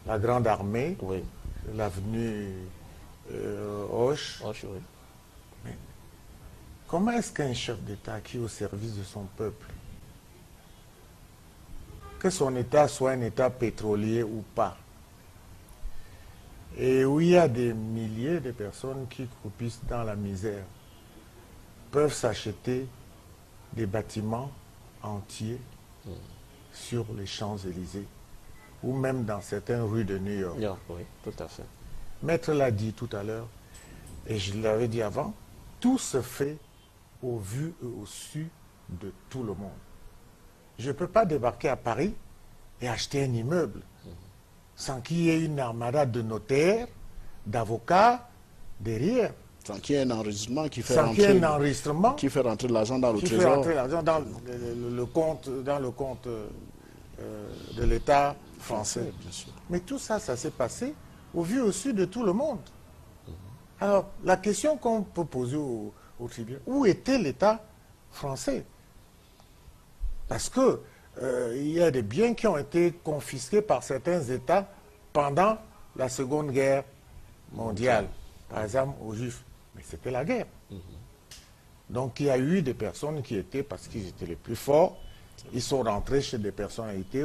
la Grande Armée, l'avenue Hoche. Hoche, oui. Mais comment est-ce qu'un chef d'État qui est au service de son peuple, que son État soit un État pétrolier ou pas, et où il y a des milliers de personnes qui croupissent dans la misère, peuvent s'acheter des bâtiments entiers sur les Champs-Élysées ou même dans certaines rues de New York. Oui, tout à fait. Maître l'a dit tout à l'heure, et je l'avais dit avant, tout se fait au vu et au su de tout le monde. Je ne peux pas débarquer à Paris et acheter un immeuble sans qu'il y ait une armada de notaires, d'avocats derrière. Sans qu'il y ait un enregistrement qui fait rentrer l'argent dans le qui trésor. fait rentrer l'argent dans le compte de l'État français. Bien sûr. Mais tout ça, ça s'est passé au vu et au su de tout le monde. Alors, la question qu'on peut poser au tribunal, où était l'État français? Parce que il y a des biens qui ont été confisqués par certains États pendant la Seconde Guerre mondiale, par exemple aux Juifs. Mais c'était la guerre. Donc il y a eu des personnes qui étaient, parce qu'ils étaient les plus forts, ils sont rentrés chez des personnalités